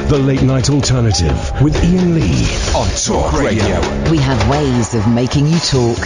The Late Night Alternative with Iain Lee on Talk Radio. We have ways of making you talk.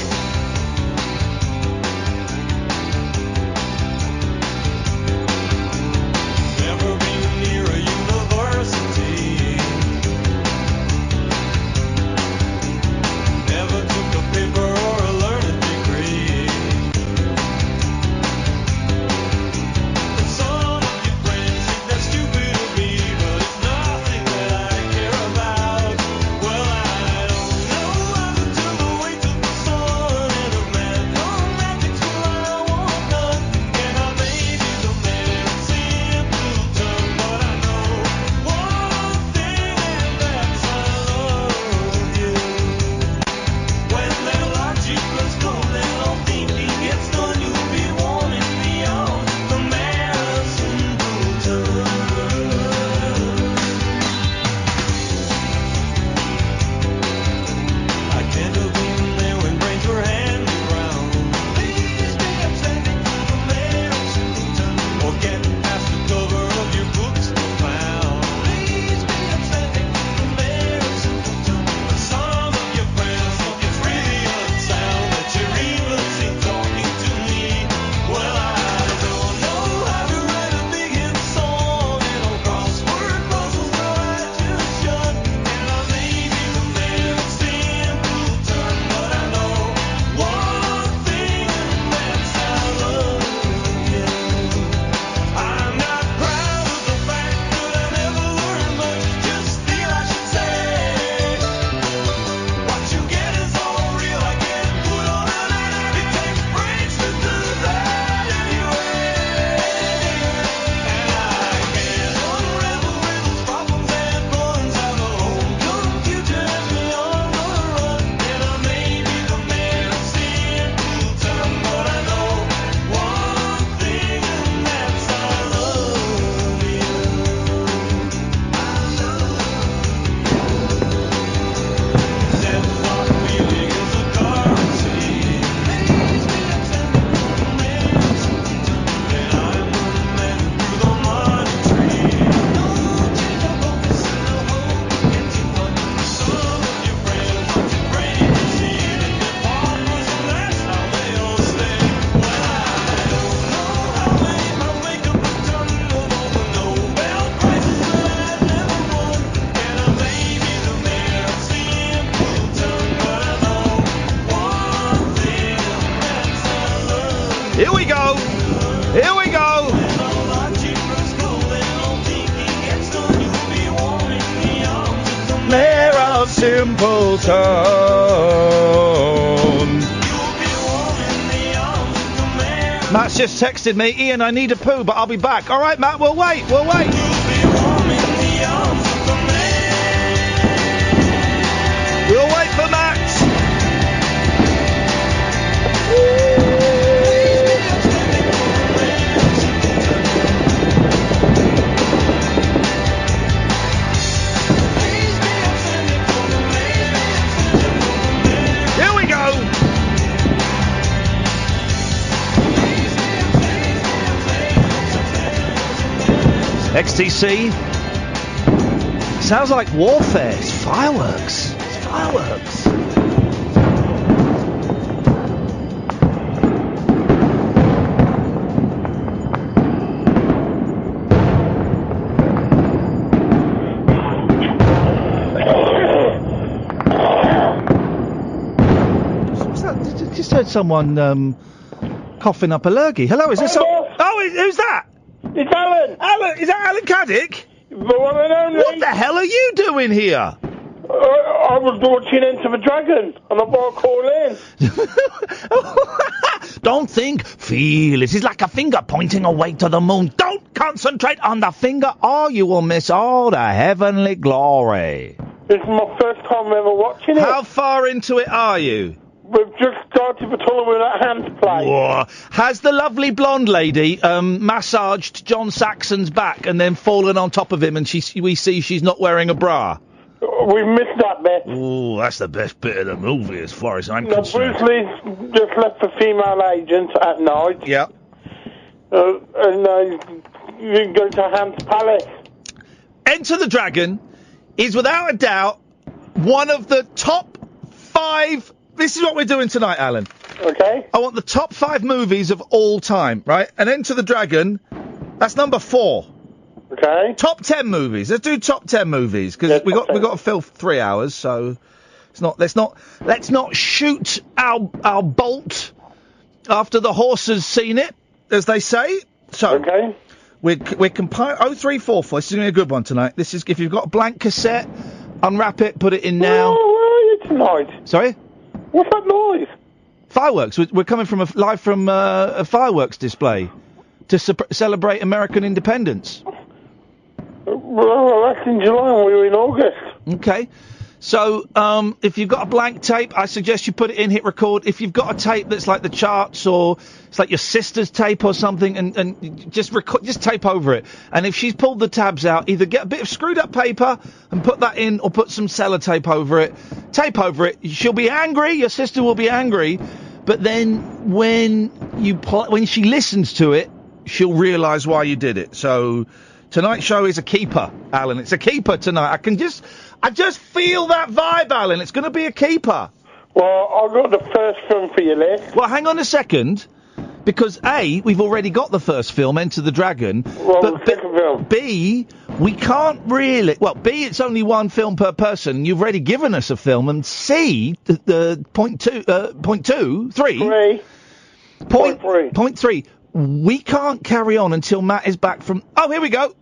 Matt's just texted me, Iain, I need a poo, but I'll be back. All right, Matt, we'll wait. We'll wait for Matt. Here we go. XTC. Sounds like warfare. It's fireworks. It's fireworks. What's that? Just heard someone coughing up a lurgy. Hello, is this? Oh, who's that? It's Alan. Alan, is that Alan Caddick? The one and only. What the hell are you doing here? I was watching Enter the Dragon, and I thought I'd call in. Don't think, feel. It is like a finger pointing away to the moon. Don't concentrate on the finger, or you will miss all the heavenly glory. This is my first time ever watching it. How far into it are you? We've just started the tournament with that hand play. Whoa. Has the lovely blonde lady massaged John Saxon's back and then fallen on top of him, and we see she's not wearing a bra? We missed that bit. Ooh, that's the best bit of the movie as far as I'm concerned. Bruce Lee's just left the female agent at night. Yeah. And you go to Hans Palace. Enter the Dragon is without a doubt one of the top 5. This is what we're doing tonight, Alan. Okay. I want the top 5 movies of all time, right? And Enter the Dragon, that's number 4. Okay. Top 10 movies. Let's do top 10 movies because we got to fill 3 hours, so let's not shoot our bolt after the horse has seen it, as they say. So okay. We're compiling 0344. This is gonna be a good one tonight. This is if you've got a blank cassette, unwrap it, put it in now. Where are you tonight? Sorry? What's that noise? Fireworks. We're coming from live from a fireworks display to celebrate American independence. Well, that's in July and we were in August. Okay. So, if you've got a blank tape, I suggest you put it in, hit record. If you've got a tape that's like the charts or it's like your sister's tape or something, and just tape over it. And if she's pulled the tabs out, either get a bit of screwed up paper and put that in, or put some sellotape over it. Tape over it. She'll be angry. Your sister will be angry. But then when she listens to it, she'll realise why you did it. So tonight's show is a keeper, Alan. It's a keeper tonight. I just feel that vibe, Alan. It's going to be a keeper. Well, I've got the first film for your list. Well, hang on a second. Because A, we've already got the first film, Enter the Dragon. Well, but the second film. B, we can't really... Well, B, it's only one film per person. You've already given us a film. And C, point three. We can't carry on until Matt is back from... Oh, here we go.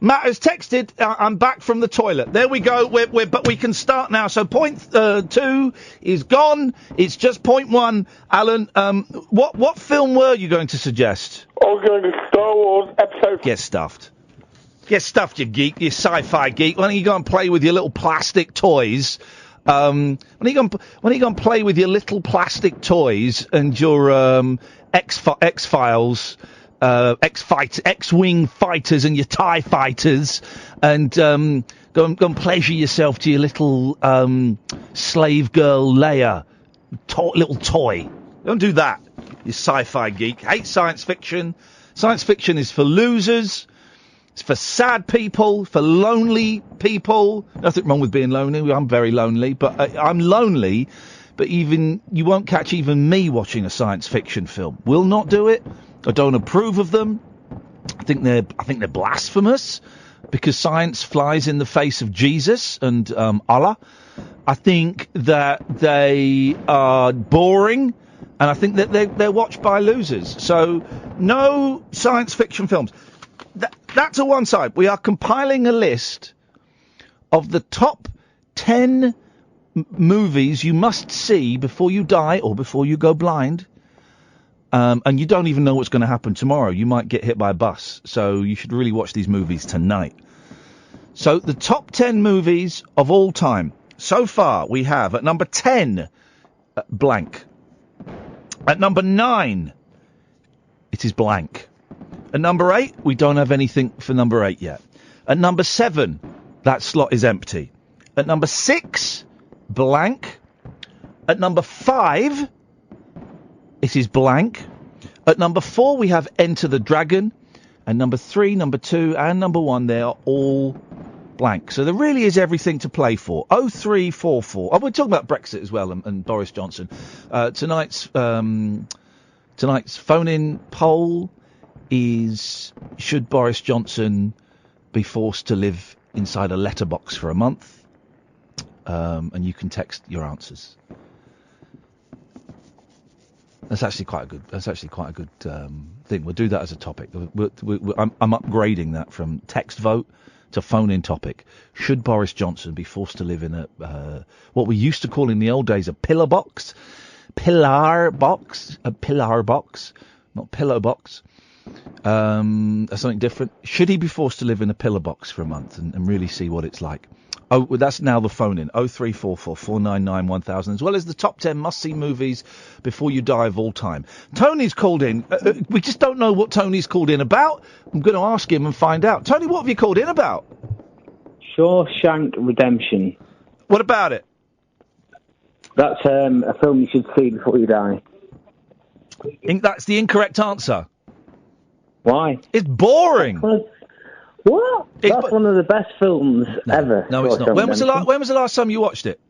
Matt has texted, I'm back from the toilet. There we go. But we can start now. So point 2 is gone. It's just point 1. Alan, what film were you going to suggest? I was going to Star Wars Episode... Get stuffed. Get stuffed, you geek. You sci-fi geek. Why don't you go and play with your little plastic toys? When are you going to play with your little plastic toys and your X-Files... X-Wing fighters and your TIE fighters, and go and pleasure yourself to your little slave girl Leia little toy. Don't do that, you sci-fi geek. Hate science fiction. Science fiction is for losers. It's for sad people, for lonely people. Nothing wrong with being lonely. I'm very lonely, but I'm lonely. But even you won't catch even me watching a science fiction film. Will not do it. I don't approve of them. I think they're blasphemous because science flies in the face of Jesus and Allah. I think that they are boring, and I think that they're watched by losers. So no science fiction films. That's to one side. We are compiling a list of the top 10 movies you must see before you die or before you go blind. And you don't even know what's going to happen tomorrow. You might get hit by a bus. So you should really watch these movies tonight. So the top 10 movies of all time. So far, we have at number 10, blank. At number 9, it is blank. At number 8, we don't have anything for number 8 yet. At number 7, that slot is empty. At number 6, blank. At number 5... it is blank. At number 4, we have Enter the Dragon. And number 3, number 2, and number 1, they are all blank. So there really is everything to play for. 0344. Oh, we're talking about Brexit as well and Boris Johnson. Tonight's phone-in poll is, should Boris Johnson be forced to live inside a letterbox for a month? And you can text your answers. That's actually quite a good thing. We'll do that as a topic. I'm upgrading that from text vote to phone-in topic. Should Boris Johnson be forced to live in a what we used to call in the old days a pillar box, not pillow box. That's something different. Should he be forced to live in a pillar box for a month and really see what it's like? Oh, well, that's now the phone-in. 0344 499 1000, as well as the top 10 must-see movies before you die of all time. Tony's called in. We just don't know what Tony's called in about. I'm going to ask him and find out. Tony, what have you called in about? Shawshank Redemption. What about it? That's a film you should see before you die. That's the incorrect answer. Why? It's boring. What? That's one of the best films ever. No, it's not. When was the last time you watched it?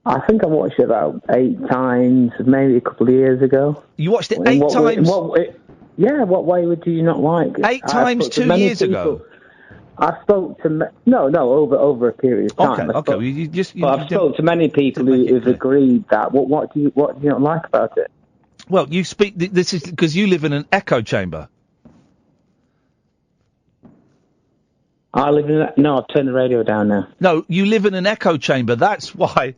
I think I watched it about 8 times, maybe a couple of years ago. You watched it 8 times? What way would you not like it? 8 times 2 years ago? I spoke to over a period of time. Okay. I've spoke to many people who've agreed that. What do you not like about it? Well, you speak. This is because you live in an echo chamber. I live in. No, I've turned the radio down now. No, you live in an echo chamber. That's why.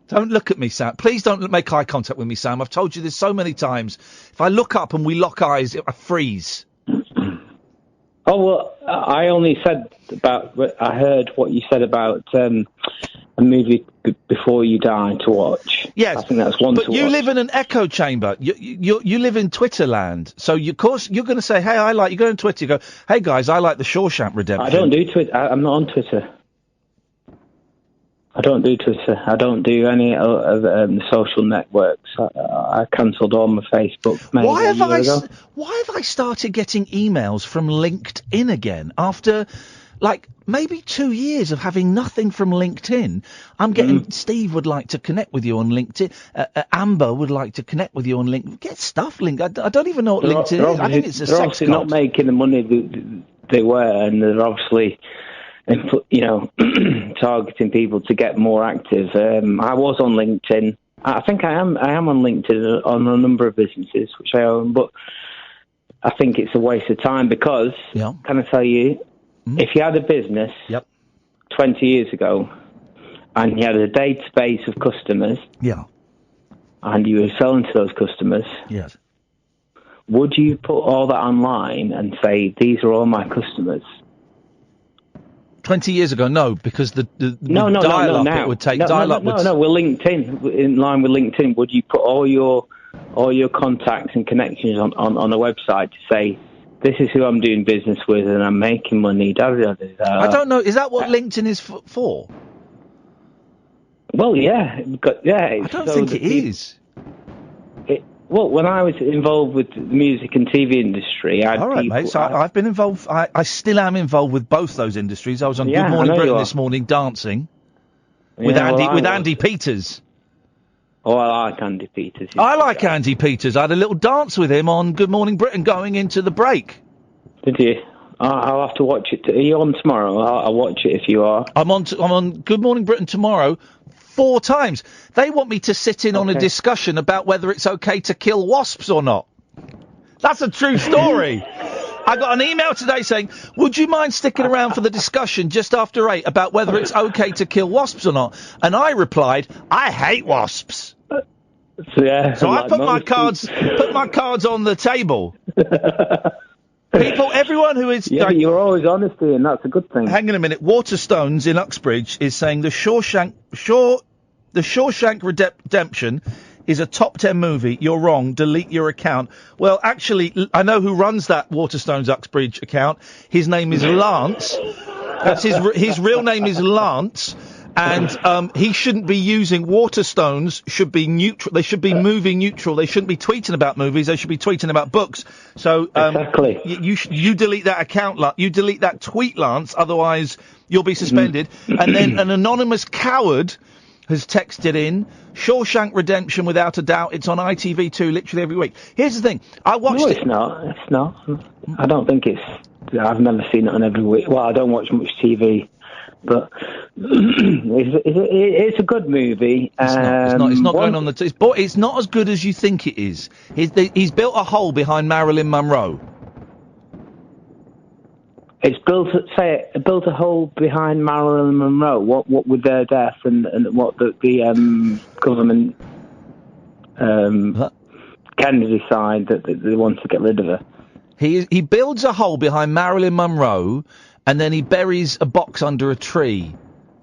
Don't look at me, Sam. Please don't make eye contact with me, Sam. I've told you this so many times. If I look up and we lock eyes, I freeze. Oh, well, I only said I heard what you said about a movie Before You Die to watch. Yes. I think that's one to watch. But you live in an echo chamber. You live in Twitter land. So, of course, you're going to say, hey, you go on Twitter, you go, hey, guys, I like the Shawshank Redemption. I don't do Twitter. I'm not on Twitter. I don't do Twitter. I don't do any of the social networks. I cancelled all my Facebook maybe a year ago. Why have I started getting emails from LinkedIn again after, maybe 2 years of having nothing from LinkedIn? I'm getting Steve would like to connect with you on LinkedIn. Amber would like to connect with you on LinkedIn. Get stuff linked. I don't even know what LinkedIn is. I think it's a sex obviously not making the money they were, and they're obviously, targeting people to get more active. I was on LinkedIn. I think I am on LinkedIn on a number of businesses which I own, but I think it's a waste of time because, can I tell you, if you had a business 20 years ago and you had a database of customers and you were selling to those customers, would you put all that online and say, these are all my customers? 20 years ago, no, because the dial-up it would take dial-up. No, we're LinkedIn. In line with LinkedIn, would you put all your contacts and connections on a website to say, this is who I'm doing business with and I'm making money? I don't know. Is that what LinkedIn is for? Well, yeah. I don't think it is. Well, when I was involved with the music and TV industry, all right, mate. So I've been involved. I still am involved with both those industries. I was on Good Morning Britain this morning dancing with Andy Peters. Oh, I like Andy Peters. I like Andy Peters. I had a little dance with him on Good Morning Britain going into the break. Did you? I'll have to watch it. Are you on tomorrow? I'll watch it if you are. I'm on Good Morning Britain tomorrow. 4 times. They want me to sit in on a discussion about whether it's okay to kill wasps or not. That's a true story. I got an email today saying, would you mind sticking around for the discussion just after 8 about whether it's okay to kill wasps or not? And I replied, I hate wasps. So I put my cards on the table. Everyone who is... Yeah, but you're always honest, Ian. That's a good thing. Hang on a minute. Waterstones in Uxbridge is saying the Shawshank Redemption is a top 10 movie. You're wrong. Delete your account. Well, actually, I know who runs that Waterstones Uxbridge account. His name is Lance. That's his real name is Lance. And he shouldn't be using Waterstones. Should be neutral. They should be movie neutral. They shouldn't be tweeting about movies. They should be tweeting about books. So exactly. You delete that account. You delete that tweet, Lance. Otherwise, you'll be suspended. And then an anonymous coward has texted in Shawshank Redemption without a doubt. It's on ITV2 literally every week. Here's the thing. I watched it. No, it's not. I don't think it's. I've never seen it on every week. Well, I don't watch much TV. But it's a good movie. It's not going on the... It's not as good as you think it is. He's built a hole behind Marilyn Monroe. It's built a hole behind Marilyn Monroe. What with their death and what the government Kennedy side that they want to get rid of her. He builds a hole behind Marilyn Monroe. And then he buries a box under a tree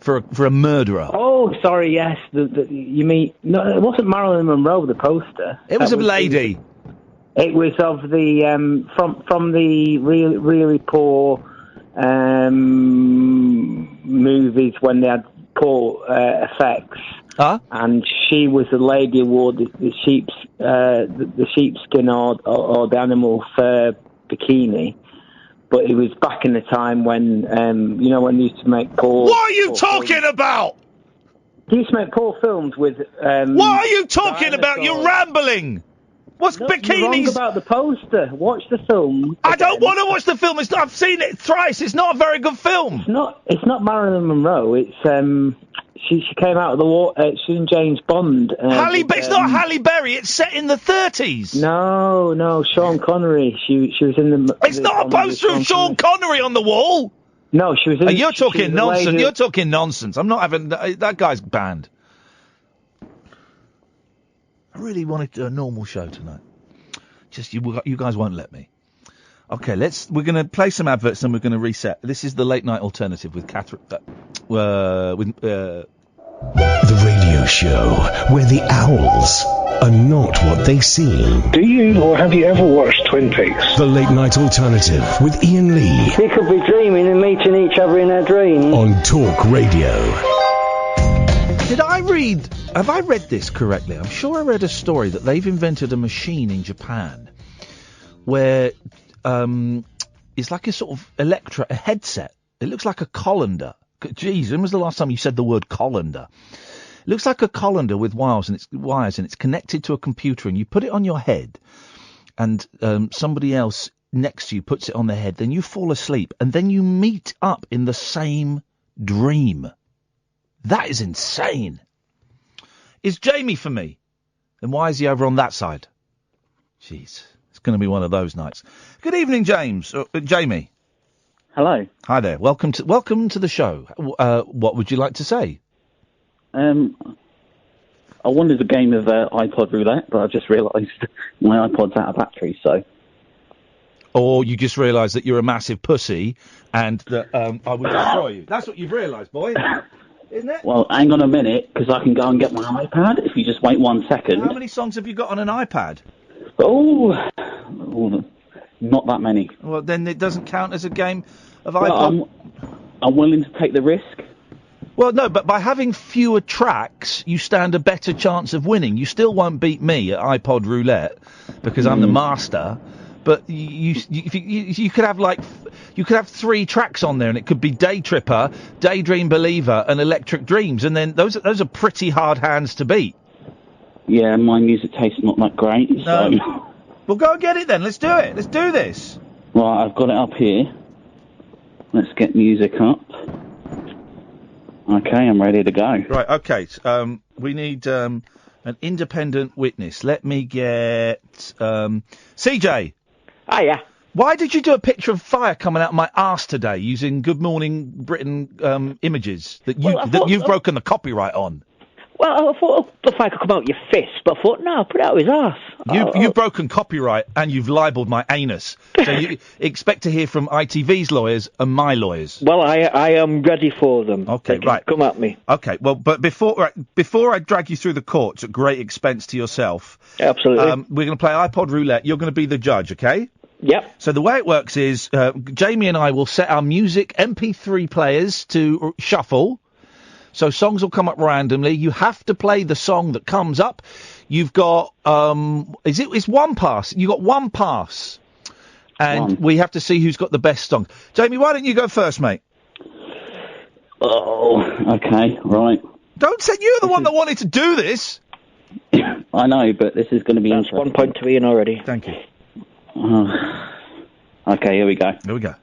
for a murderer. Oh, sorry, yes. You mean... No, it wasn't Marilyn Monroe, the poster. It was a lady. It was of the... from the really, really poor movies when they had poor effects. Huh? And she was the lady who wore the sheepskin or the animal fur bikini. but it was back in the time when, when they used to make poor... What are you talking about? They used to make poor films with... what are you talking about? You're rambling. What's bikinis? You're wrong about the poster. Watch the film. I don't want to watch the film. I've seen it thrice. It's not a very good film. It's not Marilyn Monroe. It's she came out of the war. She's in James Bond. It's not Halle Berry. It's set in the 30s. No, Sean Connery. She was in the. It's not a poster of Sean Connery on the wall. No, she was in. You're talking nonsense. You're talking nonsense. I'm not having that guy's banned. I really wanted to do a normal show tonight. Just you guys won't let me. Okay, we're going to play some adverts and we're going to reset. This is the late night alternative with Catherine. The radio show where the owls are not what they seem. Do you or have you ever watched Twin Peaks? The late night alternative with Iain Lee. We could be dreaming and meeting each other in our dreams. On Talk Radio. Have I read this correctly? I'm sure I read a story that they've invented a machine in Japan where it's like a sort of a headset. It looks like a colander. Jeez, when was the last time you said the word colander? It looks like a colander with wires and it's connected to a computer, and you put it on your head and somebody else next to you puts it on their head, then you fall asleep and then you meet up in the same dream. That is insane. Is Jamie for me? Then why is he over on that side? Jeez, it's going to be one of those nights. Good evening, Jamie. Hello. Hi there. Welcome to the show. What would you like to say? I wanted a game of iPod roulette, but I've just realised my iPod's out of battery, so... Or you just realised that you're a massive pussy and that I would destroy you. That's what you've realised, boy. Isn't it? Well, hang on a minute, because I can go and get my iPad if you just wait 1 second. How many songs have you got on an iPad? Oh, not that many. Well, then it doesn't count as a game of iPod. I'm willing to take the risk. Well, no, but by having fewer tracks, you stand a better chance of winning. You still won't beat me at iPod roulette because I'm the master. But you could have 3 tracks on there, and it could be Day Tripper, Daydream Believer, and Electric Dreams, and then those are pretty hard hands to beat. Yeah, my music taste's not that great. So. No. Well, go and get it then. Let's do it. Let's do this. Right, I've got it up here. Let's get music up. Okay, I'm ready to go. Right. Okay. We need an independent witness. Let me get CJ. Hiya. Why did you do a picture of fire coming out of my arse today using Good Morning Britain images that you've broken the copyright on? Well, I thought the fire could come out your fist, but I thought, no, put it out his arse. You've broken copyright and you've libelled my anus. So you expect to hear from ITV's lawyers and my lawyers. Well, I am ready for them. Okay, right. Come at me. Okay, well, but before I drag you through the courts at great expense to yourself... Absolutely. We're going to play iPod roulette. You're going to be the judge, okay? Yep. So the way it works is Jamie and I will set our music MP3 players to shuffle. So songs will come up randomly. You have to play the song that comes up. You've got it's one pass. You got one pass, and we have to see who's got the best song. Jamie, why don't you go first, mate? Oh, okay, right. Don't say you're the one that wanted to do this. I know, but this is going to be interesting. 1 point to Ian already. Thank you. Okay, here we go. Here we go.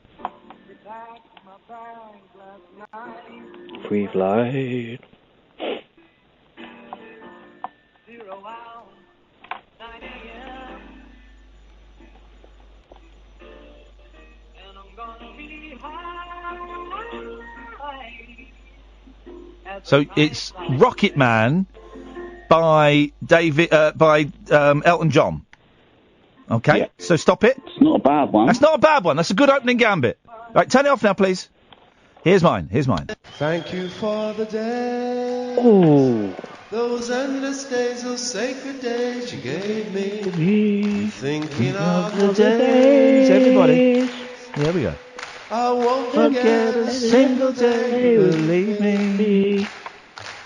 We've lied. So it's Rocket Man by Elton John. Okay, yeah. So stop it. It's not a bad one. That's not a bad one. That's a good opening gambit. Right, turn it off now, please. Here's mine. Thank you for the day. Ooh. Those endless days, those sacred days you gave me. Thinking of the days. Everybody. Here we go. I won't forget a single day, believe me.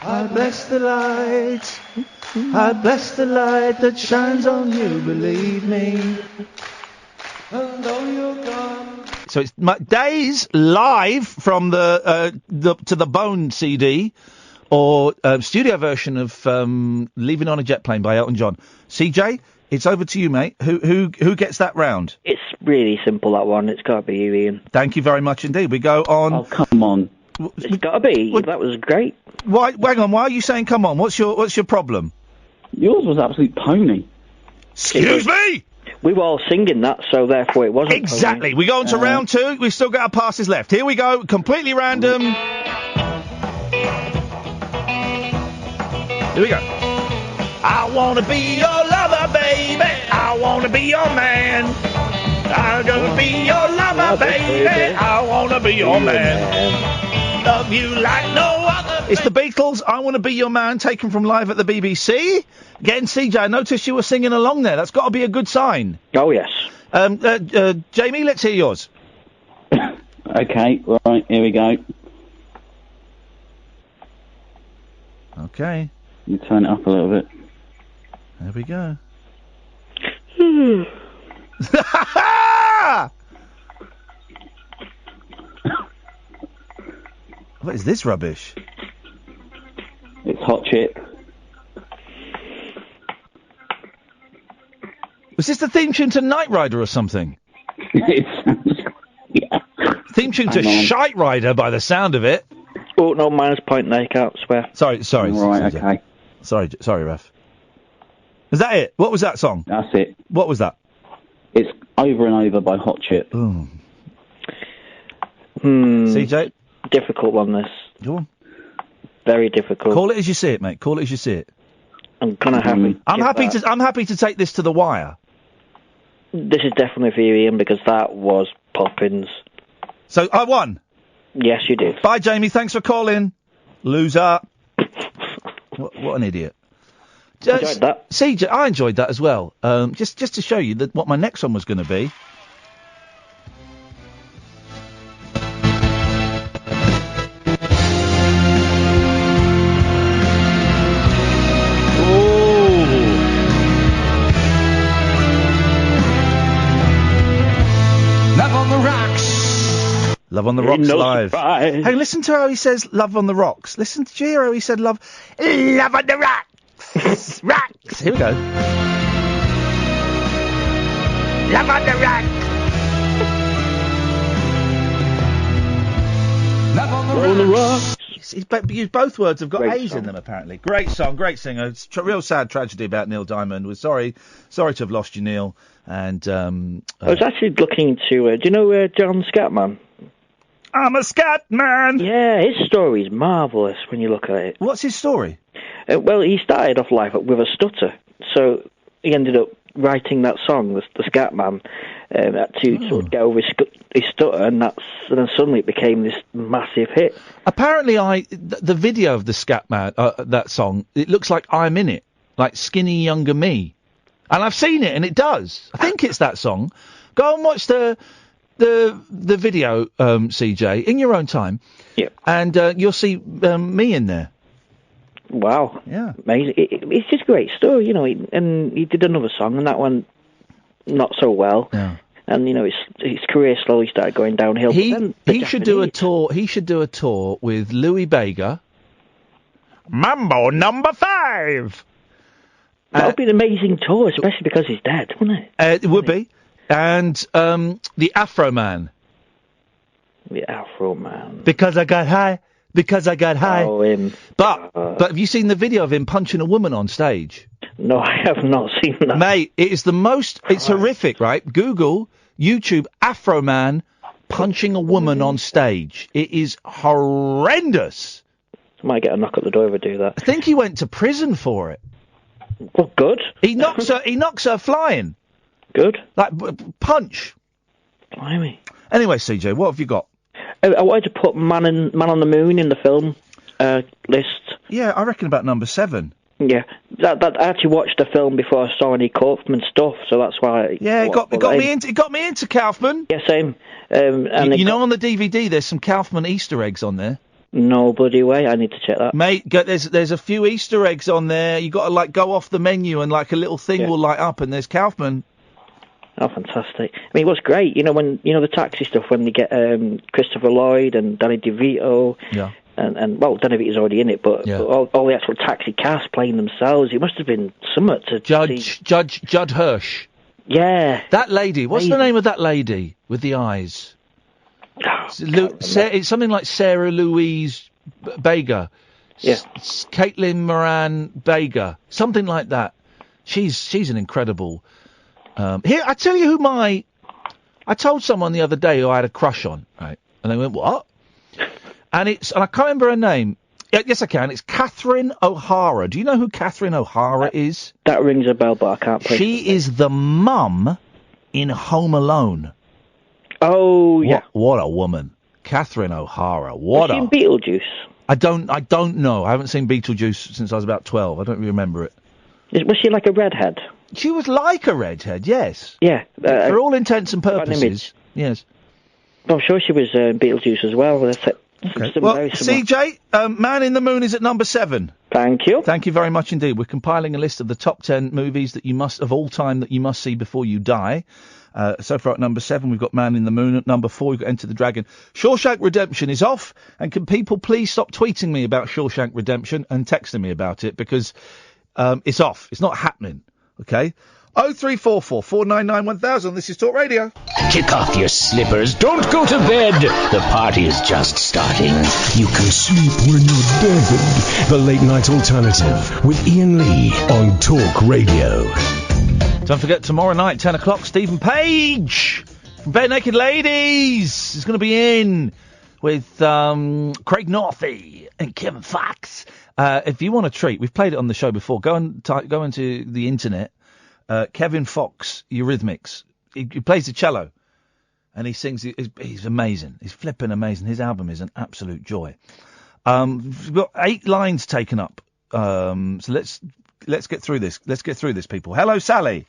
I bless the light. I bless the light that shines on you, believe me. And though you're gone. So it's Days live from the To the Bone CD, or studio version of Leaving on a Jet Plane by Elton John. CJ, it's over to you, mate. Who gets that round? It's really simple, that one. It's got to be you, Ian. Thank you very much indeed. We go on. Oh, come on. It's got to be. That was great. Why? Hang on. Why are you saying come on? What's your problem? Yours was absolute pony. Excuse me? We were all singing that, so therefore it wasn't. Exactly. We go on to round two. We've still got our passes left. Here we go. Completely random. Here we go. I want to be your lover, baby. I want to be your man. I'm going to be your lover, baby. I want to be your man. Love you like no other. It's the Beatles. I want to be your man, taken from live at the BBC. Again, CJ, I noticed you were singing along there. That's got to be a good sign. Oh, yes. Jamie, let's hear yours. Okay, right, here we go. Okay. You turn it up a little bit. There we go. What is this rubbish? It's Hot Chip. Was this the theme tune to Knight Rider or something? Yeah. Theme tune to Shite Rider by the sound of it. Oh, no, minus point there, you can't swear. Sorry. Right, okay. Sorry, Ref. Is that it? What was that song? That's it. What was that? It's Over and Over by Hot Chip. Ooh. CJ? Difficult one, this. Go on. Very difficult. Call it as you see it, mate. Call it as you see it. I'm gonna have it. I'm happy to take this to the wire. This is definitely for you, Ian, because that was poppins. So I won. Yes, you did. Bye, Jamie. Thanks for calling. Loser. What an idiot. Enjoyed that. CJ, I enjoyed that as well. Just to show you what my next one was going to be. Love on the Rocks live. Surprise. Hey, listen to how he says "Love on the Rocks." Listen to hear how he said "Love on the Rocks." Rocks. Here we go. Love on the Rocks. Love on the Rocks. Both words have got great A's song. In them, apparently. Great song, great singer. It's real sad tragedy about Neil Diamond. We're sorry to have lost you, Neil. And I was actually looking to. Do you know John Scatman? I'm a scat man. Yeah, his story's marvellous when you look at it. What's his story? Well, he started off life with a stutter, so he ended up writing that song, the Scat Man, to sort of get over his stutter, and then suddenly it became this massive hit. Apparently, the video of the Scat Man, that song, it looks like I'm in it, like skinny younger me, and I've seen it, and it does. I think it's that song. Go and watch the video, CJ, in your own time. Yeah. And you'll see me in there. Wow. Yeah. Amazing. It's just a great story, you know. And he did another song, and that one not so well. Yeah. And his career slowly started going downhill. He should do a tour. He should do a tour with Louis Bega. Mambo number 5. That would be an amazing tour, especially because he's dead, wouldn't it? It would be. And the Afro Man. The Afro Man. Because I got high. Oh, him. But have you seen the video of him punching a woman on stage? No, I have not seen that. Mate, it is the most... It's horrific, right? Google, YouTube, Afro Man punching a woman on stage. It is horrendous. I might get a knock at the door if I do that. I think he went to prison for it. Well, good. He knocks her flying. Good. Like, punch. Blimey. Anyway, CJ, what have you got? I wanted to put Man on the Moon in the film list. Yeah, I reckon about number 7. Yeah, that I actually watched the film before I saw any Kaufman stuff, so that's why. Yeah, it got me into Kaufman. Yeah, same. And on the DVD, there's some Kaufman Easter eggs on there. No bloody way! I need to check that, mate. There's a few Easter eggs on there. You got to go off the menu, and a little thing will light up, and there's Kaufman. Oh, fantastic. I mean, it was great. You know, when the taxi stuff, when they get Christopher Lloyd and Danny DeVito. Yeah. And well, Danny DeVito's already in it, but all the actual taxi cast playing themselves, it must have been something to Judd Hirsch. Yeah. That lady. What's the name of that lady with the eyes? It's something like Sarah Louise Baker. Yeah. Caitlin Moran Baker. Something like that. She's an incredible. Here, I tell you who I told someone the other day who I had a crush on, right? And they went, what? And I can't remember her name. Yes, I can. It's Catherine O'Hara. Do you know who Catherine O'Hara is? That rings a bell, but I can't place She is the mum in Home Alone. Oh, yeah. What a woman. Catherine O'Hara. Was she in Beetlejuice? I don't know. I haven't seen Beetlejuice since I was about 12. I don't really remember it. Was she like a redhead? She was like a redhead, yes. Yeah. For all intents and purposes. Yes. I'm sure she was Beetlejuice as well. Okay. Well, CJ, Man in the Moon is at number 7. Thank you. Thank you very much indeed. We're compiling a list of the top 10 movies that you must, of all time, that you must see before you die. So far at number 7, we've got Man in the Moon. At number 4, we've got Enter the Dragon. Shawshank Redemption is off. And can people please stop tweeting me about Shawshank Redemption and texting me about it, because it's off. It's not happening. Okay? 0344 499 1000. This is Talk Radio. Kick off your slippers. Don't go to bed. The party is just starting. You can sleep when you're dead. The Late Night Alternative with Iain Lee on Talk Radio. Don't forget, tomorrow night, 10 o'clock, Stephen Page from Bare Naked Ladies is going to be in with Craig Northey and Kevin Fox. If you want a treat, we've played it on the show before. Go into the internet. Kevin Fox Eurythmics. He plays the cello, and he sings. He's amazing. He's flipping amazing. His album is an absolute joy. We've got 8 lines taken up. So let's get through this. Let's get through this, people. Hello, Sally.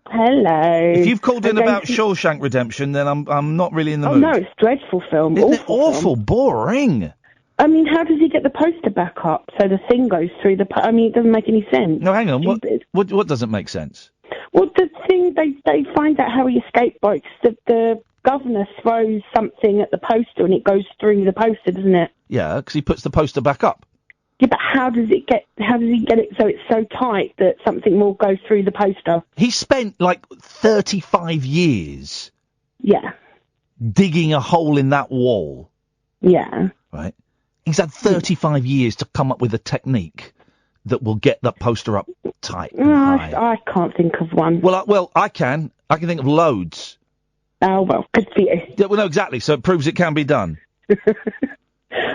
Hello. If you've called in about Shawshank Redemption, then I'm not really in the mood. Oh no, it's a dreadful film. Isn't it awful? Boring. I mean, how does he get the poster back up so the thing goes through the... I mean, it doesn't make any sense. No, hang on. What doesn't make sense? Well, the thing, they find out how he escaped boats. The governor throws something at the poster and it goes through the poster, doesn't it? Yeah, because he puts the poster back up. Yeah, but how does he get it so it's so tight that something will go through the poster? He spent like 35 years... Yeah. ...digging a hole in that wall. Yeah. Right? He's had 35 years to come up with a technique that will get that poster up tight and high. I can't think of one. Well, I can. I can think of loads. Oh, well, good for you. Yeah, well, no, exactly. So it proves it can be done.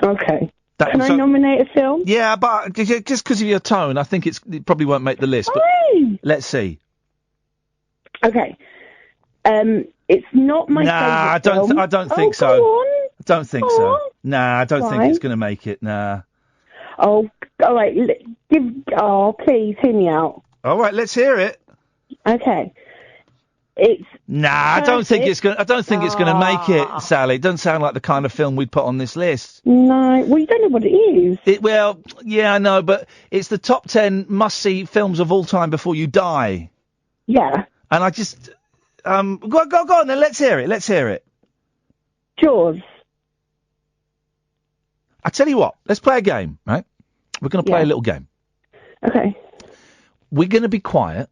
Okay. Can I nominate a film? Yeah, but just because of your tone, I think it probably won't make the list. But let's see. Okay. It's not my favourite film. I don't think so. Go on. I don't think so. Nah, I don't think it's going to make it. Nah. Oh, all right. Please hear me out. All right, let's hear it. Okay. It's I don't think it's going. I don't think it's going to make it, Sally. It doesn't sound like the kind of film we'd put on this list. No, well, you don't know what it is. Well, yeah, I know, but it's the top 10 must-see films of all time before you die. Yeah. And I just go on then. Let's hear it. Let's hear it. Jaws. I tell you what. Let's play a game, right? We're going to play a little game. Okay. We're going to be quiet.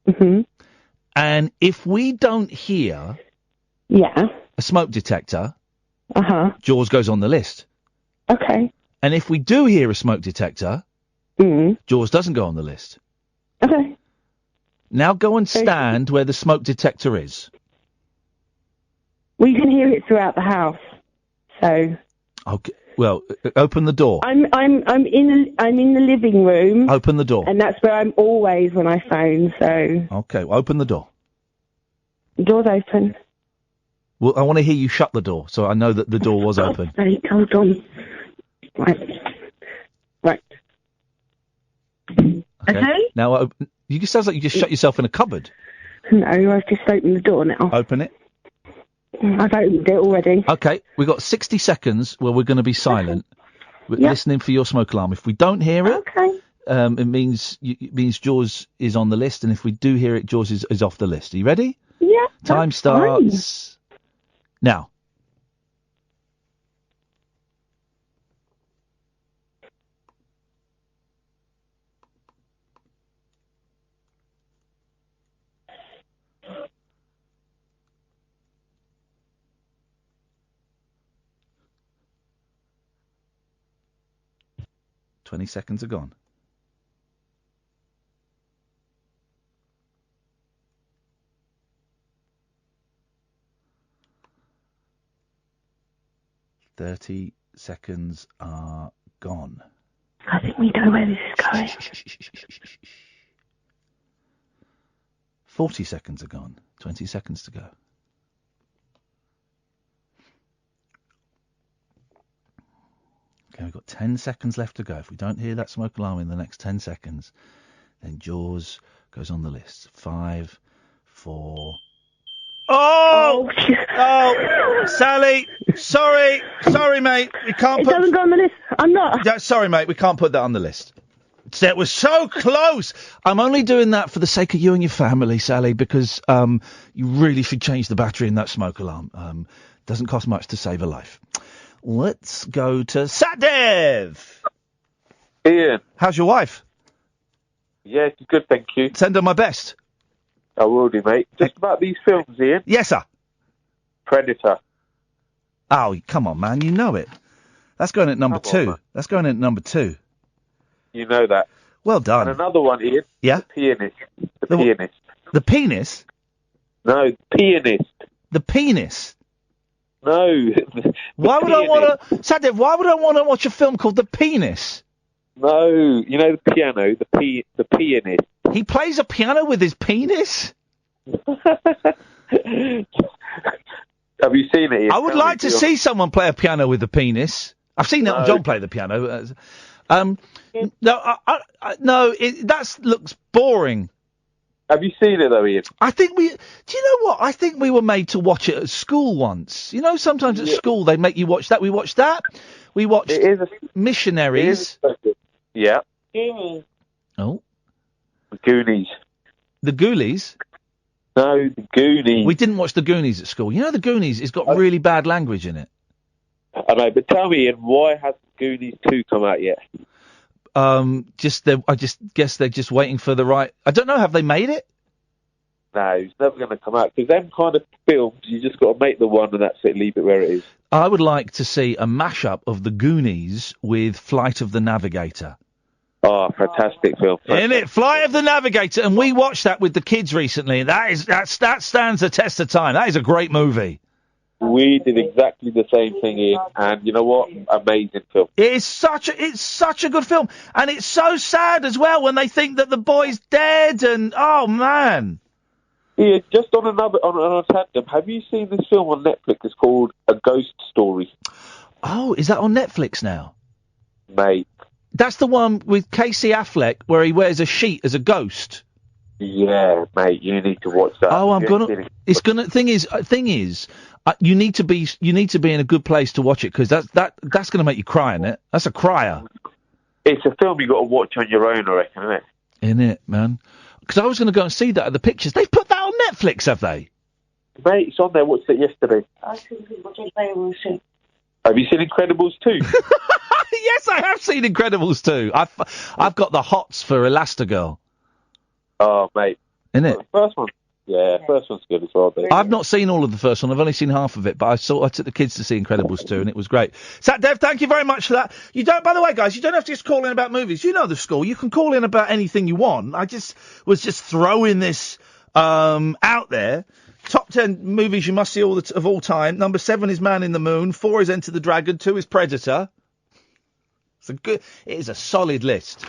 Mm-hmm. And if we don't hear a smoke detector, Jaws goes on the list. Okay. And if we do hear a smoke detector, Jaws doesn't go on the list. Okay. Now go and stand where the smoke detector is. We can hear it throughout the house. So. Okay. Well, open the door. I'm in the living room. Open the door. And that's where I'm always when I phone. So. Okay. Well, open the door. The door's open. Well, I want to hear you shut the door, so I know that the door was open. Hold on. Right. Okay. Now, you sounds like you just shut yourself in a cupboard. No, I've just opened the door now. Open it. I've opened it already. Okay, we've got 60 seconds where we're going to be silent, listening for your smoke alarm. If we don't hear it, it means Jaws is on the list, and if we do hear it, Jaws is off the list. Are you ready? Yeah. Time that's fine. starts now. "20 seconds are gone. "30 seconds are gone. I think we know where this is going. 40 seconds are gone. 20 seconds to go. Okay, we've got 10 seconds left to go. If we don't hear that smoke alarm in the next 10 seconds, then Jaws goes on the list. 5, 4... Oh! Oh! Sally! Sorry, mate. We can't It doesn't go on the list. I'm not. Yeah, sorry, mate. We can't put that on the list. It was so close. I'm only doing that for the sake of you and your family, Sally, because you really should change the battery in that smoke alarm. Doesn't cost much to save a life. Let's go to Satdev. Ian. How's your wife? Yeah, it's good, thank you. Send her my best. I will do, mate. Just about these films, Ian. Yes, sir. Predator. Oh, come on, man. You know it. That's going at number 2. Man. That's going at number 2. You know that. Well done. And another one, Ian. Yeah? The Pianist. The Pianist. The penis? No, Pianist. The penis? No. Why would I want to... Satdev, why would I want to watch a film called The Penis? No, you know the piano, the pianist. He plays a piano with his penis? Have you seen it? Ian? I would like to see someone play a piano with a penis. I've seen Elton John play the piano. That looks boring. Have you seen it though, Ian? I think do you know what? I think we were made to watch it at school once. You know, sometimes at school they make you watch that. We watched that. We watched Missionaries. Yeah. Oh. The Goonies. The Ghoulies? No, the Goonies. We didn't watch the Goonies at school. You know the Goonies, it's got really bad language in it. I know, but tell me, Ian, why hasn't Goonies 2 come out yet? I just guess they're just waiting for the right... I don't know, have they made it? No, it's never going to come out, because them kind of films, you just got to make the one and that's it, leave it where it is. I would like to see a mashup of the Goonies with Flight of the Navigator. Oh, fantastic film. Isn't it? Flight of the Navigator, and we watched that with the kids recently. That stands the test of time. That is a great movie. We did exactly the same thing, Ian, and you know what? Amazing film. It's such a good film, and it's so sad as well when they think that the boy's dead, and oh man. Yeah, just on a tandem, have you seen this film on Netflix? It's called A Ghost Story. Oh, is that on Netflix now? Mate. That's the one with Casey Affleck where he wears a sheet as a ghost. Yeah, mate, you need to watch that. Oh, Thing is, you need to be in a good place to watch it because that's gonna make you cry, isn't it? That's a crier. It's a film you got to watch on your own, I reckon, isn't it? In it, man. Because I was going to go and see that at the pictures. They've put that on Netflix, have they? Mate, it's on there. Watched it yesterday. Have you seen Incredibles 2? Yes, I have seen Incredibles 2. I've got the hots for Elastigirl. Oh, mate. Isn't it? The first one. Yeah, first one's good as well. Babe. I've not seen all of the first one. I've only seen half of it, but I took the kids to see Incredibles 2, and it was great. Satdev, thank you very much for that. By the way, guys, you don't have to just call in about movies. You know the score. You can call in about anything you want. I was just throwing this out there. Top 10 movies you must see of all time. Number 7 is Man in the Moon. 4 is Enter the Dragon. 2 is Predator. It is a solid list.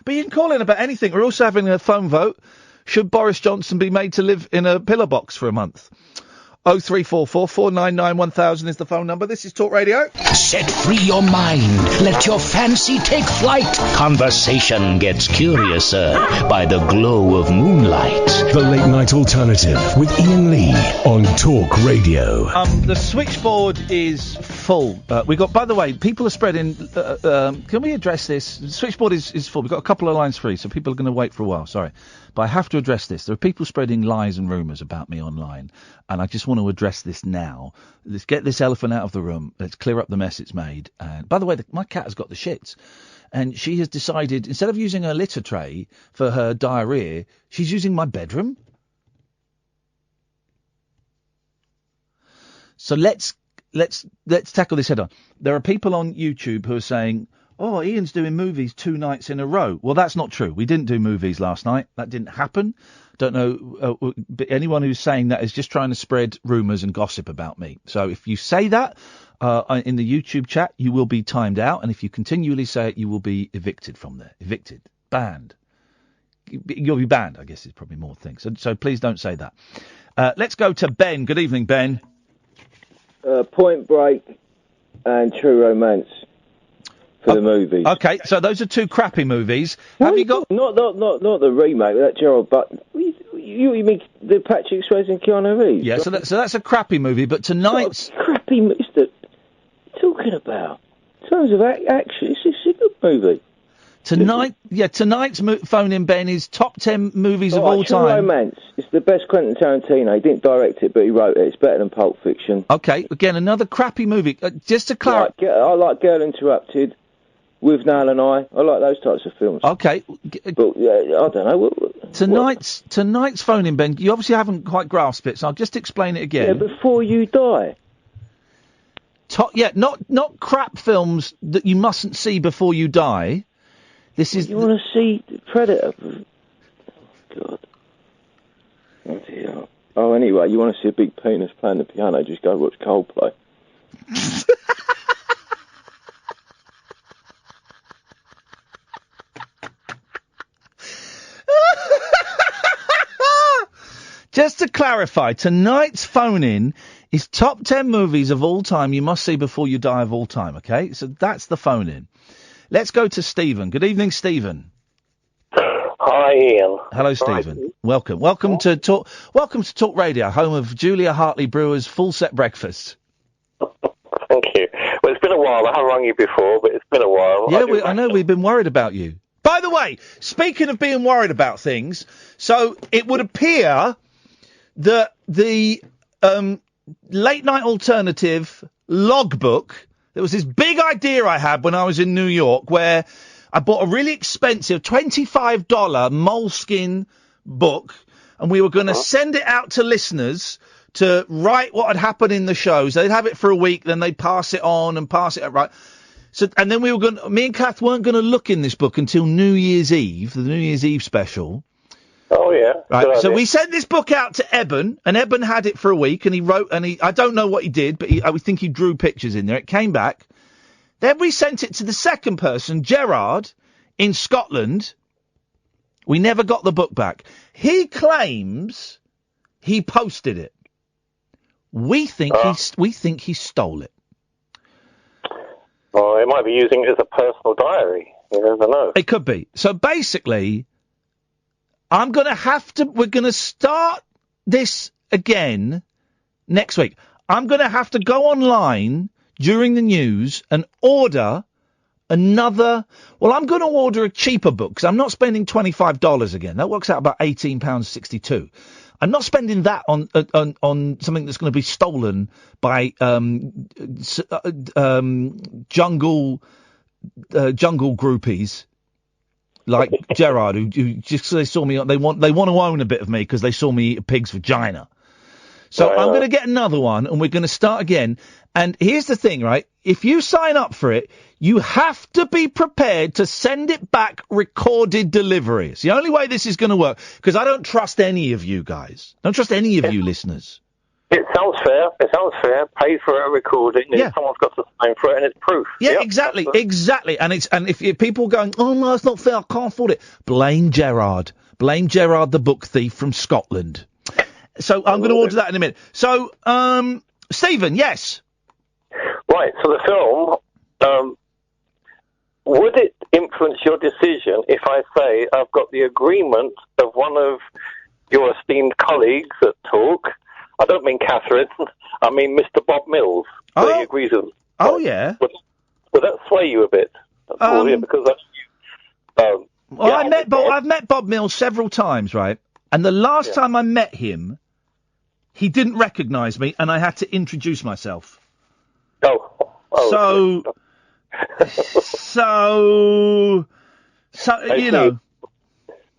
But you can call in about anything. We're also having a phone vote. Should Boris Johnson be made to live in a pillar box for a month? 0344 499 1000 is the phone number. This is Talk Radio. Set free your mind. Let your fancy take flight. Conversation gets curiouser by the glow of moonlight. The Late Night Alternative with Iain Lee on Talk Radio. The switchboard is full. We got, by the way, people are spreading. Can we address this? The switchboard is full. We've got a couple of lines free, so people are going to wait for a while. Sorry. But I have to address this. There are people spreading lies and rumours about me online, and I just want to address this now. Let's get this elephant out of the room. Let's clear up the mess it's made. And by the way, my cat has got the shits, and she has decided, instead of using her litter tray for her diarrhea, she's using my bedroom. So let's tackle this head on. There are people on YouTube who are saying, oh, Ian's doing movies 2 nights in a row. Well, that's not true. We didn't do movies last night. That didn't happen. Don't know. But anyone who's saying that is just trying to spread rumours and gossip about me. So if you say that in the YouTube chat, you will be timed out. And if you continually say it, you will be evicted from there. Evicted. Banned. You'll be banned, I guess is probably more things. So please don't say that. Let's go to Ben. Good evening, Ben. Point Break and True Romance. For the movies. Okay, so those are 2 crappy movies. Have you got not the remake, that Gerald Button. You mean the Patrick Swayze and Keanu Reeves? Yeah, so that's a crappy movie. But tonight's crappy movie. What are you talking about? In terms of action, it's a good movie. Tonight's phone in Ben is top 10 movies of all True time. Romance. It's the best Quentin Tarantino. He didn't direct it, but he wrote it. It's better than Pulp Fiction. Okay, again another crappy movie. Just to clarify, I like Girl Interrupted. With Nail and I like those types of films. Okay. But, I don't know. Tonight's phone in, Ben, you obviously haven't quite grasped it, so I'll just explain it again. Yeah, Before You Die. Not crap films that you mustn't see before you die. This is... You want to see Predator? God. Oh, dear. Oh, anyway, you want to see a big penis playing the piano, just go watch Coldplay. Just to clarify, tonight's phone-in is top 10 movies of all time you must see before you die of all time, okay? So that's the phone-in. Let's go to Stephen. Good evening, Stephen. Hi, Ian. Hello, Stephen. Welcome. Welcome to Talk Radio, home of Julia Hartley Brewer's Full Set Breakfast. Thank you. Well, it's been a while. I haven't rung you before, but it's been a while. Yeah, I know we've been worried about you. By the way, speaking of being worried about things, so it would appear that the Late Night Alternative logbook, there was this big idea I had when I was in New York where I bought a really expensive $25 moleskin book, and we were going to send it out to listeners to write what had happened in the shows. They'd have it for a week, then they'd pass it on and pass it right. So, and then me and Kath weren't going to look in this book until New Year's Eve, the New Year's Eve special. Oh, yeah. Right, so we sent this book out to Eben, and Eben had it for a week, and he wrote, I don't know what he did, but I think he drew pictures in there. It came back. Then we sent it to the second person, Gerard, in Scotland. We never got the book back. He claims he posted it. We think he stole it. Well, it might be using it as a personal diary. You never know. It could be. So basically, we're going to start this again next week. I'm going to have to go online during the news and order I'm going to order a cheaper book because I'm not spending $25 again. That works out about £18.62. I'm not spending that on something that's going to be stolen by jungle groupies like Gerard, who just they saw me. They want to own a bit of me because they saw me eat a pig's vagina. So I'm going to get another one, and we're going to start again. And here's the thing, right? If you sign up for it, you have to be prepared to send it back recorded delivery. It's the only way this is going to work, because I don't trust any of you guys. I don't trust any of you listeners. It sounds fair. Pay for a recording, and someone's got to sign for it, and it's proof. Yeah, exactly. And if people are going, oh no, it's not fair, I can't afford it. Blame Gerard. Blame Gerard, the book thief from Scotland. So I'm going to order that in a minute. So, Stephen, yes. Right, so the film, would it influence your decision if I say I've got the agreement of one of your esteemed colleagues at Talk? I don't mean Catherine, I mean Mr. Bob Mills. He agrees with. Oh, yeah. Would that sway you a bit? Because that's well, I've met Bob Mills several times, right? And the last time I met him, he didn't recognise me, and I had to introduce myself. So you know.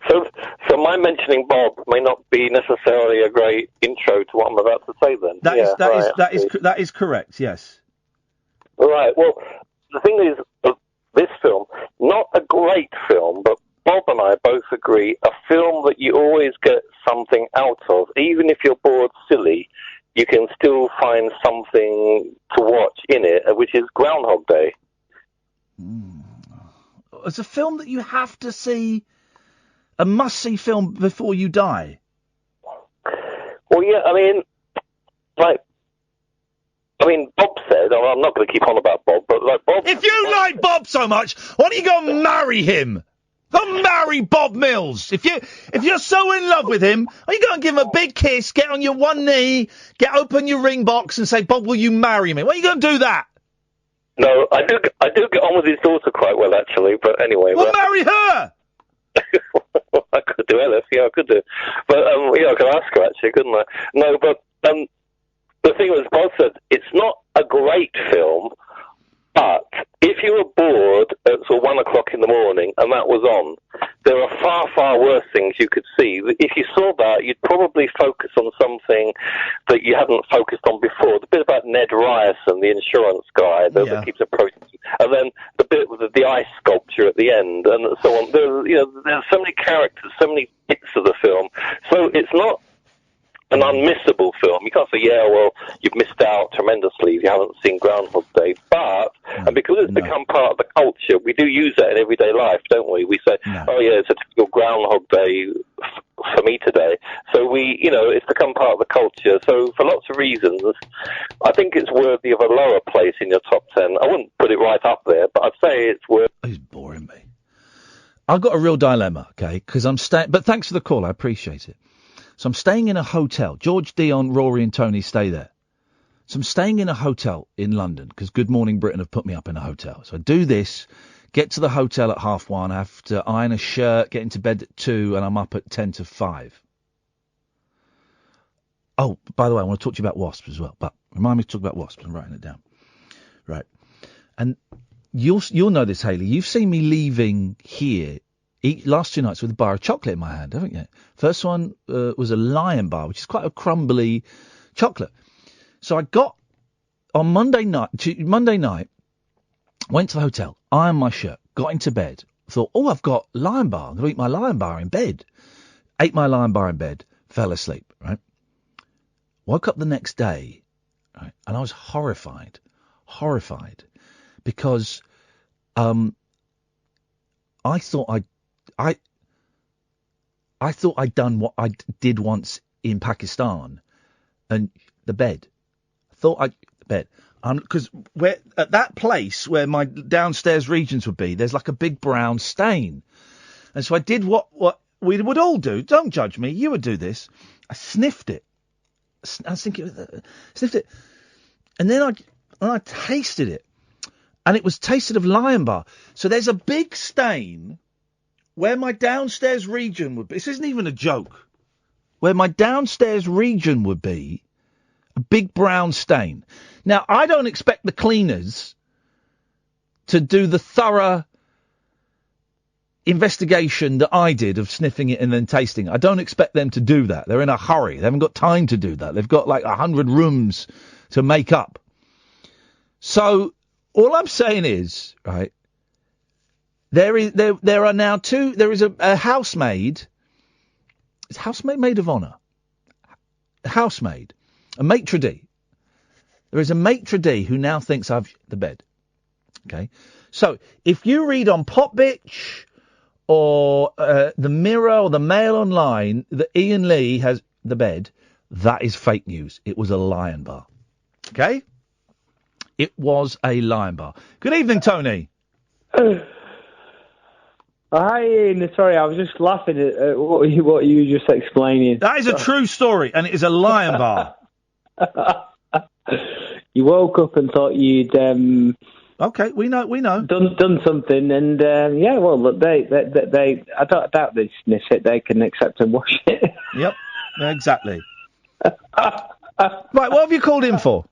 So my mentioning Bob may not be necessarily a great intro to what I'm about to say. Then that is correct. Yes. Right. Well, the thing is, this film, not a great film, but Bob and I both agree, a film that you always get something out of, even if you're bored silly. You can still find something to watch in it, which is Groundhog Day. It's a film that you have to see, a must-see film before you die. Well, yeah, I mean, Bob said, I'm not going to keep on about Bob, but Bob... If you like Bob so much, why don't you go and marry him? Go marry Bob Mills. If you're so in love with him, why don't you go and give him a big kiss, get on your one knee, open your ring box and say, Bob, will you marry me? Why are you going to do that? No, I do get on with his daughter quite well, actually, but anyway... Well, marry her! I could do Ellis, I could do. But, I could ask her, actually, couldn't I? No, but, the thing was, Bob said, it's not a great film, but if you were bored at sort of 1 o'clock in the morning and that was on, there are far, far worse things you could see. If you saw that, you'd probably focus on something that you hadn't focused on before. The bit about Ned Ryerson, the insurance guy that keeps approaching, and then the bit with the ice sculpture at the end, and so on. There's so many characters, so many bits of the film. So it's not an unmissable film. You can't say, you've missed out tremendously if you haven't seen Groundhog Day. But, and because it's become part of the culture, we do use that in everyday life, don't we? We say, it's a typical Groundhog Day for me today. So it's become part of the culture. So for lots of reasons, I think it's worthy of a lower place in your top 10. I wouldn't put it right up there, but I'd say it's worth... He's boring me. I've got a real dilemma, okay? Because I'm staying... But thanks for the call, I appreciate it. So I'm staying in a hotel. George, Dion, Rory and Tony stay there. So I'm staying in a hotel in London because Good Morning Britain have put me up in a hotel. So I do this, get to the hotel at 1:30, I have to iron a shirt, get into bed at 2, and I'm up at 10 to 5. Oh, by the way, I want to talk to you about wasps as well. But remind me to talk about wasps. I'm writing it down. Right. And you'll know this, Hayley. You've seen me leaving here last 2 nights with a bar of chocolate in my hand, haven't you? First one was a Lion bar, which is quite a crumbly chocolate. So I got on Monday night, went to the hotel, ironed my shirt, got into bed, thought, I've got Lion bar. I'm going to eat my Lion bar in bed. Ate my Lion bar in bed, fell asleep, right? Woke up the next day, right, and I was horrified, because I thought I'd done what I did once in Pakistan, and the bed. Because at that place where my downstairs regions would be, there's like a big brown stain, and so I did what we would all do. Don't judge me. You would do this. I sniffed it. I was thinking, sniffed it, and then I tasted it, and it was tasted of Lion bar. So there's a big stain where my downstairs region would be. This isn't even a joke. Where my downstairs region would be, a big brown stain. Now, I don't expect the cleaners to do the thorough investigation that I did of sniffing it and then tasting it. I don't expect them to do that. They're in a hurry. They haven't got time to do that. They've got like 100 rooms to make up. So all I'm saying is, right, there is a housemaid. Is housemaid maid of honour? Housemaid. A maitre d'. There is a maitre d' who now thinks I've the bed. Okay? So, if you read on Pop Bitch or the Mirror or the Mail Online that Iain Lee has the bed, That is fake news. It was a Lion Bar. Okay? It was a Lion Bar. Good evening, Tony. Hi, Ian. Sorry, I was just laughing at what you were just explaining. That is a true story, and it is a Lion Bar. You woke up and thought you'd okay, we know done something, and well, look, they I doubt they sniff it. They can accept and wash it. Yep, exactly. Right, what have you called in for?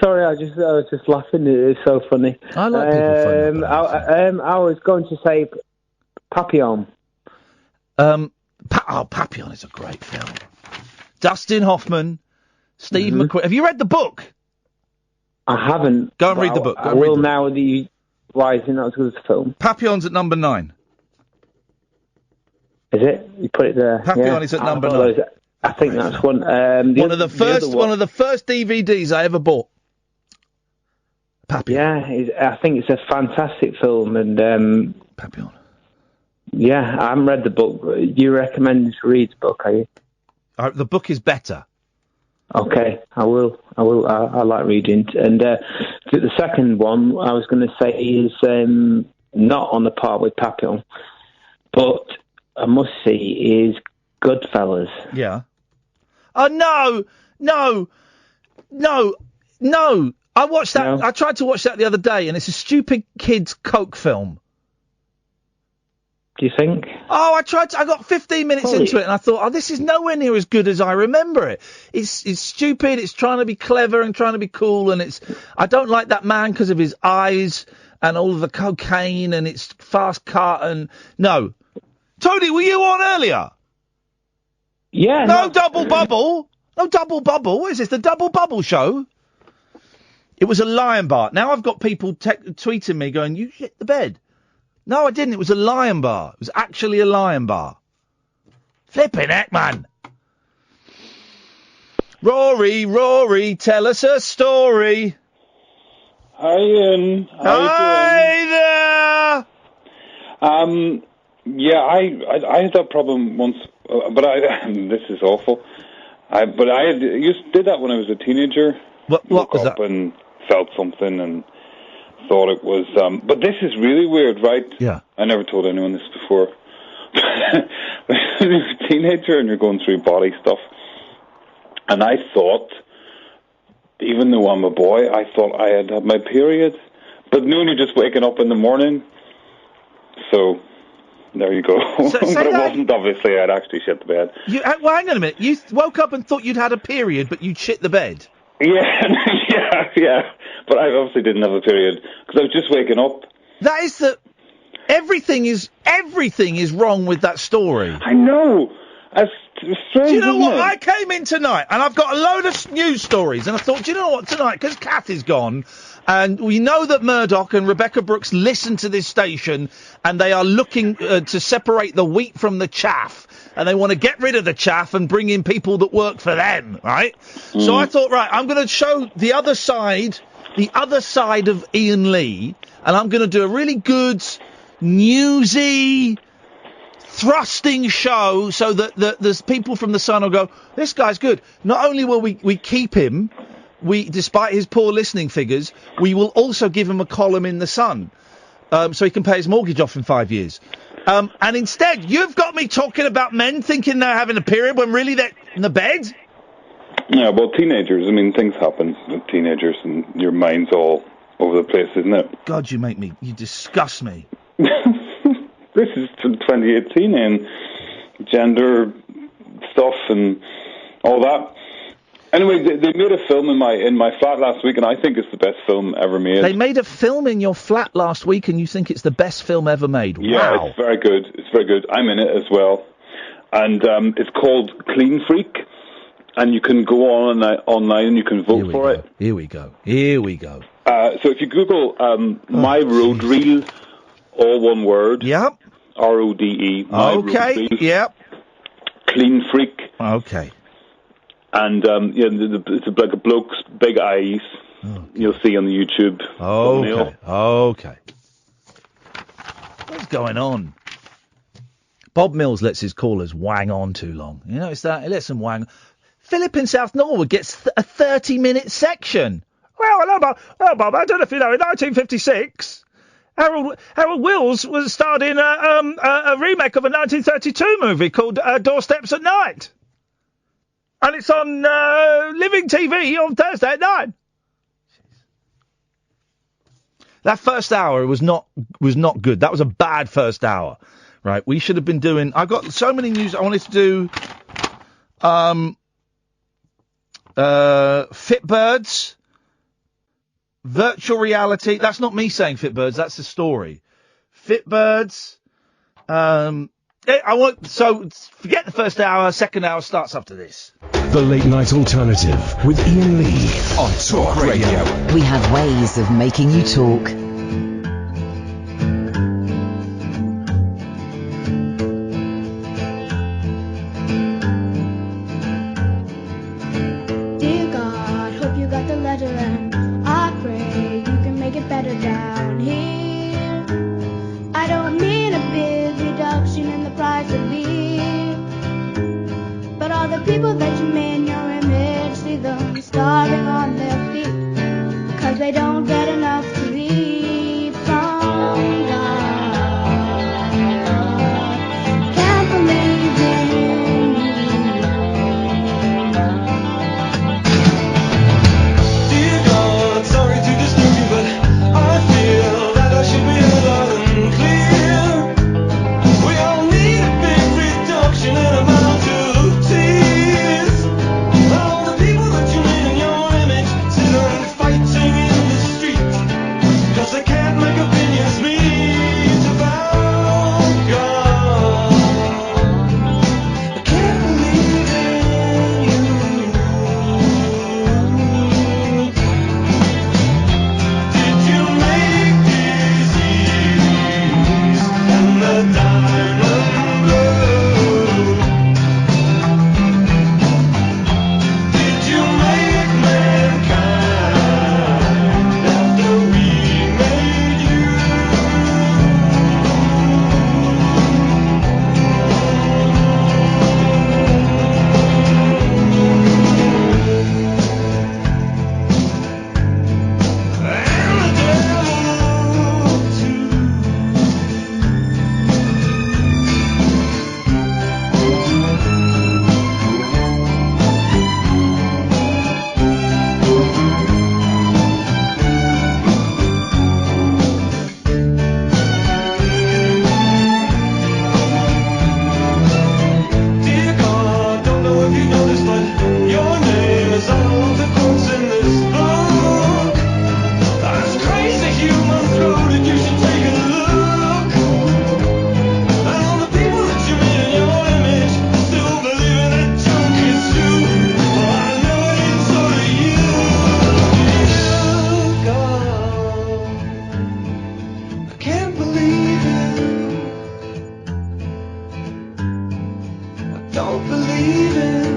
Sorry, I was just laughing. It's so funny. I like people funny. I was going to say Papillon. Papillon is a great film. Dustin Hoffman, Steve McQueen. Have you read the book? I haven't. Go and read the book. I will now. Why is it not as good as the film? Papillon's at number 9. Is it? You put it there. Papillon is at number 9. I think that's one. One of the first DVDs I ever bought. Papillon. Yeah, I think it's a fantastic film, and Papillon. Yeah, I haven't read the book. You recommend to read the book, are you? The book is better. Okay, I will. I like reading. And the second one I was going to say is not on the par with Papillon, but I must see is Goodfellas. Yeah. Oh, no. I watched that. No. I tried to watch that the other day, and it's a stupid kids' Coke film. Do you think? Oh, I got 15 minutes into it, and I thought, this is nowhere near as good as I remember it. It's stupid. It's trying to be clever and trying to be cool, and I don't like that man because of his eyes and all of the cocaine, and it's fast cut and no. Tony, were you on earlier? Yeah. No double bubble. No double bubble. What is this? The Double Bubble Show? It was a Lion Bar. Now I've got people tweeting me going, "You shit the bed." No, I didn't. It was a Lion Bar. It was actually a Lion Bar. Flipping heck, man. Rory, tell us a story. Hi, Ian. Hi there. Yeah, I had that problem once, but this is awful. I did that when I was a teenager. What was that? And felt something and thought it was. But this is really weird, right? Yeah. I never told anyone this before. When you're a teenager and you're going through body stuff, and I thought, even though I'm a boy, I thought I had my period. But noon, you're just waking up in the morning. So there you go. But it wasn't, obviously. I'd actually shit the bed. Well, hang on a minute. You woke up and thought you'd had a period, but you'd shit the bed. Yeah. But I obviously didn't have a period because I was just waking up. That is everything is wrong with that story. I know. It's strange. Do you know what? Isn't it? I came in tonight and I've got a load of news stories, and I thought, do you know what? Tonight, because Kath is gone, and we know that Murdoch and Rebecca Brooks listen to this station, and they are looking to separate the wheat from the chaff. And they want to get rid of the chaff and bring in people that work for them, right? So I thought, right, I'm going to show the other side of Iain Lee, and I'm going to do a really good, newsy, thrusting show so that the people from The Sun will go, this guy's good. Not only will we keep him, despite his poor listening figures, we will also give him a column in The Sun, so he can pay his mortgage off in 5 years. And instead, you've got me talking about men thinking they're having a period when really they're in the bed? Yeah, well, teenagers, I mean, things happen with teenagers and your mind's all over the place, isn't it? God, you disgust me. This is 2018 and gender stuff and all that. Anyway, they made a film in my flat last week, and I think it's the best film ever made. They made a film in your flat last week, and you think it's the best film ever made? Yeah, wow. It's very good. It's very good. I'm in it as well. And it's called Clean Freak, and you can go online and you can vote for it. Here we go. So if you Google My Road Reel, all one word. Yep. RODE. Okay, yep. Clean Freak. Okay. And it's like a bloke's big eyes. You'll see on the YouTube. Okay. What's going on? Bob Mills lets his callers wang on too long. You notice that? He lets them wang. Philip in South Norwood gets a 30-minute section. Well, hello, Bob. I don't know if you know, in 1956, Harold Wills was starred in a remake of a 1932 movie called Doorsteps at Night. And it's on Living TV on Thursday at 9. That first hour was not good. That was a bad first hour. Right, we should have been doing... I've got so many news. I wanted to do Fitbirds, virtual reality. That's not me saying Fitbirds, that's the story. Fitbirds. So forget the first hour, second hour starts after this. The Late Night Alternative with Iain Lee on Talk Radio. We have ways of making you talk. Dear God, hope you got the letter and I pray you can make it better down here. I don't mean a big reduction in the price of beer, but all the people that you made in your image, see them starving on their feet, because they don't get enough to eat from God. Can't believe in Dear God, sorry to disturb you, but I feel that I should be loud and clear. We all need a big reduction in amount of tears. All the people that you made in your image sit and fighting in the street, 'cause they can't make opinions meet about God. I can't believe in you. Did you make disease and the diamond blue? Did you make mankind after we made you? And the devil too. Dear God, don't know if you know this, but your name is all the quotes in this book. That's crazy humans wrote it, you should take a look. And all the people that you made in your image still believing that junk is true. Well, I know it ain't so to you. Dear God, I can't believe it. I don't believe it.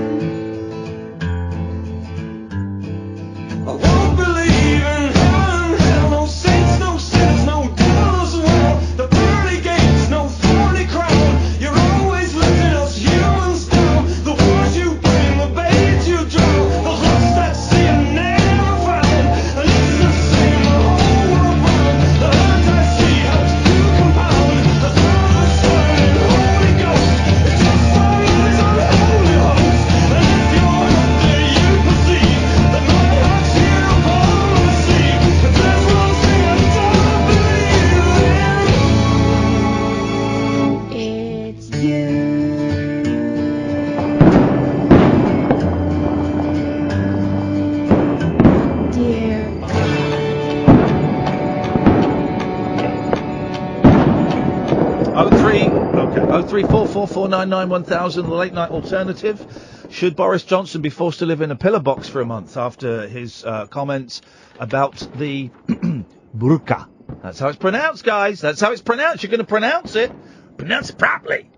I won't believe in heaven, hell, no saints, no sinners, no devils, well, the pearly gates, no thorny crown. You're always letting us humans down. The wars you bring, the babes you drown, the lost at sea and never find. And it's the same the whole world round. The hurt I see helps to compound the Father, Son, and Holy Ghost. It's just our eyes on holy host. And if you're up there, you perceive that my heart's here upon the sea. If there's one thing I don't believe in, it's you. Dear Oh three 03444991000, the Late Night Alternative. Should Boris Johnson be forced to live in a pillar box for a month after his comments about the burqa? That's how it's pronounced, guys. That's how it's pronounced. You're going to pronounce it. Pronounce it properly.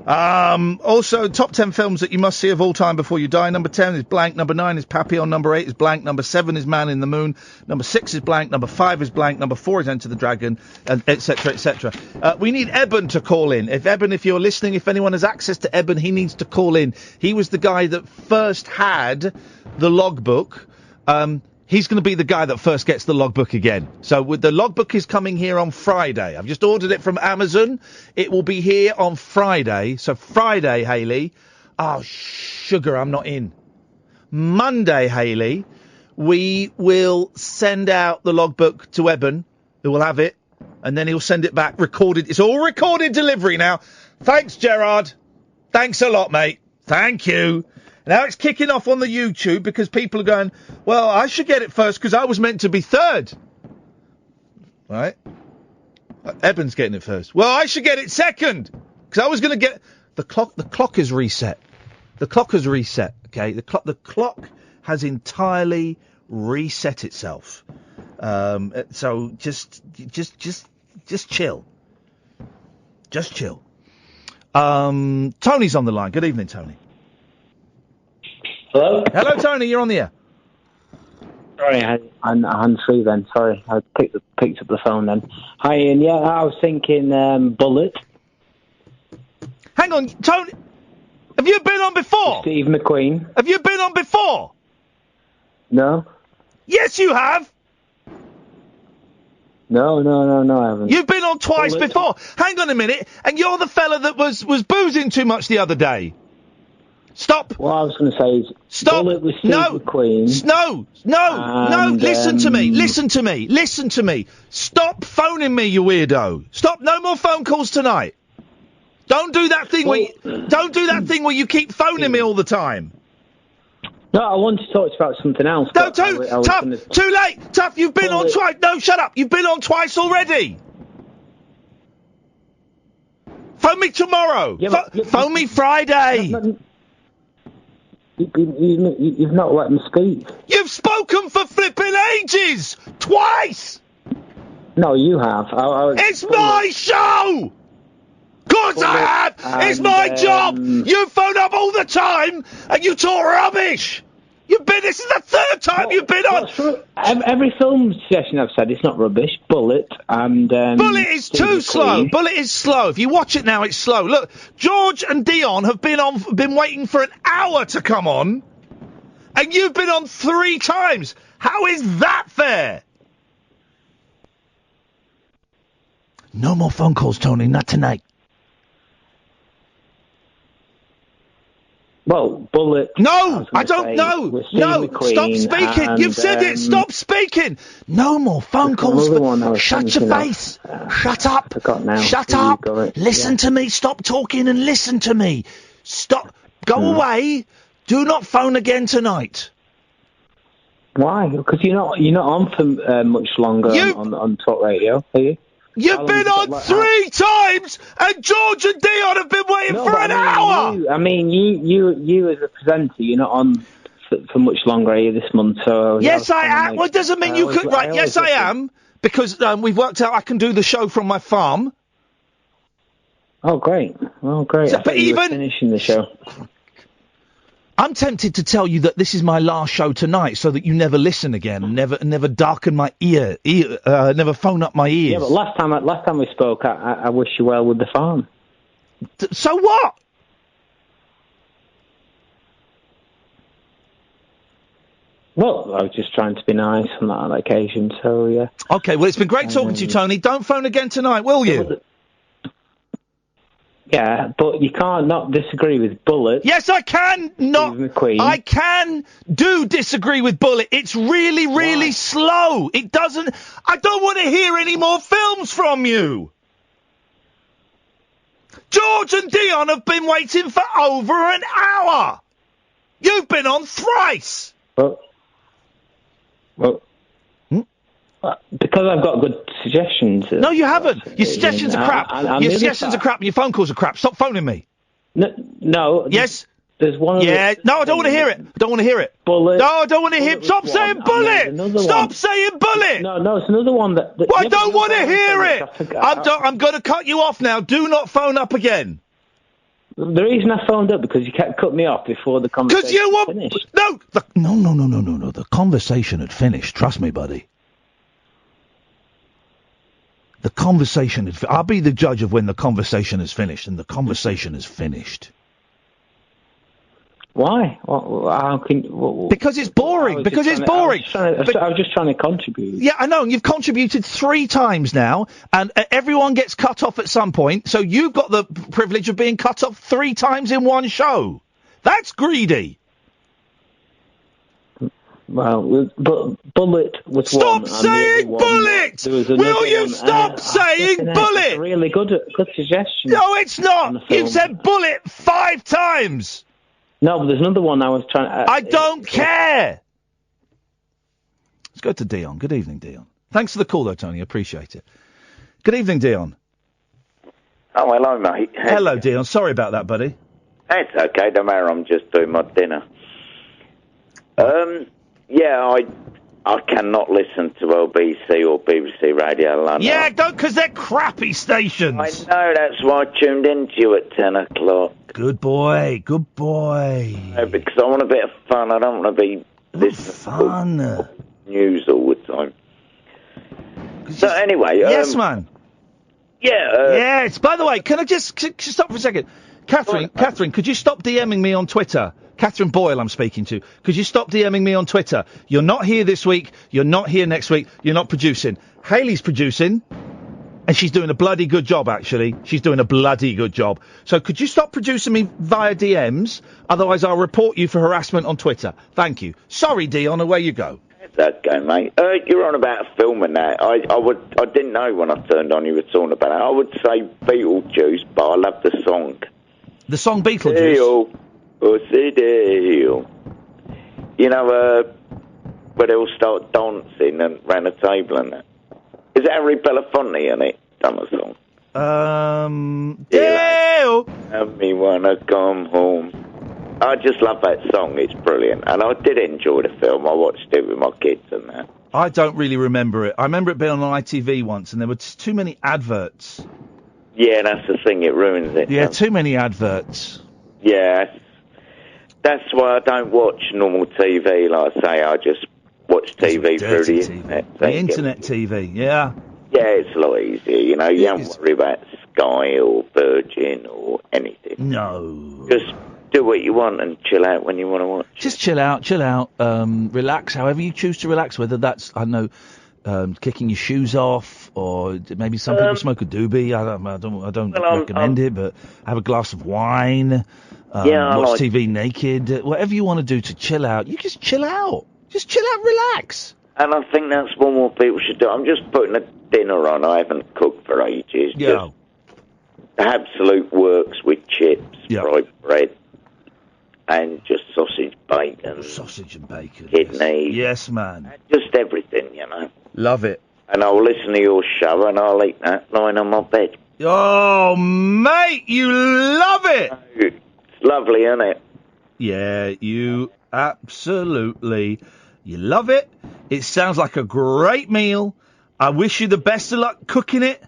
Also, top 10 films that you must see of all time before you die. Number 10 is blank. Number 9 is Papillon. Number 8 is blank. Number 7 is Man in the Moon. Number 6 is blank. Number 5 is blank. Number 4 is Enter the Dragon, etc., etc. We need Eben to call in. If you're listening, if anyone has access to Eben, he needs to call in. He was the guy that first had the logbook. He's going to be the guy that first gets the logbook again. So the logbook is coming here on Friday. I've just ordered it from Amazon. It will be here on Friday. So Friday, Hayley. Oh, sugar, I'm not in. Monday, Hayley, we will send out the logbook to Eben, who will have it, and then he'll send it back recorded. It's all recorded delivery now. Thanks, Gerard. Thanks a lot, mate. Thank you. Now it's kicking off on the YouTube because people are going, well, I should get it first because I was meant to be third. Right? Eben's getting it first. Well, I should get it second because I was going to get... The clock is reset. The clock has reset, okay? The clock has entirely reset itself. So just chill. Just chill. Tony's on the line. Good evening, Tony. Hello? Hello, Tony, you're on the air. Sorry, I'm hands-free then. Sorry, I picked up the phone then. Hi, Ian. Yeah, I was thinking Bullet. Hang on, Tony. Have you been on before? Steve McQueen. Have you been on before? No. Yes, you have. No, I haven't. You've been on twice before. Hang on a minute. And you're the fella that was boozing too much the other day. Stop. What I was going to say is... Stop. Bullet with Steve McQueen. No. Listen to me. Stop phoning me, you weirdo. Stop. No more phone calls tonight. Don't do that thing where you keep phoning me all the time. No, I want to talk to you about something else. No, too late. Tough, you've been on twice. No, shut up. You've been on twice already. Phone me tomorrow. Phone me Friday. You've not let me speak. You've spoken for flipping ages! Twice! No, you have. It's my show! Of course I have! It's my job! You phone up all the time and you talk rubbish! This is the third time you've been on! Every film session I've said, it's not rubbish. Bullet and... Bullet is too slow. Bullet is slow. If you watch it now, it's slow. Look, George and Dion have been waiting for an hour to come on, and you've been on 3 times. How is that fair? No more phone calls, Tony. Not tonight. Well, Bullet... No, I don't know. No, stop speaking. You've said it. Stop speaking. No more phone calls. Shut your face. Shut up. Shut up. Listen to me. Stop talking and listen to me. Stop. Go away. Do not phone again tonight. Why? Because you're not on for much longer on talk radio, are you? You've been on 3 times, and George and Dion have been waiting for an hour. You as a presenter, you're not on for much longer, are you, this month? So yes, I am. Well, it doesn't mean you could. Right? Yes, I am, because we've worked out I can do the show from my farm. Oh, great! Oh, great! So, but even finishing the show. I'm tempted to tell you that this is my last show tonight, so that you never listen again, never darken my ear, never phone up my ears. Yeah, but last time we spoke, I wish you well with the farm. So what? Well, I was just trying to be nice on that occasion, so yeah. Okay, well, it's been great talking to you, Tony. Don't phone again tonight, will you? Yeah, but you can't not disagree with Bullet. Yes, I can not. I can disagree with Bullet. It's really, really slow. It doesn't... I don't want to hear any more films from you. George and Dion have been waiting for over an hour. You've been on thrice. Well, because I've got good suggestions. No, you haven't. Your suggestions are crap. Your suggestions are crap and your phone calls are crap. Stop phoning me. No. Yes? There's one No, I don't want to hear it. Bullet. No, I don't want to hear it. Stop saying Bullet. Stop saying Bullet. No, it's another one that... Well, I don't want to hear it. I'm going to cut you off now. Do not phone up again. The reason I phoned up because you kept cutting me off before the conversation Because you were... finished. No! No. The conversation had finished. Trust me, buddy. The conversation had... I'll be the judge of when the conversation is finished, and the conversation is finished. Why? How can... Because it's boring. Because it's boring. I was just trying to contribute. Yeah, I know. And you've contributed 3 times now, and everyone gets cut off at some point, so you've got the privilege of being cut off 3 times in one show. That's greedy. Well, but Bullet was Stop one. saying Bullet! Will you stop saying Bullet? It's a really good suggestion. No, it's not. You've said Bullet 5 times. No, but there's another one I was trying... I don't care! Let's go to Dion. Good evening, Dion. Thanks for the call, though, Tony. Appreciate it. Good evening, Dion. Oh, hello, mate. Hello, Dion. Sorry about that, buddy. It's okay, don't matter. I'm just doing my dinner. Yeah, I cannot listen to LBC or BBC Radio London. Yeah, don't, because they're crappy stations. I know, that's why I tuned into you at 10 o'clock. Good boy, good boy. Because I want a bit of fun. I don't want to be listening to news all the time. So anyway... yes, man. Yeah. Yes, by the way, can I just stop for a second? Catherine, could you stop DMing me on Twitter? Catherine Boyle I'm speaking to. Could you stop DMing me on Twitter? You're not here this week. You're not here next week. You're not producing. Hayley's producing. And she's doing a bloody good job, actually. She's doing a bloody good job. So could you stop producing me via DMs? Otherwise I'll report you for harassment on Twitter. Thank you. Sorry, Dion, away you go. It's okay, mate. You're on about a film and that. I didn't know when I turned on you were talking about it. I would say Beetlejuice, but I love the song. The song Beetlejuice? Deal. You know, where they all start dancing and round a table and that. Is Harry Belafonte in it? Done the song. Deal. And me wanna come home. I just love that song. It's brilliant, and I did enjoy the film. I watched it with my kids and that. I don't really remember it. I remember it being on ITV once, and there were too many adverts. Yeah, that's the thing. It ruins it. Yeah, too many adverts. Yeah, that's why I don't watch normal TV. Like I say, I just watch TV through the internet. The internet TV, yeah. Yeah, it's a lot easier. You know, you don't worry about Sky or Virgin or anything. No. Just do what you want and chill out when you want to watch. Just chill out, relax, however you choose to relax, whether that's, I don't know, kicking your shoes off, or maybe some people smoke a doobie. I don't recommend it, but have a glass of wine, watch TV naked, whatever you want to do to chill out. You just chill out. Just chill out, relax. And I think that's what more people should do. I'm just putting a dinner on. I haven't cooked for ages. Yeah. Just absolute works with chips, fried bread, and just sausage, bacon. Sausage and bacon. Kidneys. Yes, man. Just everything, you know. Love it. And I'll listen to your show and I'll eat that lying on my bed. Oh, mate, you love it! It's lovely, isn't it? Yeah, you absolutely... You love it. It sounds like a great meal. I wish you the best of luck cooking it.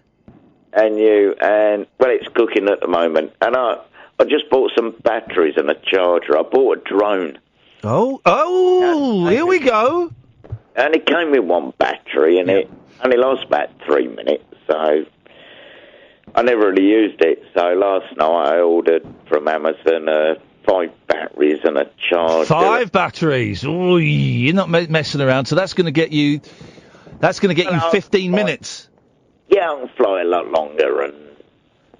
And you, and, well, it's cooking at the moment. And I just bought some batteries and a charger. I bought a drone. Oh, here we go. And it came with one battery, and it only lasts about 3 minutes, so I never really used it. So last night I ordered from Amazon 5 batteries and a charger. 5 batteries? Ooh, you're not messing around. So that's going to get you. That's going to get you 15 minutes. Yeah, I can fly a lot longer and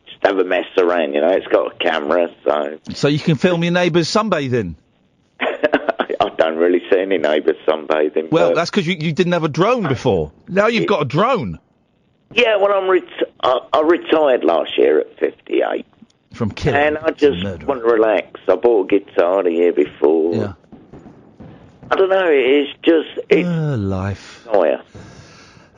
just have a mess around. You know, it's got a camera, so. So you can film your neighbours sunbathing. I don't really see any neighbours sunbathing. Well, that's because you didn't have a drone before. Now you've got a drone. Yeah, well, I retired last year at 58. From killing. And I just want to relax. I bought a guitar the year before. Yeah. I don't know, it's life. Fire.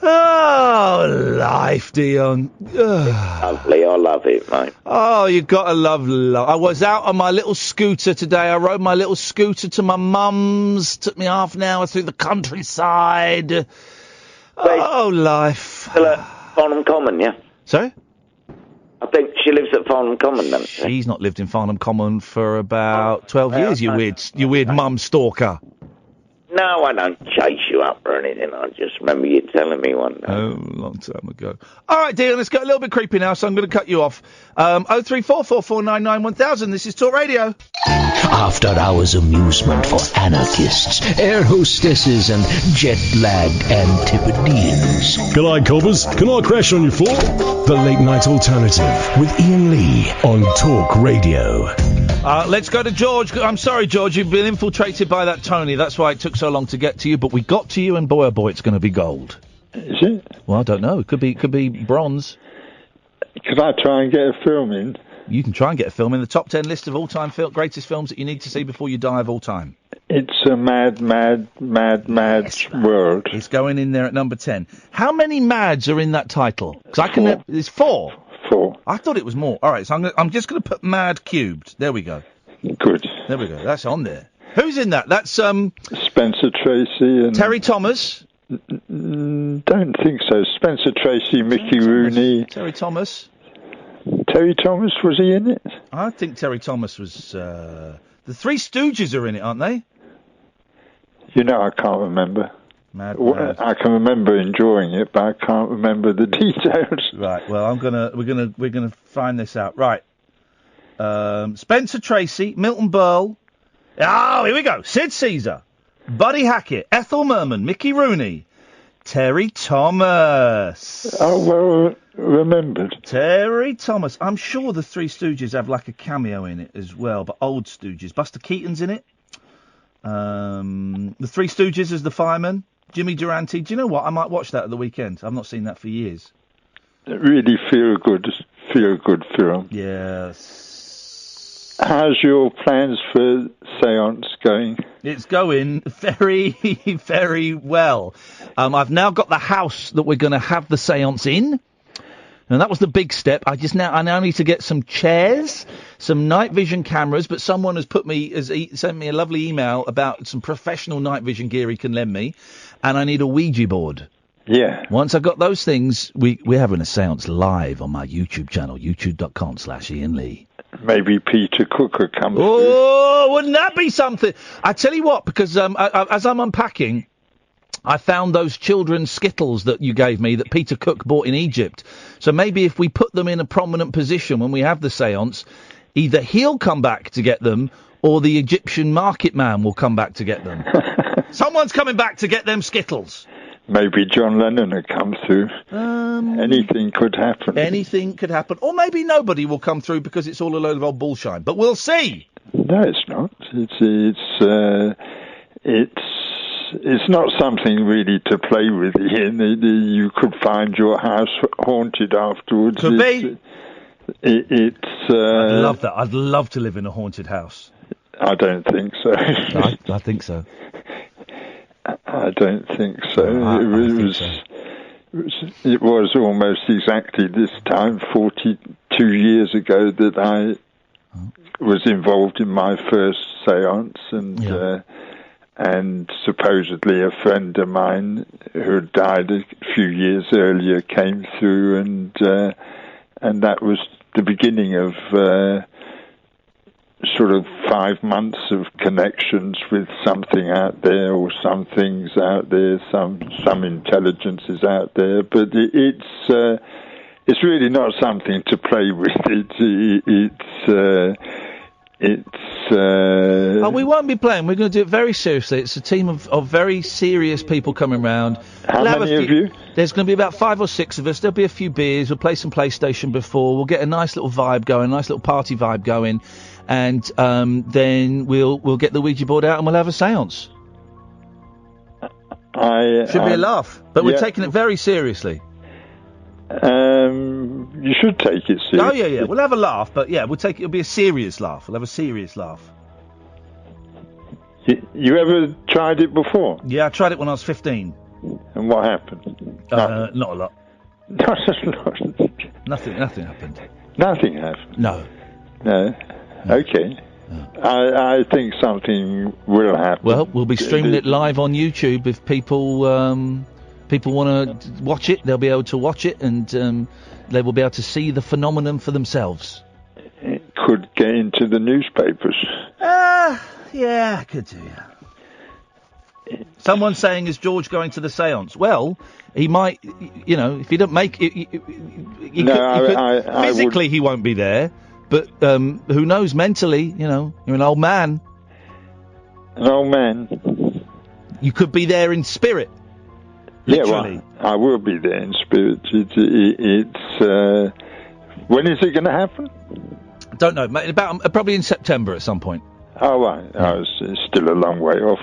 Oh, life, Dion. Lovely, I love it, mate. Oh, you gotta love. I was out on my little scooter today. I rode my little scooter to my mum's. Took me half an hour through the countryside. Oh, life. Still at Farnham Common, yeah? Sorry? I think she lives at Farnham Common, doesn't she? She's not lived in Farnham Common for about 12 years, you weird mum stalker. No, I don't chase you up or anything. I just remember you telling me one day. Oh, a long time ago. All right, dear, let's get a little bit creepy now, so I'm going to cut you off. 03444991000, this is Talk Radio. After hours amusement for anarchists, air hostesses, and jet-lagged Antipodeans. G'day, coppers. Can I crash on your floor? The Late Night Alternative with Iain Lee on Talk Radio. Let's go to George. I'm sorry, George, you've been infiltrated by that Tony. That's why it took so long to get to you, but we got to you, and boy, oh boy, it's going to be gold. Is it? Well, I don't know. It could be bronze. Could I try and get a film in? You can try and get a film in the top 10 list of all-time greatest films that you need to see before you die of all time. It's a mad world. It's going in there at number 10. How many mads are in that title? 'Cause it's 4. 4. I thought it was more. All right, so I'm just going to put mad cubed. There we go. Good. There we go. That's on there. Who's in that? That's Spencer Tracy and Terry Thomas. Don't think so. Spencer Tracy, Mickey Rooney. Terry Thomas. Terry Thomas, was he in it? I think Terry Thomas was. The Three Stooges are in it, aren't they? You know, I can't remember. Mad. I can remember enjoying it, but I can't remember the details. Right. Well, we're gonna find this out. Right. Spencer Tracy, Milton Berle. Oh, here we go. Sid Caesar, Buddy Hackett, Ethel Merman, Mickey Rooney, Terry Thomas. Oh, well remembered. Terry Thomas. I'm sure the Three Stooges have like a cameo in it as well, but old Stooges. Buster Keaton's in it. The Three Stooges as the fireman. Jimmy Durante. Do you know what? I might watch that at the weekend. I've not seen that for years. Really feel good film. Yes. How's your plans for Seance going? It's going very, very well. I've now got the house that we're going to have the seance in. And that was the big step. I now need to get some chairs, some night vision cameras, but someone has sent me a lovely email about some professional night vision gear he can lend me, and I need a Ouija board. Yeah. Once I've got those things, we're having a seance live on my YouTube channel, youtube.com/Iain Lee. Maybe Peter Cook will come through. Oh, wouldn't that be something? I tell you what, because as I'm unpacking, I found those children's Skittles that you gave me that Peter Cook bought in Egypt. So maybe if we put them in a prominent position when we have the seance, either he'll come back to get them or the Egyptian market man will come back to get them. Someone's coming back to get them Skittles. Maybe John Lennon will come through. Anything could happen. Anything could happen. Or maybe nobody will come through because it's all a load of old bullshine. But we'll see. No, it's not. It's not something really to play with, Ian. You could find your house haunted afterwards. Could be. I'd love that. I'd love to live in a haunted house. I don't think so. I think so. I don't think so. It was almost exactly this time, 42 years ago, that I was involved in my first séance, and supposedly a friend of mine who had died a few years earlier came through, and that was the beginning of sort of 5 months of connections with something out there, or some things out there, some intelligences out there, but it's really not something to play with. We won't be playing. We're going to do it very seriously. It's a team of very serious people coming round. How many of you? There's going to be about 5 or 6 of us. There'll be a few beers. We'll play some PlayStation before. We'll get a nice little vibe going, a nice little party vibe going, and then we'll get the Ouija board out and we'll have a séance. Should be a laugh, but we're taking it very seriously. You should take it seriously. Oh, yeah. We'll have a laugh, but yeah, it'll be a serious laugh. We'll have a serious laugh. You ever tried it before? Yeah, I tried it when I was 15. And what happened? Not a lot. Nothing happened. Nothing happened? No. Okay. I think something will happen. Well, we'll be streaming it live on YouTube if people People want to watch it, they'll be able to watch it, and they will be able to see the phenomenon for themselves. It could get into the newspapers. Yeah, could do, yeah. Someone's saying, is George going to the séance? Well, he might, if he don't make it... physically, he won't be there, but who knows, mentally, you're an old man. An old man? You could be there in spirit. Literally. Yeah, well, I will be there in spirit. It's when is it going to happen? Don't know. Probably in September at some point. Oh, right. Oh, it's still a long way off.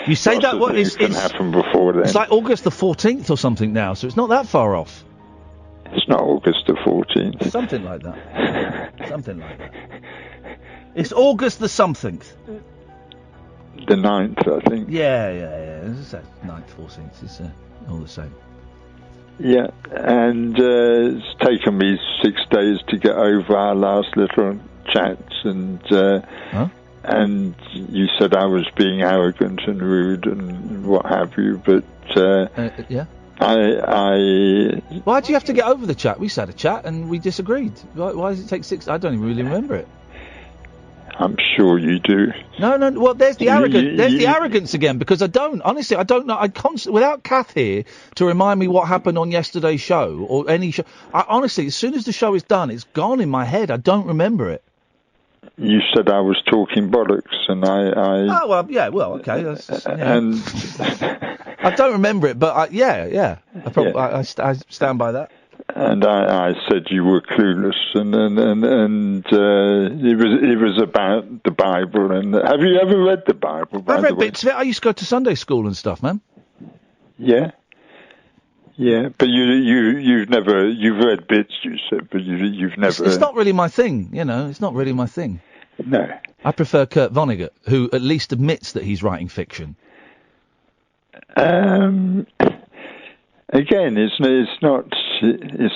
You say that what is going to happen before then? It's like August the 14th or something now, so it's not that far off. It's not August the 14th. Something like that. Something like that. It's August the something. The 9th, I think. Yeah. It's 9th, 14th. It's all the same. Yeah, and it's taken me 6 days to get over our last little chat, and you said I was being arrogant and rude and what have you, but yeah. I Why do you have to get over the chat? We just had a chat and we disagreed. Why does it take 6? I don't even really remember it. I'm sure you do. No. Well, there's the arrogance. There's the arrogance again, because I don't know. I constantly, without Kath here to remind me what happened on yesterday's show or any show. Honestly, as soon as the show is done, it's gone in my head. I don't remember it. You said I was talking bollocks, and I. Oh well, yeah. Well, okay. And I don't remember it, but yeah. I stand by that. And I said you were clueless, and it was about the Bible. And have you ever read the Bible? I've read bits of it. I used to go to Sunday school and stuff, man. Yeah, but you've read bits. You said, but you've never. It's not really my thing, It's not really my thing. No. I prefer Kurt Vonnegut, who at least admits that he's writing fiction. Again, it's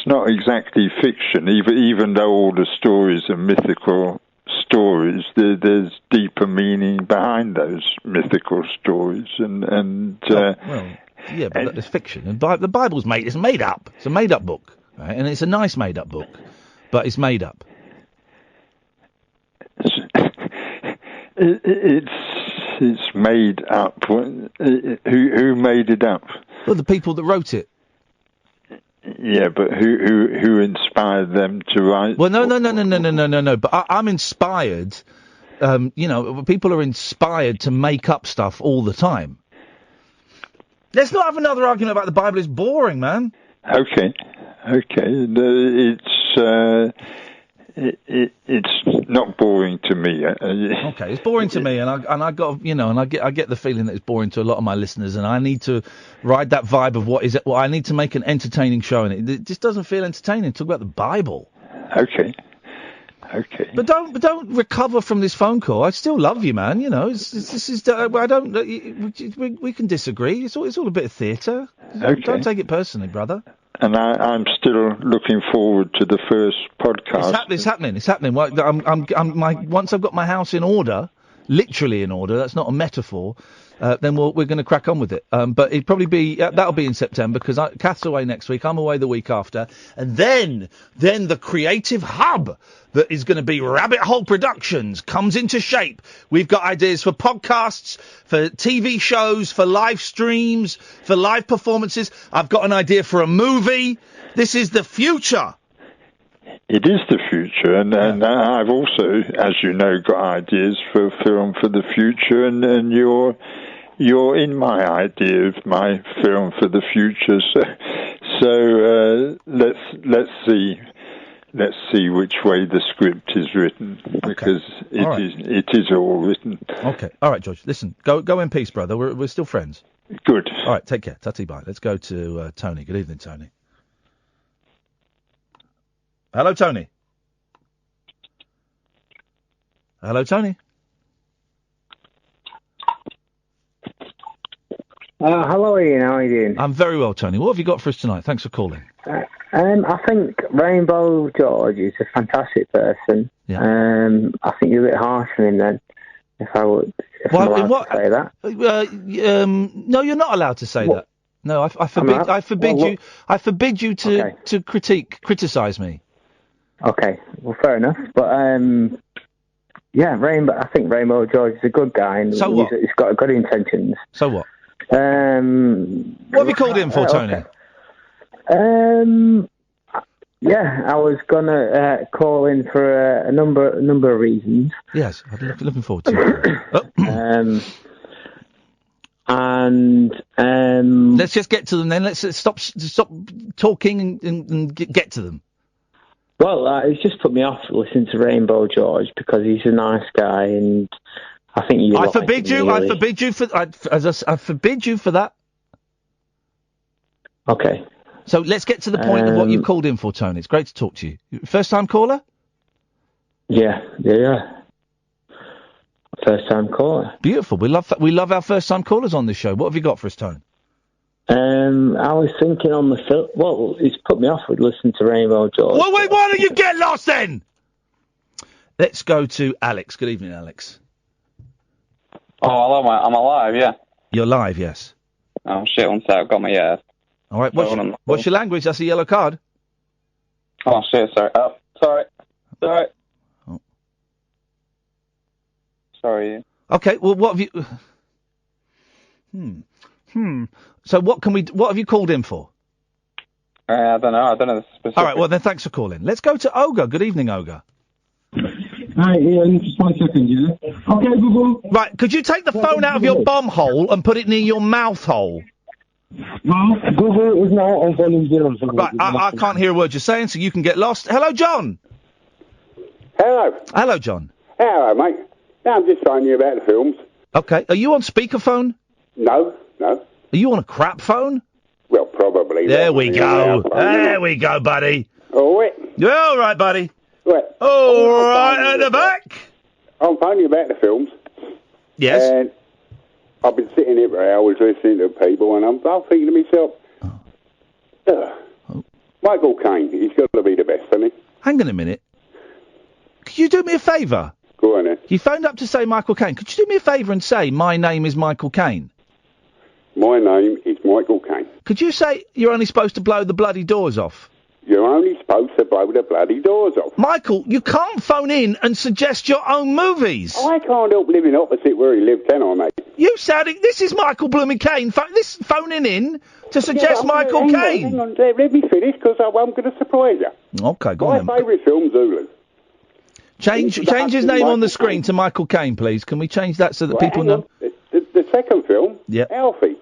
not exactly fiction, even though all the stories are mythical stories. There's deeper meaning behind those mythical stories, yeah, but it's fiction. And the Bible's it's made up. It's a made up book, right? And it's a nice made up book, but it's made up. It's made up. Who made it up? Well, the people that wrote it. Yeah, but who inspired them to write? Well, no. But I'm inspired. People are inspired to make up stuff all the time. Let's not have another argument about the Bible. It's boring, man. Okay. It's not boring to me. Okay, it's boring to me, and I got I get the feeling that it's boring to a lot of my listeners, and I need to ride that vibe of what is it. Well, I need to make an entertaining show, and it just doesn't feel entertaining. Talk about the Bible. Okay. But don't recover from this phone call. I still love you, man. I don't. We can disagree. It's all a bit of theatre. Okay. Don't take it personally, brother. And I'm still looking forward to the first podcast. It's happening. Well, once I've got my house in order, literally in order. That's not a metaphor. Then we're going to crack on with it. But it'd probably be that'll be in September because Kath's away next week. I'm away the week after, and then the creative hub that is going to be Rabbit Hole Productions comes into shape. We've got ideas for podcasts, for TV shows, for live streams, for live performances. I've got an idea for a movie. This is the future. It is the future, and I've also, as you know, got ideas for film for the future, and you're in my idea of my film for the future. So let's see which way the script is written, because it is all written. Okay, all right, George. Listen, go in peace, brother. We're still friends. Good. All right, take care. Tatty bye. Let's go to Tony. Good evening, Tony. Hello, Tony. Hello, Tony. Hello, Ian. How are you doing? I'm very well, Tony. What have you got for us tonight? Thanks for calling. I think Rainbow George is a fantastic person. Yeah. I think you're a bit harsh on him then, if I'm allowed to say that. No, you're not allowed to say that. No, I forbid. not? I forbid Well, you. look- I forbid you to criticise me. Okay, well, fair enough. But yeah, I think Rainbow George is a good guy, and So what? he's got good intentions. So what? What have you called in for, Tony? Yeah, I was gonna call in for a number of reasons. Yes, I'm looking forward to it. Let's just get to them then. Let's stop talking and get to them. Well, it's just put me off listening to Rainbow George because he's a nice guy, and I think you. I forbid you. I forbid you for. I forbid you for that. Okay. So let's get to the point of what you've called in for, Tony. It's great to talk to you. First time caller? Yeah. First time caller. Beautiful. We love our first time callers on this show. What have you got for us, Tony? I was thinking on the film. Well, it's put me off with listening to Rainbow George. Well, wait, why don't you get lost then? Let's go to Alex. Good evening, Alex. Oh, hello, mate. I'm alive, yeah. You're live, yes. Oh, shit, one sec. I've got my, All right, what's your language? That's a yellow card. Oh, shit, sorry. Oh, sorry. Sorry. Oh. Sorry. Okay, well, what have you... So what have you called in for? I don't know the specific... All right, well, then thanks for calling. Let's go to Ogre. Good evening, Ogre. Hi, Ian, just 1 second, yeah? Okay, Google. Right, could you take the phone out of your bum hole and put it near your mouth hole? No, Google is now on volume 0. So Right, I can't hear a word you're saying, so you can get lost. Hello, John. Hello. Hello, John. Hello, mate. Yeah, I'm just phoning you about the films. Okay, are you on speakerphone? No. Are you on a crap phone? Well, probably. There we go. There we go, buddy. All right. You're all right, buddy. Right. All right, at the back. I'm phoning you about the films. Yes. And I've been sitting here for hours listening to people, and I'm thinking to myself, Michael Caine, he's got to be the best, hasn't he? Hang on a minute. Could you do me a favour? Go on then. You phoned up to say Michael Caine. Could you do me a favour and say, my name is Michael Caine? My name is Michael Caine. Could you say you're only supposed to blow the bloody doors off? You're only supposed to blow the bloody doors off. Michael, you can't phone in and suggest your own movies. I can't help living opposite where he lived, can I, mate? You sounding... This is Michael Blooming Caine. Phoning in to suggest Michael Caine. Hang on, let me finish, because I'm going to surprise you. Okay, go on then. My favourite film, Zulu. Change his name on the screen to Michael Caine, please. Can we change that so that people know? The second film, Alfie.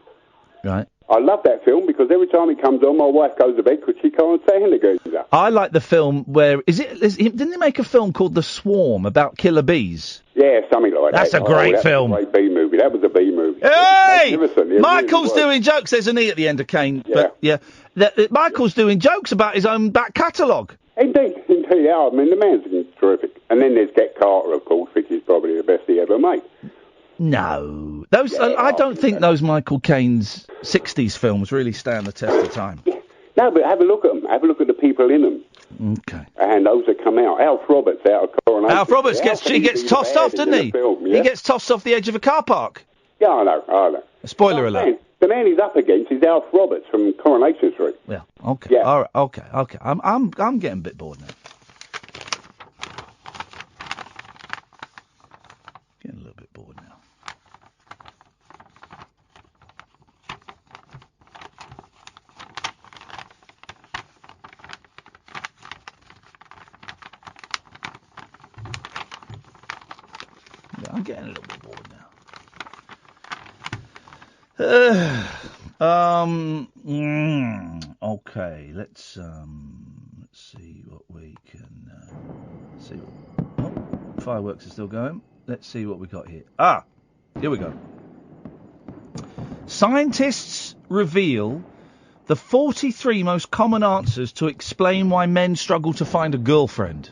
Right. I love that film because every time it comes on, my wife goes to bed because she can't stand the geezer. I like the film where... Didn't they make a film called The Swarm about killer bees? Yeah, something like that. That's a great film. That was a great B movie. That was a B movie. Hey! Magnificent. Michael's doing jokes. There's an E at the end of Caine. But, Michael's doing jokes about his own back catalogue. Indeed. Yeah, I mean, the man's terrific. And then there's Get Carter, of course, which is probably the best he ever made. No. I don't think those Michael Caine's 60s films really stand the test of time. No, but have a look at them. Have a look at the people in them. Okay. And those that come out. Alf Roberts out of Coronation. Alf Roberts gets tossed off, doesn't he? He gets tossed off the edge of a car park. Yeah, I know. Spoiler alert. The man he's up against is Alf Roberts from Coronation Street. Yeah. Okay. Yeah. All right. Okay. I'm getting a bit bored now. Getting a little bit bored now. Yeah, I'm getting a little bit bored now. Okay, let's see what we can see. Fireworks are still going. Let's see what we got here. Here we go. Scientists reveal the 43 most common answers to explain why men struggle to find a girlfriend.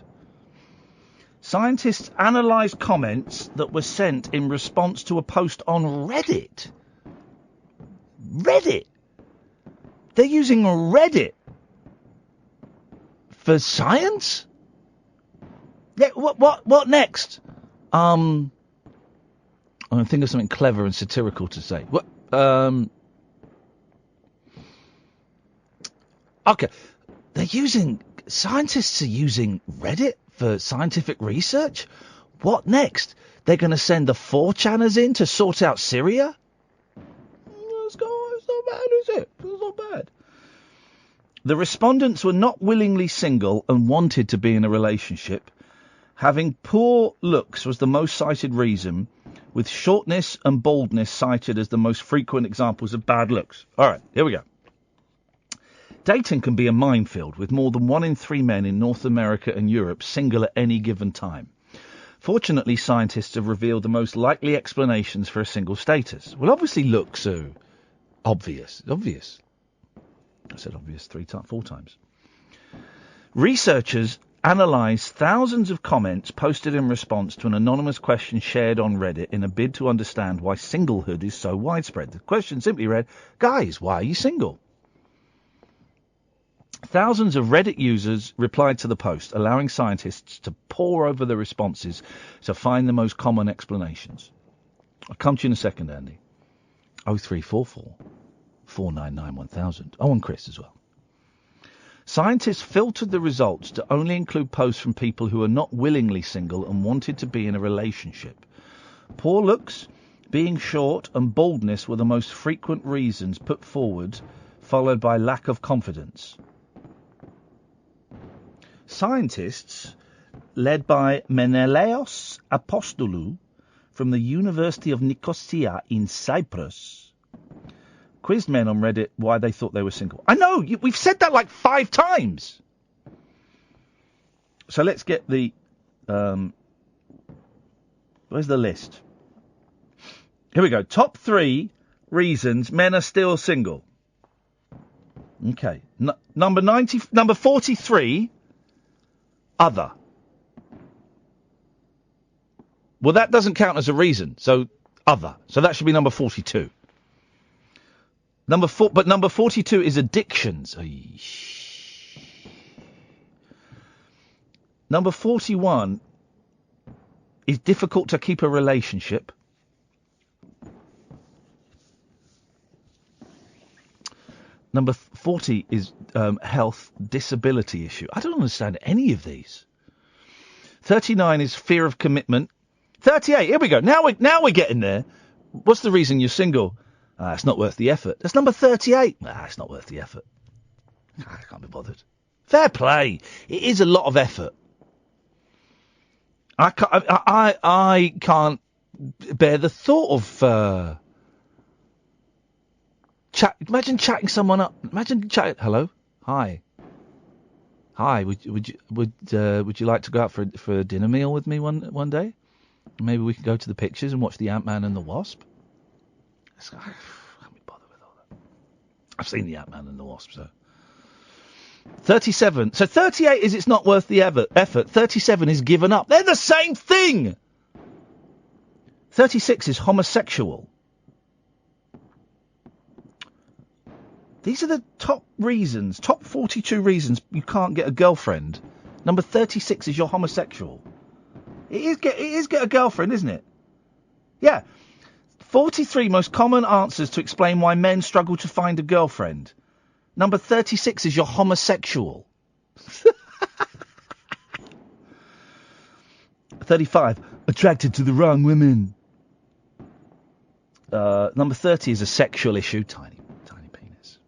Scientists analysed comments that were sent in response to a post on Reddit. Reddit? They're using Reddit for science? Yeah, what next? I'm going to think of something clever and satirical to say. Okay. Scientists are using Reddit for scientific research? What next? They're going to send the 4chaners in to sort out Syria? It's not bad, is it? It's not bad. The respondents were not willingly single and wanted to be in a relationship. Having poor looks was the most cited reason, with shortness and baldness cited as the most frequent examples of bad looks. All right, here we go. Dating can be a minefield, with more than 1 in 3 men in North America and Europe single at any given time. Fortunately, scientists have revealed the most likely explanations for a single status. Well, obviously looks are obvious. Obvious. I said obvious 4 times. Researchers analysed thousands of comments posted in response to an anonymous question shared on Reddit in a bid to understand why singlehood is so widespread. The question simply read, "Guys, why are you single?" Thousands of Reddit users replied to the post, allowing scientists to pore over the responses to find the most common explanations. I'll come to you in a second, Andy. 0344 499 1000. Oh, and Chris as well. Scientists filtered the results to only include posts from people who are not willingly single and wanted to be in a relationship. Poor looks, being short, and baldness were the most frequent reasons put forward, followed by lack of confidence. Scientists, led by Menelaos Apostolou from the University of Nicosia in Cyprus, quizzed men on Reddit why they thought they were single. I know, we've said that like 5 times. So let's get the... where's the list? Here we go. Top 3 reasons men are still single. Okay. Number 43... other. Well, that doesn't count as a reason, so other. So that should be number 42. Number 42 is addictions. Number 41 is difficult to keep a relationship. Number 40 is health disability issue. I don't understand any of these. 39 is fear of commitment. 38, here we go. Now we're getting there. What's the reason you're single? It's not worth the effort. That's number 38. It's not worth the effort. I can't be bothered. Fair play. It is a lot of effort. I can't bear the thought of imagine chatting someone up. Imagine chatting. Hello, hi. Would you like to go out for a dinner meal with me one day? Maybe we can go to the pictures and watch the Ant-Man and the Wasp. I can't be bothered with all that. I've seen the Ant-Man and the Wasp, so. 37. So 38 is it's not worth the effort. 37 is given up. They're the same thing. 36 is homosexual. These are the top 42 reasons you can't get a girlfriend. Number 36 is you're homosexual. It is get a girlfriend, isn't it? Yeah. 43 most common answers to explain why men struggle to find a girlfriend. Number 36 is you're homosexual. 35, attracted to the wrong women. Number 30 is a sexual issue. Tiny penis.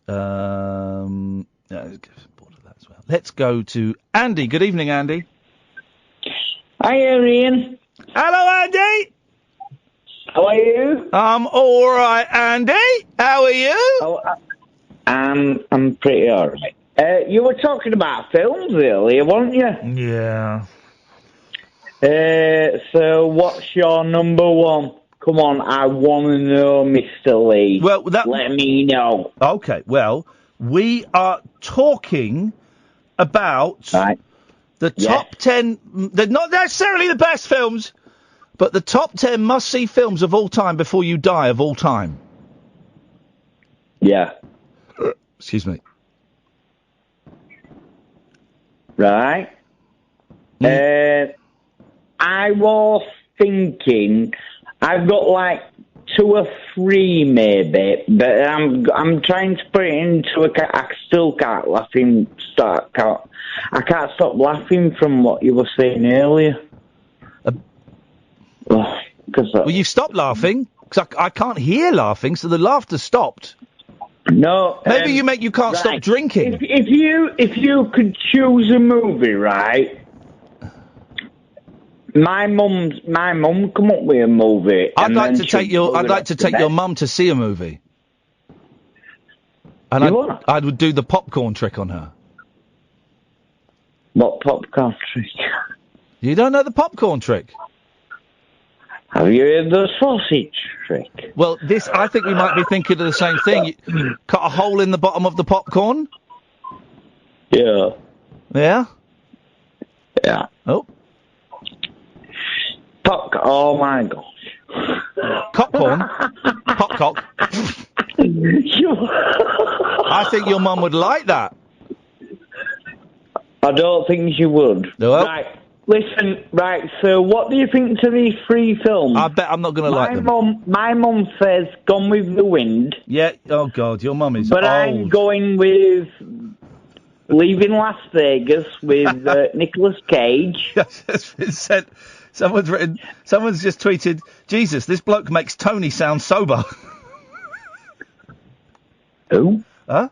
Bored of that as well. Let's go to Andy. Good evening, Andy. Hiya, Ian. Hello, Andy. How are you? I'm all right, Andy. How are you? Oh, I'm pretty all right. You were talking about films earlier, weren't you? Yeah. So what's your number one? Come on, I want to know, Mr. Lee. Well, let me know. Okay, well, we are talking about the top 10, they're not necessarily the best films, but the top 10 must-see films of all time before you die of all time. Yeah. Excuse me. Right. I was thinking, I've got like 2 or 3 maybe, but I'm trying to put it into I still can't I can't stop laughing from what you were saying earlier. Well, you've stopped laughing because I can't hear laughing, so the laughter stopped. No, maybe you can't stop drinking. If you could choose a movie, right? My mum come up with a movie. I'd like to take your mum to see a movie. And I would do the popcorn trick on her. What popcorn trick? You don't know the popcorn trick? Have you heard the sausage trick? Well, I think we might be thinking of the same thing. You cut a hole in the bottom of the popcorn? Yeah. Yeah? Yeah. Oh. Oh my gosh. Popcorn? Popcock? I think your mum would like that. I don't think she would. Well, right. Listen, right, so what do you think to these 3 films? I bet I'm not going to like them. My mum says Gone with the Wind. Yeah, oh God, your mum is But old. I'm going with Leaving Las Vegas with Nicolas Cage. Someone's just tweeted, Jesus, this bloke makes Tony sound sober. Who? Huh?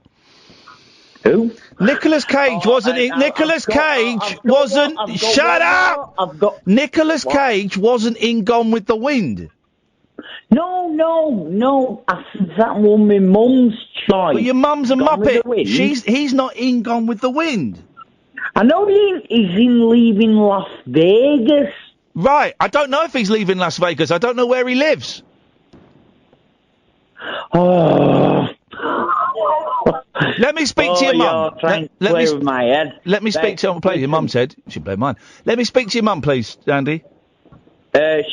Who? Nicolas Cage wasn't in. Nicolas Cage wasn't. Shut up! Nicolas Cage wasn't in Gone with the Wind. No. That was my mum's choice. But your mum's a muppet. He's not in Gone with the Wind. I know he's in Leaving Las Vegas. Right. I don't know if he's leaving Las Vegas. I don't know where he lives. Oh. Let me speak to your mum. Let me with my head. Let me speak to your mum's head. She'll play mine. Let me speak to your mum, please, Andy.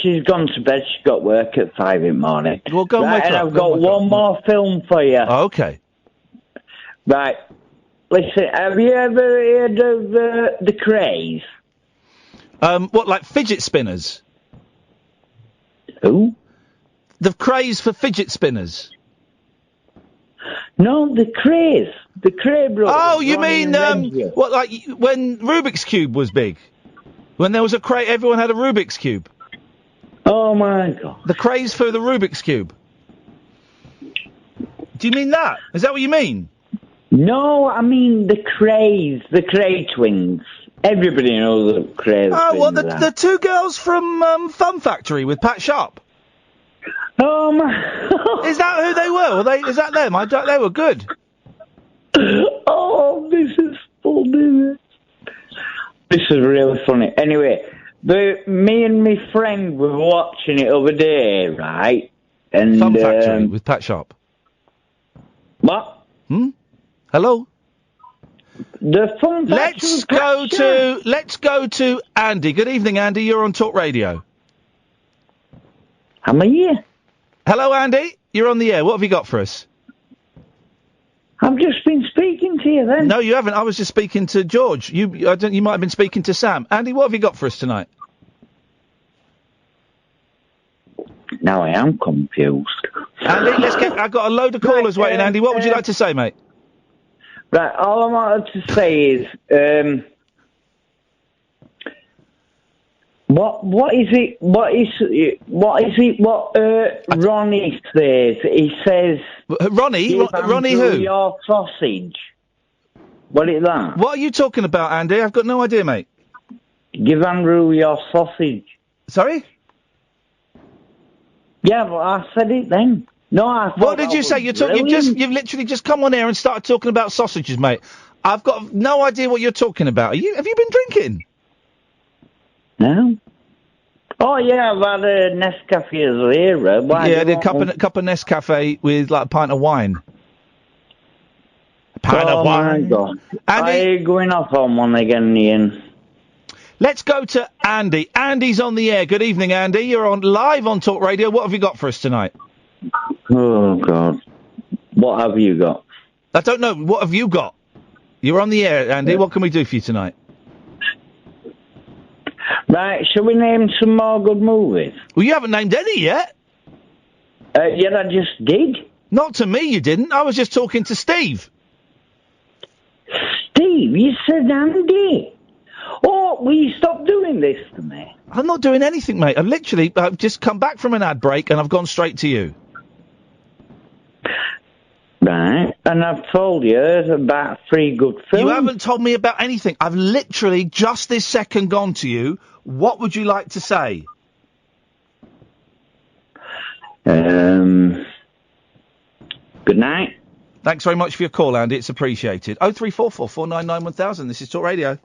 She's gone to bed. She's got work at 5 in the morning. Well, go and wake her up. I've got one more film for you. Oh, okay. Right. Listen, have you ever heard of the craze? What, like fidget spinners? Who? The craze for fidget spinners. No, the craze. The craze, bro. Oh, you mean, what, like, when Rubik's Cube was big? When there was a craze, everyone had a Rubik's Cube. Oh, my God. The craze for the Rubik's Cube. Do you mean that? Is that what you mean? No, I mean the craze. The Cray twins. Everybody knows the craze. Oh, well, the 2 girls from Fun Factory with Pat Sharp. Is that who they were? Is that them? They were good. Oh, this is funny. This is really funny. Anyway, me and my friend were watching it over there, right? And Fun Factory with Pat Sharp. What? Hello? The Fun Factory. Let's go to Andy. Good evening, Andy. You're on Talk Radio. Am I here? Hello, Andy. You're on the air. What have you got for us? I've just been speaking to you then. No, you haven't. I was just speaking to George. You might have been speaking to Sam. Andy, what have you got for us tonight? Now I am confused. Andy, I've got a load of callers waiting, Andy. What would you like to say, mate? Right, all I wanted to say is, what is it Ronnie says? He says... Ronnie who? Your sausage. What is that? What are you talking about, Andy? I've got no idea, mate. Give Andrew your sausage. Sorry? Yeah, but I said it then. No, I thought What did you say? You've literally just come on air and started talking about sausages, mate. I've got no idea what you're talking about. Have you been drinking? No. Oh yeah, I've had a Nescafe Zero. Yeah, a cup of Nescafe with like a pint of wine. Oh my God! Are you going off on one again, Ian? Let's go to Andy. Andy's on the air. Good evening, Andy. You're on live on Talk Radio. What have you got for us tonight? Oh God, what have you got? I don't know. What have you got? You're on the air, Andy. What can we do for you tonight? Right, shall we name some more good movies? Well, you haven't named any yet. Yeah, I just did. Not to me, you didn't. I was just talking to Steve. Steve, you said Andy. Oh, will you stop doing this to me? I'm not doing anything, mate. I've just come back from an ad break and I've gone straight to you. Right, and I've told you about 3 good films. You haven't told me about anything. I've literally just this second gone to you. What would you like to say? Good night. Thanks very much for your call, Andy. It's appreciated. 0344 499 1000. This is Talk Radio.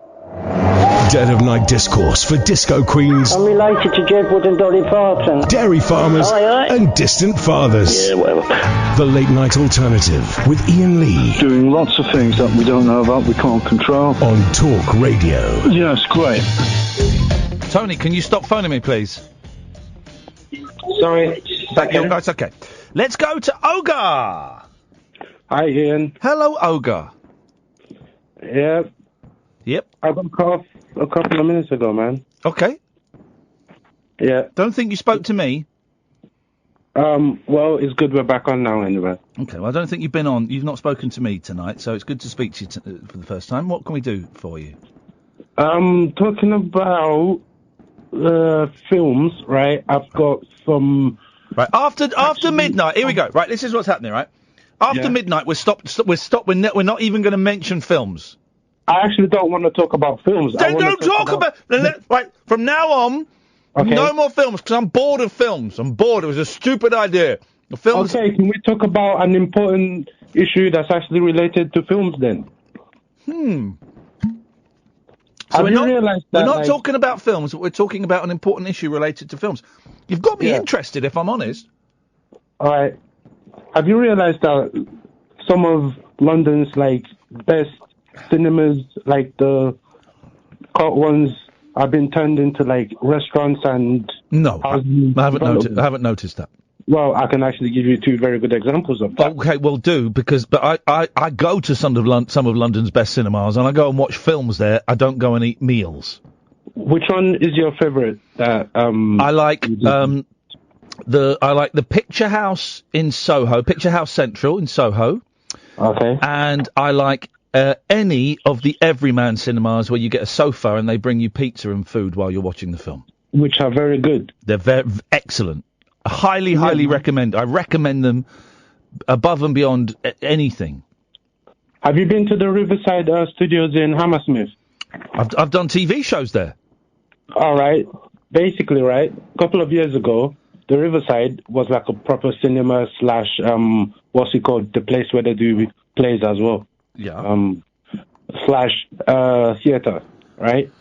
Dead of night discourse for disco queens, I'm related to Jedward and Dolly Parton. dairy farmers, and distant fathers. Yeah, whatever. The late night alternative with Iain Lee Doing lots of things that we don't know about, we can't control. on Talk Radio. Yes, great. Tony, can you stop phoning me, please? Sorry, Yeah, no, it's okay. Let's go to Ogre. Hi, Ian. Hello, Ogre. Yeah. Yep. I got cut off a couple of minutes ago, man. Okay. Yeah. Don't think you spoke to me. Well, it's good we're back on now anyway. Okay, well, I don't think you've been on. You've not spoken to me tonight, so it's good to speak to you for the first time. What can we do for you? Talking about films, right? I've got some... Right, after midnight, here we go. Right, this is what's happening, right? After midnight, we're stopped. We're not even going to mention films. I actually don't want to talk about films. Then don't talk about... Right, from now on, no more films, because I'm bored of films. I'm bored. It was a stupid idea. The films... Okay, can we talk about an important issue that's actually related to films then? So we're not talking about films, but we're talking about an important issue related to films. You've got me interested, if I'm honest. All right. Have you realised that some of London's, like, best cinemas, like the cult ones, have been turned into, like, restaurants and... No, I haven't noticed that. Well, I can actually give you 2 very good examples of that. Okay, well, but I go to some of London's best cinemas, and I go and watch films there. I don't go and eat meals. Which one is your favourite? I like the Picture House in Soho, Picture House Central in Soho. Okay. And I like any of the Everyman cinemas where you get a sofa and they bring you pizza and food while you're watching the film. Which are very good. They're very excellent. Highly recommend. I recommend them above and beyond anything. Have you been to the Riverside Studios in Hammersmith? I've done TV shows there. All right. Basically, right, a couple of years ago, the Riverside was like a proper cinema slash, what's it called, the place where they do plays as well. Yeah. Slash theatre, right?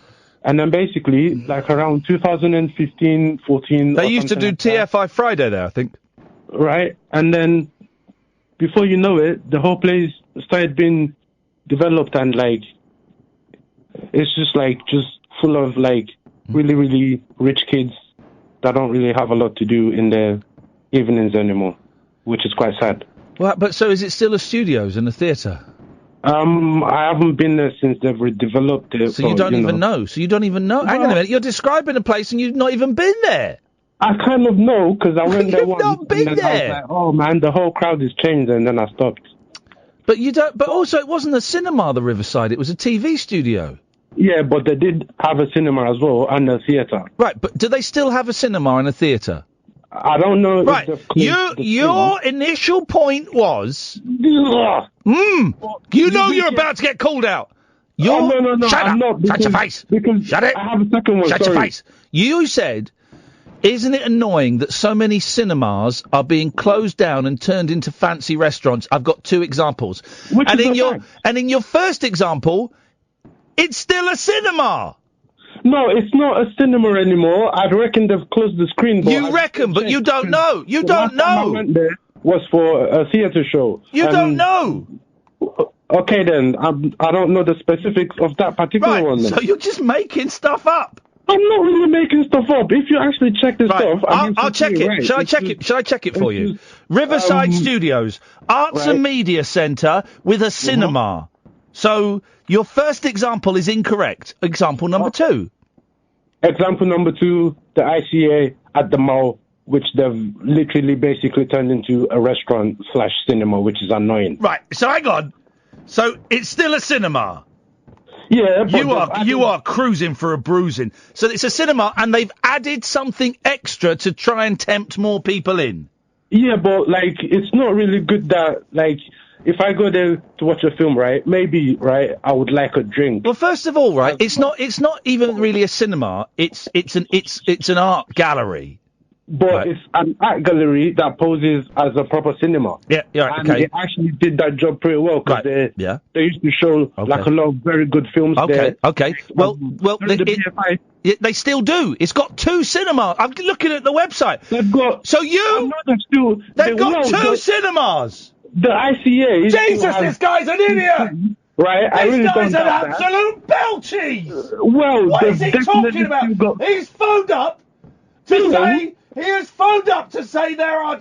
And then basically, like around 2015, 14... They used to do TFI Friday there, I think. Right. And then, before you know it, the whole place started being developed and, like, it's just full of, like, really, really rich kids that don't really have a lot to do in their evenings anymore, which is quite sad. Well, but so is it still a studios and a theatre? I haven't been there since they've redeveloped it. So you don't even know. So you don't even know. Hang on a minute. You're describing a place and you've not even been there. I kind of know because I went there once. You've not been and then there. I was like, oh man, the whole crowd has changed, and then I stopped. But you don't. But also, it wasn't a cinema, the Riverside. It was a TV studio. Yeah, but they did have a cinema as well and a theatre. Right, but do they still have a cinema and a theatre? I don't know. Right, your initial point was... You know you're about to get called out. No, Shut I'm up. not. Shut your face. Shut it. I have a second one. Shut your face. You said, isn't it annoying that so many cinemas are being closed down and turned into fancy restaurants? I've got 2 examples. And in your first example, it's still a cinema. No, it's not a cinema anymore. I reckon they've closed the screen. You reckon, but you don't know. You don't know. I went there was for a theatre show. You don't know. Okay, then. I don't know the specifics of that particular one. Then. So you're just making stuff up. I'm not really making stuff up. If you actually check this stuff... I'll check it. Right. Shall I check it for you? Riverside Studios, Arts and Media Centre with a cinema. So your first example is incorrect. Example number 2. Example number 2, the ICA at the mall which they've literally basically turned into a restaurant/cinema, which is annoying. Right. So hang on. So it's still a cinema. Yeah, but You are cruising for a bruising. So it's a cinema, and they've added something extra to try and tempt more people in. Yeah, but like it's not really good that like if I go there to watch a film, right? Maybe right, I would like a drink. Well, first of all, right, it's not even really a cinema. It's an art gallery. But it's an art gallery that poses as a proper cinema. Yeah, yeah, and okay. it actually did that job pretty well because they used to show like a lot of very good films there. Okay. Well, they still do. It's got 2 cinemas. I'm looking at the website. They've got. So they've got 2 cinemas. The ICA. Jesus, this guy's an idiot. Right, I really This guy's don't an doubt that. absolute belcheese. Well, What is they've he talking definitely about? still got- He's phoned up to say he has phoned up to say there are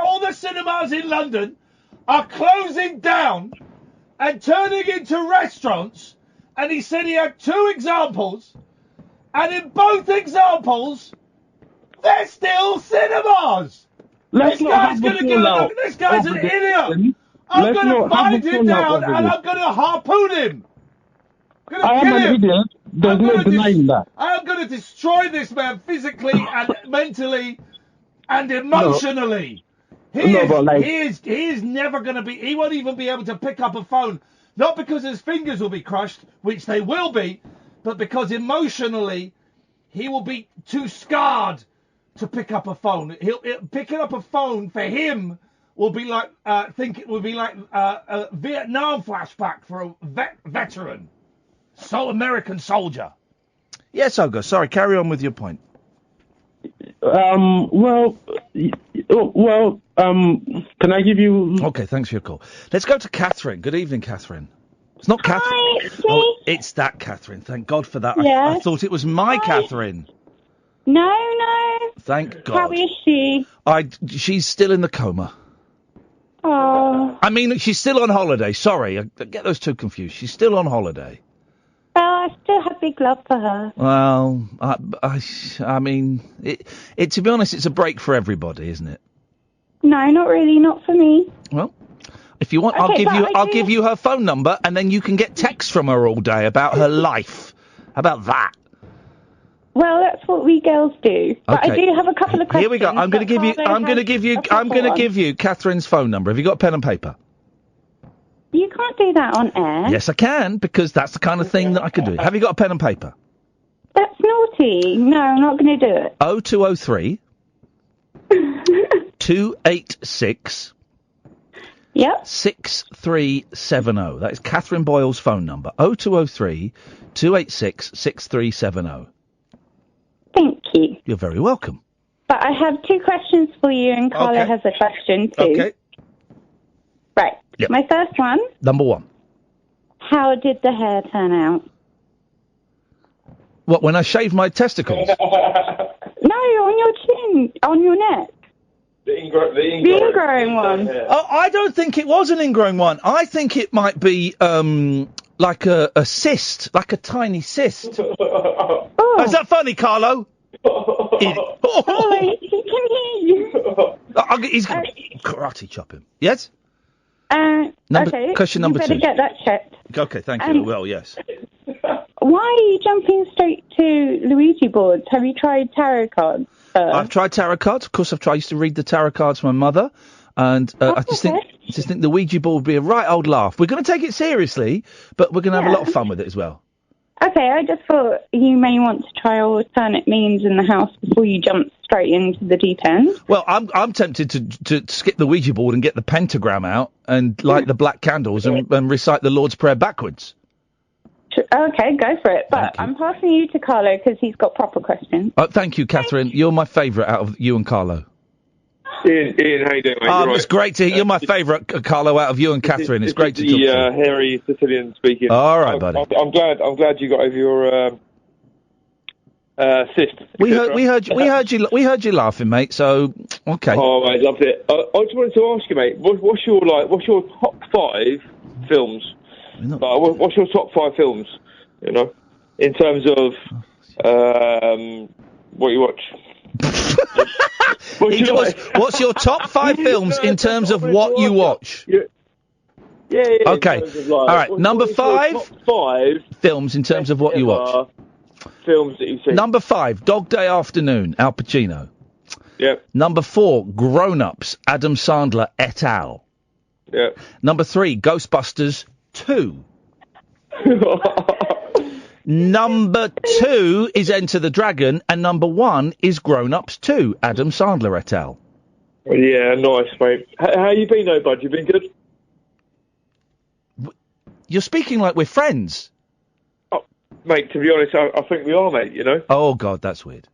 all the cinemas in London are closing down and turning into restaurants, and he said he had 2 examples, and in both examples they're still cinemas. Let's This not guy's have gonna the go. fallout This guy's an over this. idiot. I'm Let's gonna not have find the him fallout down over and this. I'm gonna harpoon him. Gonna I am kill an him. idiot. There's no denying that. I am going to destroy this man physically and mentally and emotionally. He is never going to be. He won't even be able to pick up a phone. Not because his fingers will be crushed, which they will be, but because emotionally he will be too scarred to pick up a phone. Picking up a phone for him will be like a Vietnam flashback for a veteran. So American soldier. Yes, Olga. Sorry, carry on with your point. Can I give you... Okay, thanks for your call. Let's go to Catherine. Good evening, Catherine. It's not Catherine. Hi, it's me. Oh, it's that Catherine. Thank God for that. Yes. I thought it was my Catherine. No. Thank God. How is she? She's still in the coma. Oh. I mean, she's still on holiday. Sorry, I get those 2 confused. She's still on holiday. Well, I still have big love for her. Well, I mean, to be honest, it's a break for everybody, isn't it? No, not really. Not for me. Well, if you want, Okay, I'll give you her phone number, and then you can get texts from her all day about her life. How about that? Well, that's what we girls do. But I Okay. do have a couple of questions. Here we go. I'm going to give you Catherine's phone number. Have you got pen and paper? You can't do that on air. Yes, I can, because that's the kind of thing that I can do. Have you got a pen and paper? That's naughty. No, I'm not going to do it. 0203 286 Yep. 6370. That is Catherine Boyle's phone number. 0203 286 6370. Thank you. You're very welcome. But I have 2 questions for you, and Carla Okay. has a question too. Okay. Right. Yep. My first one. Number 1. How did the hair turn out? What, when I shaved my testicles? No, on your chin, on your neck. The ingrowing one. Oh, I don't think it was an ingrowing one. I think it might be like a cyst, like a tiny cyst. Oh. Is that funny, Carlo? Carla, he can hear you. He's going to karate chop him. Yes? Okay. Question number you better 2. get that checked. Okay, thank you. Well, yes. Why are you jumping straight to Luigi boards? Have you tried tarot cards? I've tried tarot cards. Of course, I used to read the tarot cards for my mother, and I just think the Ouija board would be a right old laugh. We're going to take it seriously, but we're going to have a lot of fun with it as well. Okay, I just thought you may want to try alternate means in the house before you jump straight into the deep end. Well, I'm tempted to skip the Ouija board and get the pentagram out and light the black candles and recite the Lord's Prayer backwards. Okay, go for it. But I'm passing you to Carlo because he's got proper questions. Thank you, Catherine. You're my favourite out of you and Carlo. Ian, how you doing, mate? Oh, You it's right? great to hear. You're my favourite, Carlo, out of you and Catherine. It's great to talk to you. Hairy Sicilian speaking. All right, buddy. I'm glad you got over your cyst. We heard you laughing, mate. So okay. Oh, mate, loved it. I just wanted to ask you, mate, what's your top 5 films? What's your top 5 films? You know, in terms of what you watch. What's your top 5 films in terms of what you watch? Yeah. Okay. All right. Number 5. Top 5 films in terms of what you watch. Films that you see. Number 5, Dog Day Afternoon, Al Pacino. Yep. Number 4, Grown Ups, Adam Sandler et al. Yep. Number 3, Ghostbusters 2. Number 2 is Enter the Dragon, and number 1 is Grown Ups 2, Adam Sandler et al. Yeah, nice, mate. How you been, though, bud? You been good? You're speaking like we're friends. Oh, mate, to be honest, I think we are, mate, you know? Oh, God, that's weird.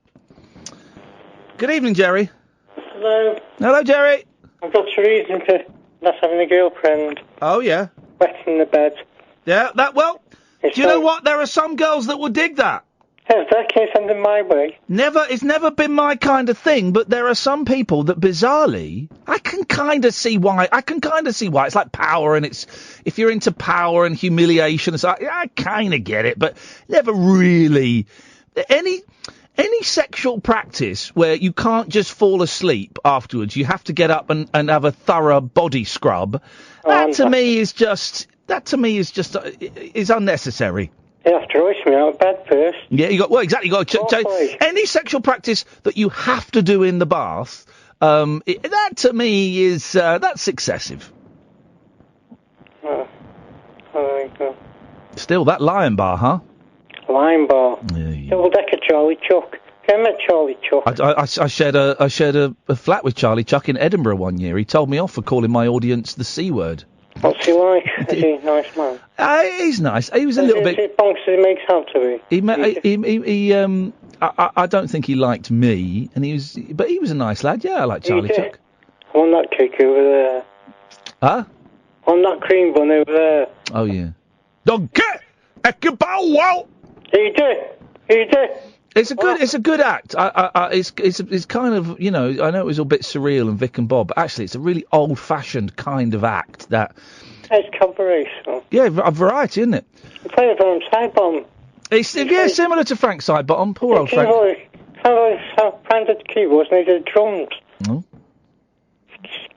Good evening, Jerry. Hello. Hello, Jerry. I've got a reason for not having a girlfriend. Oh, yeah. Wetting the bed. Yeah, do you know what? There are some girls that would dig that. Yeah, that came something my way. It's never been my kind of thing, but there are some people that bizarrely, I can kind of see why. It's like power, and if you're into power and humiliation, it's like, I kind of get it, but never really. Any sexual practice where you can't just fall asleep afterwards, you have to get up and have a thorough body scrub. That to me is unnecessary. You have to rush me out of bed first. Yeah, you got to any sexual practice that you have to do in the bath. That to me is that's excessive. Oh, there you go. Still, that Lion Bar, huh? Lion Bar. Double-decker Charlie Chuck. I met Charlie Chuck. I shared a flat with Charlie Chuck in Edinburgh one year. He told me off for calling my audience the C word. What's he like? Is he a nice man? He's nice. He was a little bit. Is he bonks as he makes out to be? I don't think he liked me, but he was a nice lad. Yeah, I like Charlie Chuck. On that cake over there. Huh? On that cream bun over there. Oh yeah. Donkey, wow. He did. It's a good act. It's kind of, I know it was a bit surreal and Vic and Bob, but actually it's a really old-fashioned kind of act that. It's cabaret. Yeah, a variety, isn't it? You play it on Sidebomb. It's similar to Frank Sidebottom. Poor old Frank. How branded the keyboards and he did drums. Oh.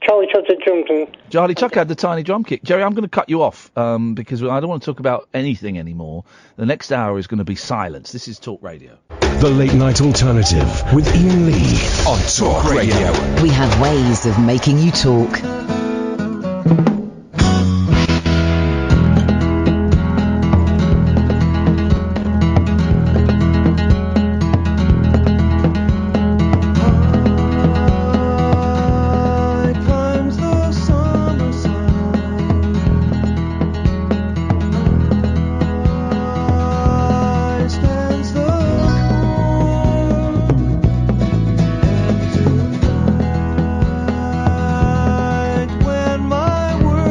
Charlie Chuck did drums and. Charlie Chuck had the tiny drum kit. Jerry, I'm going to cut you off because I don't want to talk about anything anymore. The next hour is going to be silence. This is Talk Radio. The Late Night Alternative with Iain Lee on Talk Radio. We have ways of making you talk. When my world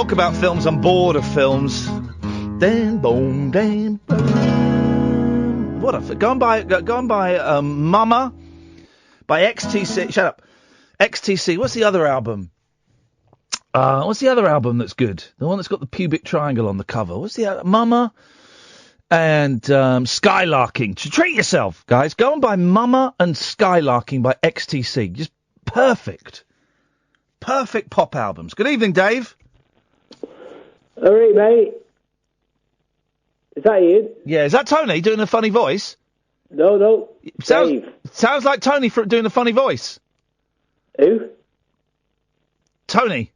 talk about films. I'm bored of films. Then boom, then boom. What a go and buy Mama by XTC. Shut up. XTC. What's the other album? What's the other album that's good? The one that's got the pubic triangle on the cover. What's the Mama and Skylarking. Treat yourself, guys. Go and buy Mama and Skylarking by XTC. Just perfect. Perfect pop albums. Good evening, Dave. All right, mate. Is that Ian? Yeah, is that Tony doing a funny voice? No. Sounds like Tony doing a funny voice. Who? Tony.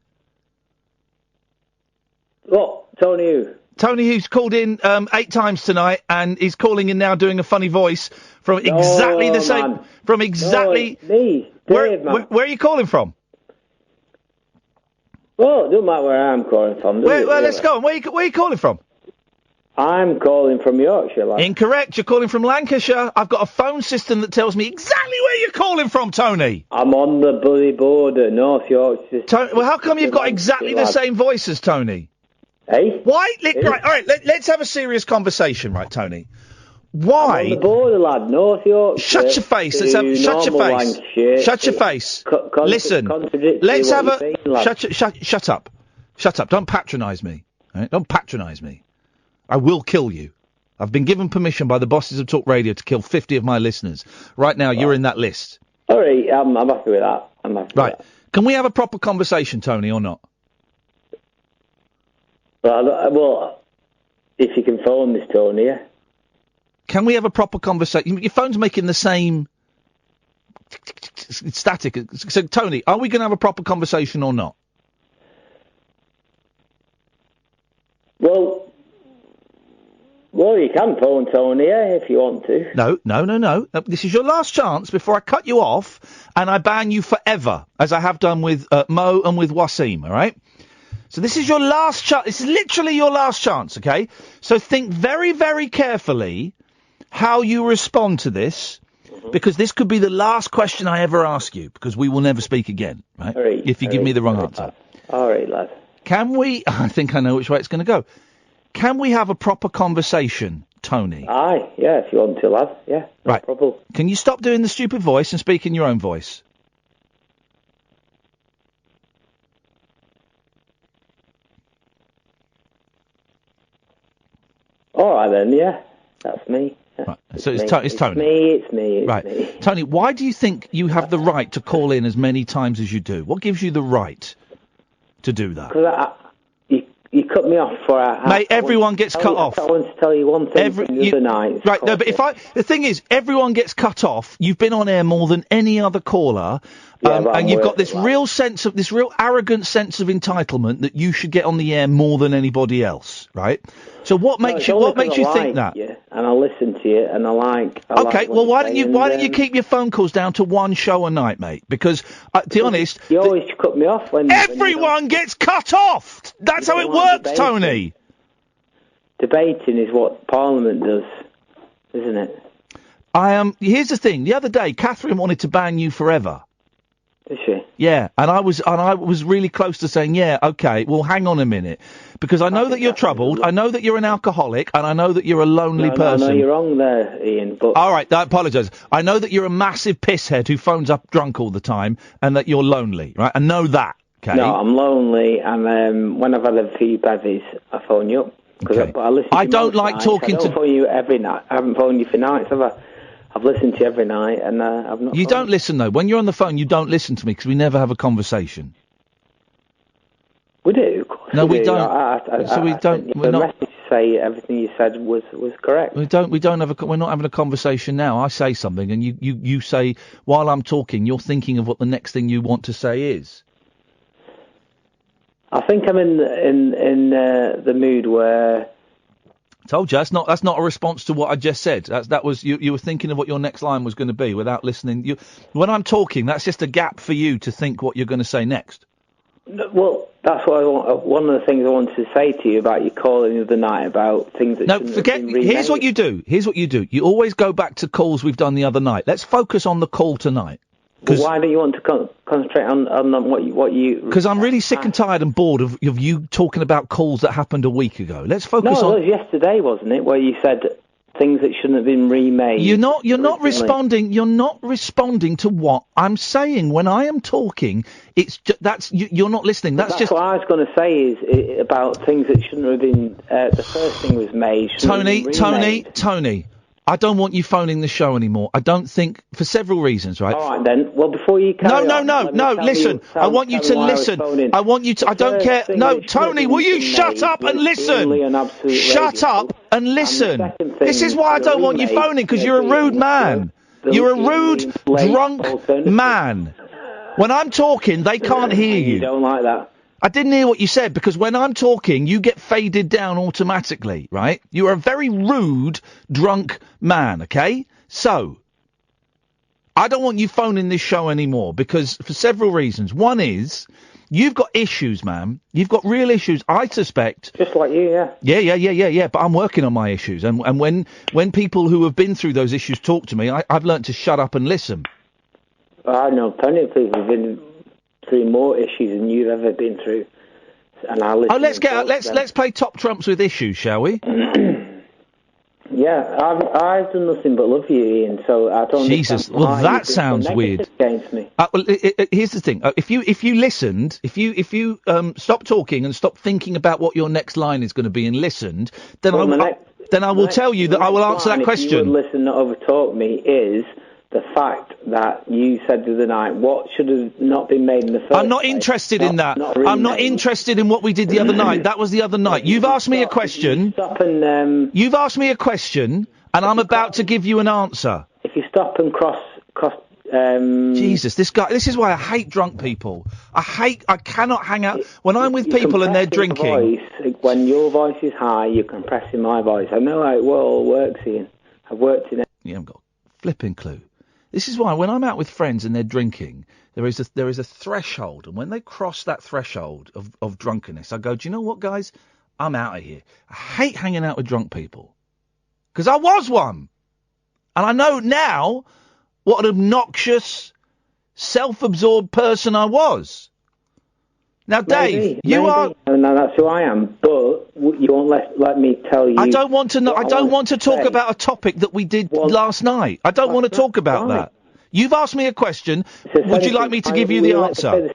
What? Tony who? Tony, who's called in 8 times tonight, and is calling in now doing a funny voice from exactly the same. Man. From exactly. No, me, Dave, man. Where are you calling from? Well, it doesn't matter where I'm calling from. Let's go on. Where are you calling from? I'm calling from Yorkshire, lad. Incorrect. You're calling from Lancashire. I've got a phone system that tells me exactly where you're calling from, Tony. I'm on the bloody border, North Yorkshire. Well, how come you've got exactly the same voice as Tony? Hey? Why? Right, all right, let's have a serious conversation, right, Tony? Why? I'm on the border, lad, North Yorkshire. Shut your face. Shut your face. Listen. Let's have a. Shut up. Shut up. Don't patronise me. Right? Don't patronise me. I will kill you. I've been given permission by the bosses of Talk Radio to kill 50 of my listeners. Right now, you're in that list. All right, I'm happy with that. Right. Can we have a proper conversation, Tony, or not? Well, if you can phone this, Tony, yeah. Can we have a proper conversation? Your phone's making the same static. So, Tony, are we going to have a proper conversation or not? Well, you can phone Tony, yeah, if you want to. No. This is your last chance before I cut you off and I ban you forever, as I have done with Mo and with Wasim, all right? So this is your last chance. This is literally your last chance, okay? So think very, very carefully how you respond to this, because this could be the last question I ever ask you, because we will never speak again, right? If you give me the wrong answer. All right, lad. Can we... I think I know which way it's going to go. Can we have a proper conversation, Tony? Aye, yeah, if you want to, lad. Yeah, no right. problem. Can you stop doing the stupid voice and speak in your own voice? All right, then, yeah. That's me. Right. So it's Tony. It's me. Right. Tony, why do you think you have the right to call in as many times as you do? What gives you the right to do that? Because you cut me off for a... Mate, everyone gets cut off. I want to tell you one thing from the other night. Right, no, but the thing is, everyone gets cut off. You've been on air more than any other caller, and you've got this real arrogant sense of entitlement that you should get on the air more than anybody else, right? So what makes you think that? And I listen to you, and I like... why don't you keep your phone calls down to one show a night, mate? Because, to be honest... You always cut me off when... Everyone gets cut off! That's how it works, Tony! Debating is what Parliament does, isn't it? Here's the thing. The other day, Catherine wanted to ban you forever. Did she? Yeah, and I was really close to saying, yeah, okay, well, hang on a minute, because I know that you're troubled, I know that you're an alcoholic, and I know that you're a lonely person. No, you're wrong there, Ian. But all right, I apologise. I know that you're a massive pisshead who phones up drunk all the time, and that you're lonely, right? I know that. Okay. No, I'm lonely, and when I've had a few bevies, I phone you up. Okay. I don't like talking to. I don't phone you every night. I haven't phoned you for nights, have I? I've listened to you every night, and I've not... You don't listen, though. When you're on the phone, you don't listen to me, because we never have a conversation. We do, of course. No, we do. don't. We don't... We're not... message to say everything you said was correct. We're not having a conversation now. I say something, and you say, while I'm talking, you're thinking of what the next thing you want to say is. I think I'm in the mood where... Told you, that's not a response to what I just said. That was you were thinking of what your next line was going to be without listening. When I'm talking, that's just a gap for you to think what you're going to say next. Well, that's what I want. One of the things I wanted to say to you about your calling the other night about things that shouldn't have been remade. Here's what you do. You always go back to calls we've done the other night. Let's focus on the call tonight. But why don't you want to concentrate on what you? Because I'm really sick and tired and bored of you talking about calls that happened a week ago. Let's focus No, on. it was yesterday, wasn't it? Where you said things that shouldn't have been remade. You're not responding. You're not responding to what I'm saying. When I am talking, it's you're not listening. That's just what I was going to say is about things that shouldn't have been. The first thing was made. Tony. I don't want you phoning the show anymore. I don't think, for several reasons, right? All right then. Well, before you carry on, No. Listen, I want you to listen. I want you to. I don't care. No, Tony, will you shut up and listen? Shut up and listen. This is why I don't want you phoning, because you're a rude man. You're a rude, drunk man. When I'm talking, they can't hear you. You don't like that. I didn't hear what you said, because when I'm talking, you get faded down automatically, right? You are a very rude, drunk man, okay? So, I don't want you phoning this show anymore, because for several reasons. One is, you've got issues, man. You've got real issues, I suspect. Just like you, yeah. Yeah, but I'm working on my issues. And when people who have been through those issues talk to me, I've learnt to shut up and listen. I know plenty of people who've been through more issues than you've ever been through, and I listen. Oh, let's play top trumps with issues, shall we? Yeah, I've done nothing but love you, Ian. So I don't. Jesus, well that sounds weird. Against me. Well, here's the thing: if you listened, if you stop talking and stop thinking about what your next line is going to be and listened, then I will tell you that I will answer that question. If you would listen, not overtalk me, is the fact that you said the other night what should have not been made in the first I'm not interested in that. I'm not interested in what we did the other night. That was the other night. You've asked me a question. You've asked me a question, and I'm about to give you an answer. If you stop and cross. Jesus, this guy. This is why I hate drunk people. I cannot hang out when I'm with people and they're drinking. When your voice is high, you're compressing my voice. I know how it all works, Ian. I've worked in it. You haven't got a flipping clue. This is why when I'm out with friends and they're drinking, there is a threshold, and when they cross that threshold of drunkenness, I go, do you know what, guys? I'm out of here. I hate hanging out with drunk people, because I was one, and I know now what an obnoxious, self-absorbed person I was. Now, Dave, are. No, that's who I am. But you won't let me tell you. I don't want to. I don't want to talk about a topic that we did last night. I don't want to talk about that. You've asked me a question. Would you like me to give you the answer?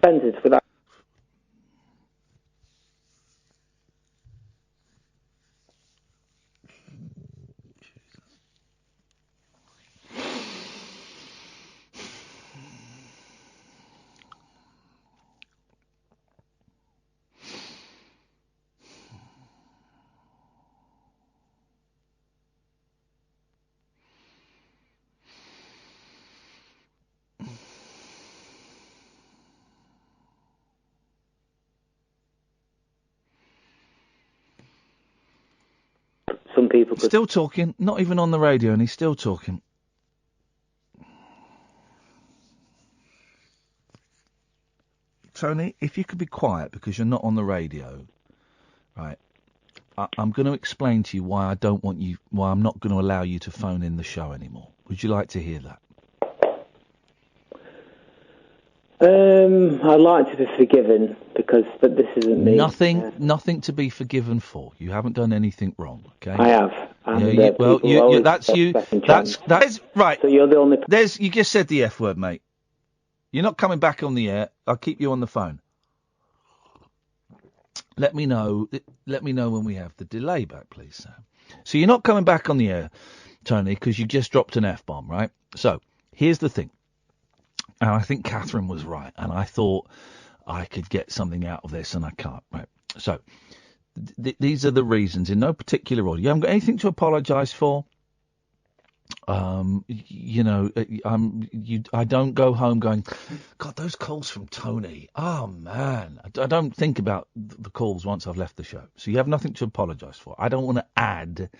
Some people could... Still talking, not even on the radio, and he's still talking. Tony, if you could be quiet because you're not on the radio, right? I'm going to explain to you why I don't want you, why I'm not going to allow you to phone in the show anymore. Would you like to hear that? I'd like to be forgiven but this isn't me. Nothing to be forgiven for. You haven't done anything wrong, okay? I have. That's you. That's right. So you're the only. You just said the F word, mate. You're not coming back on the air. I'll keep you on the phone. Let me know when we have the delay back, please, Sam. So you're not coming back on the air, Tony, because you just dropped an F-bomb, right? So here's the thing. And I think Catherine was right, and I thought I could get something out of this, and I can't, right? So these are the reasons, in no particular order. You haven't got anything to apologise for. I don't go home going, God, those calls from Tony. Oh, man. I don't think about the calls once I've left the show. So you have nothing to apologise for. I don't want to add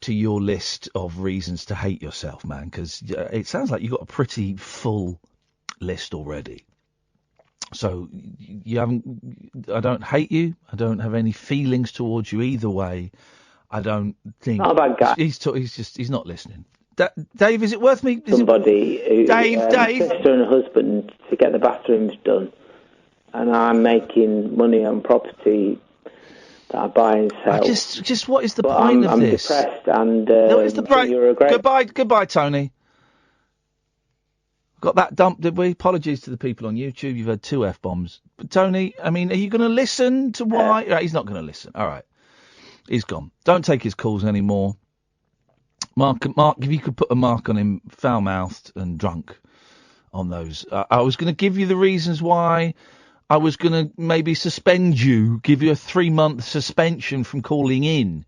to your list of reasons to hate yourself, man, because it sounds like you've got a pretty full list already. So I don't hate you. I don't have any feelings towards you either way. I don't think... Not a bad guy. He's not listening. Dave, is it worth me? Somebody who Dave. sister and a husband to get the bathrooms done, and I'm making money on property that I buy and sell. Just what is the point of I'm this? depressed, and No, it's the break. you're a great... Goodbye, Tony. Got that dumped, did we? Apologies to the people on YouTube. You've heard 2 F-bombs. But Tony, I mean, are you going to listen to why? Right, he's not going to listen. All right. He's gone. Don't take his calls anymore. Mark, if you could put a mark on him, foul-mouthed and drunk on those. I was going to give you the reasons why I was going to maybe suspend you, give you a 3-month suspension from calling in.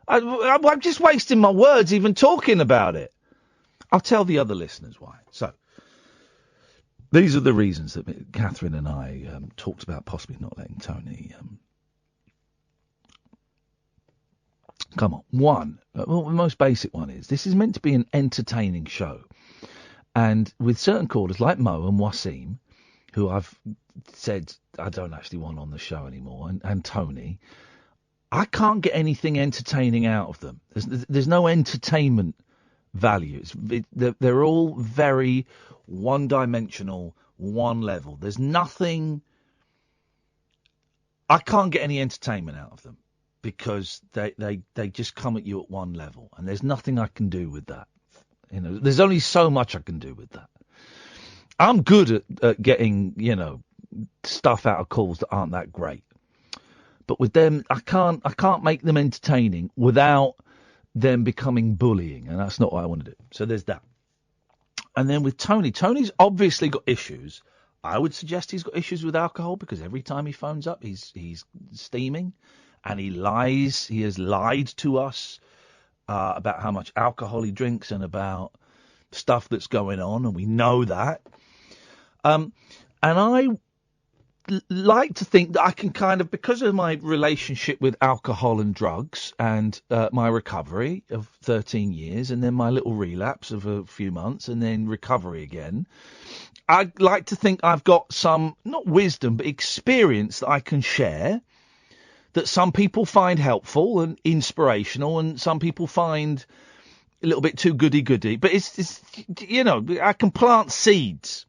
I'm just wasting my words even talking about it. I'll tell the other listeners why. So, these are the reasons that Catherine and I talked about possibly not letting Tony... Come on. One, well, the most basic one is, this is meant to be an entertaining show. And with certain callers like Mo and Wasim, who I've said I don't actually want on the show anymore, and Tony, I can't get anything entertaining out of them. There's no entertainment value. They're all very one-dimensional, one level. There's nothing... I can't get any entertainment out of them, because they just come at you at one level, and there's nothing I can do with that. You know, there's only so much I can do with that. I'm good at getting, stuff out of calls that aren't that great. But with them, I can't make them entertaining without them becoming bullying, and that's not what I want to do. So there's that. And then with Tony's obviously got issues. I would suggest he's got issues with alcohol, because every time he phones up, he's steaming. And he lies. He has lied to us about how much alcohol he drinks and about stuff that's going on, and we know that. And I like to think that I can kind of, because of my relationship with alcohol and drugs and my recovery of 13 years and then my little relapse of a few months and then recovery again, I'd like to think I've got some, not wisdom, but experience that I can share, that some people find helpful and inspirational, and some people find a little bit too goody-goody. But it's I can plant seeds.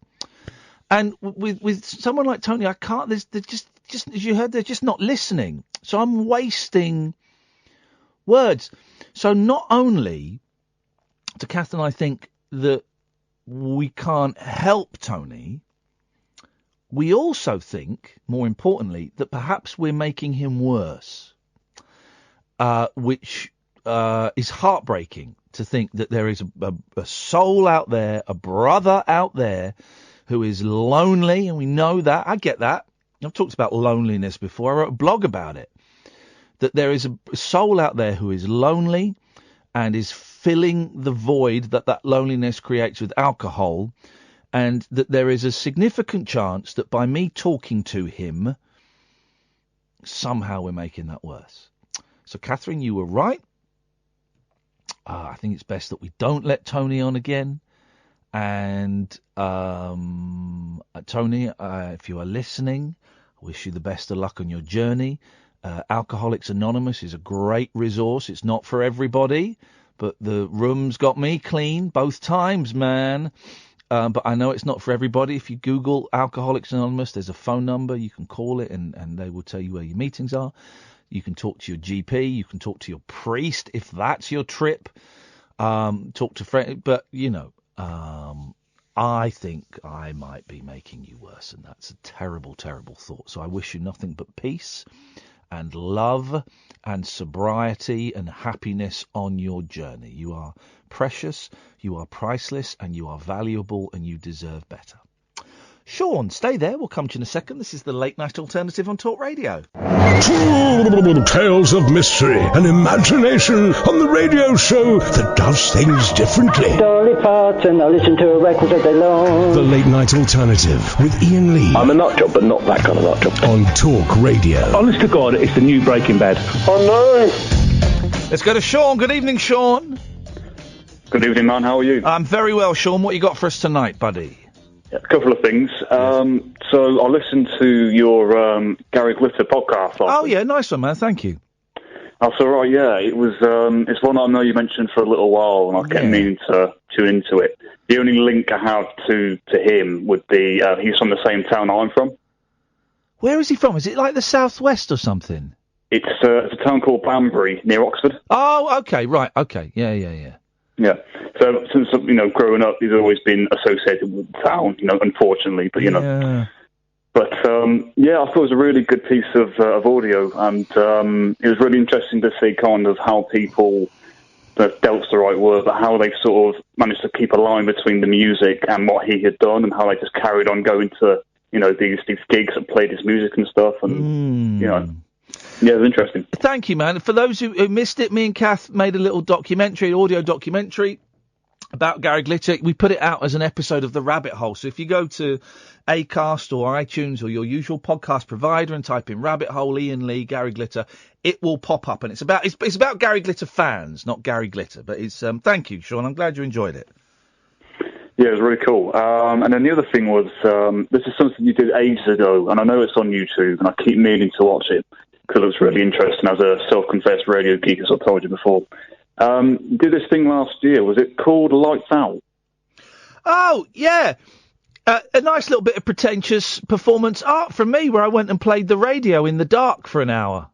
And with someone like Tony, I can't. They're just as you heard, they're just not listening. So I'm wasting words. So not only do Kath and I think that we can't help Tony, we also think, more importantly, that perhaps we're making him worse, which is heartbreaking to think that there is a soul out there, a brother out there who is lonely, and we know that. I get that. I've talked about loneliness before. I wrote a blog about it. That there is a soul out there who is lonely and is filling the void that loneliness creates with alcohol, and that there is a significant chance that by me talking to him, somehow we're making that worse. So, Catherine, you were right. I think it's best that we don't let Tony on again. And Tony, if you are listening, I wish you the best of luck on your journey. Alcoholics Anonymous is a great resource. It's not for everybody, but the room's got me clean both times, man. But I know it's not for everybody. If you Google Alcoholics Anonymous, there's a phone number. You can call it, and they will tell you where your meetings are. You can talk to your GP. You can talk to your priest if that's your trip. Talk to friends. But, I think I might be making you worse, and that's a terrible, terrible thought. So I wish you nothing but peace and love and sobriety and happiness on your journey. You are precious, you are priceless, and you are valuable, and you deserve better. Sean, stay there. We'll come to you in a second. This is the Late Night Alternative on Talk Radio. Tales of mystery and imagination on the radio show that does things differently. Dolly Parton, I listen to a record all day long. The Late Night Alternative with Iain Lee. I'm a nut job, but not that kind of nut job. On Talk Radio. Honest to God, it's the new Breaking Bad. Oh no! Let's go to Sean. Good evening, Sean. Good evening, man. How are you? I'm very well, Sean. What you got for us tonight, buddy? A couple of things. So I listened to your Gary Glitter podcast. Oh, yeah, nice one, man. Thank you. That's all right. Yeah, it was. It's one I know you mentioned for a little while, and I kept meaning to tune into it. The only link I have to him would be he's from the same town I'm from. Where is he from? Is it like the southwest or something? It's a town called Banbury near Oxford. Oh, okay, right, okay, yeah. Yeah. So since growing up, he's always been associated with the town. Unfortunately, but Yeah. But I thought it was a really good piece of audio, and it was really interesting to see kind of how people, delt's the right word, but how they sort of managed to keep a line between the music and what he had done, and how they just carried on going to these gigs and played his music and stuff, and yeah, it was interesting. Thank you, man. For those who missed it, me and Kath made a little audio documentary about Gary Glitter. We put it out as an episode of The Rabbit Hole. So if you go to Acast or iTunes or your usual podcast provider and type in Rabbit Hole, Iain Lee, Gary Glitter, it will pop up. And it's about Gary Glitter fans, not Gary Glitter. But it's thank you, Sean. I'm glad you enjoyed it. Yeah, it was really cool. And then the other thing was, this is something you did ages ago, and I know it's on YouTube, and I keep meaning to watch it because it was really interesting as a self-confessed radio geek, as I told you before. Did this thing last year. Was it called Lights Out? Oh, yeah. A nice little bit of pretentious performance art from me where I went and played the radio in the dark for an hour.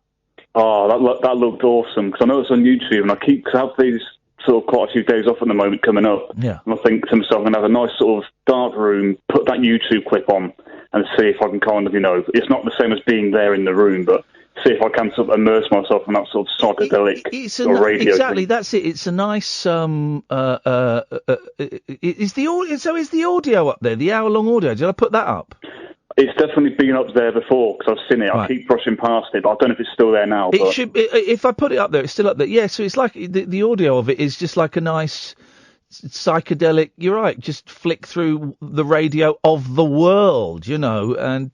Oh, that looked awesome, because I know it's on YouTube, and I have these sort of quite a few days off at the moment coming up. Yeah. And I think to myself, I'm going to have a nice sort of dark room, put that YouTube clip on, and see if I can kind of, it's not the same as being there in the room, but see if I can sort of immerse myself in that sort of psychedelic radio. Exactly, thing. that's it. It's a nice. Is the audio up there? The hour-long audio? Did I put that up? It's definitely been up there before because I've seen it. I keep brushing past it, but I don't know if it's still there now. It should. If I put it up there, it's still up there. Yeah. So it's like the audio of it is just like a nice psychedelic. You're right. Just flick through the radio of the world, and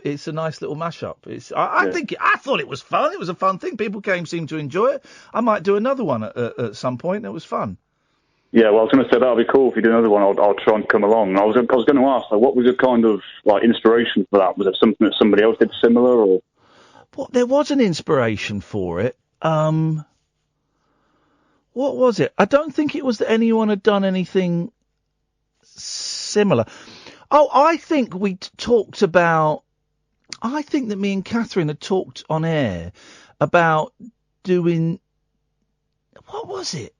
it's a nice little mashup. I thought it was fun. It was a fun thing. People seemed to enjoy it. I might do another one at some point. It was fun. Yeah, well, I was going to say that'd be cool if you do another one. I'll try and come along. I was going to ask, what was your kind of inspiration for that? Was it something that somebody else did similar, or? Well, there was an inspiration for it. What was it? I don't think it was that anyone had done anything similar. Oh, I think we talked about. I think that me and Catherine had talked on air about doing. What was it?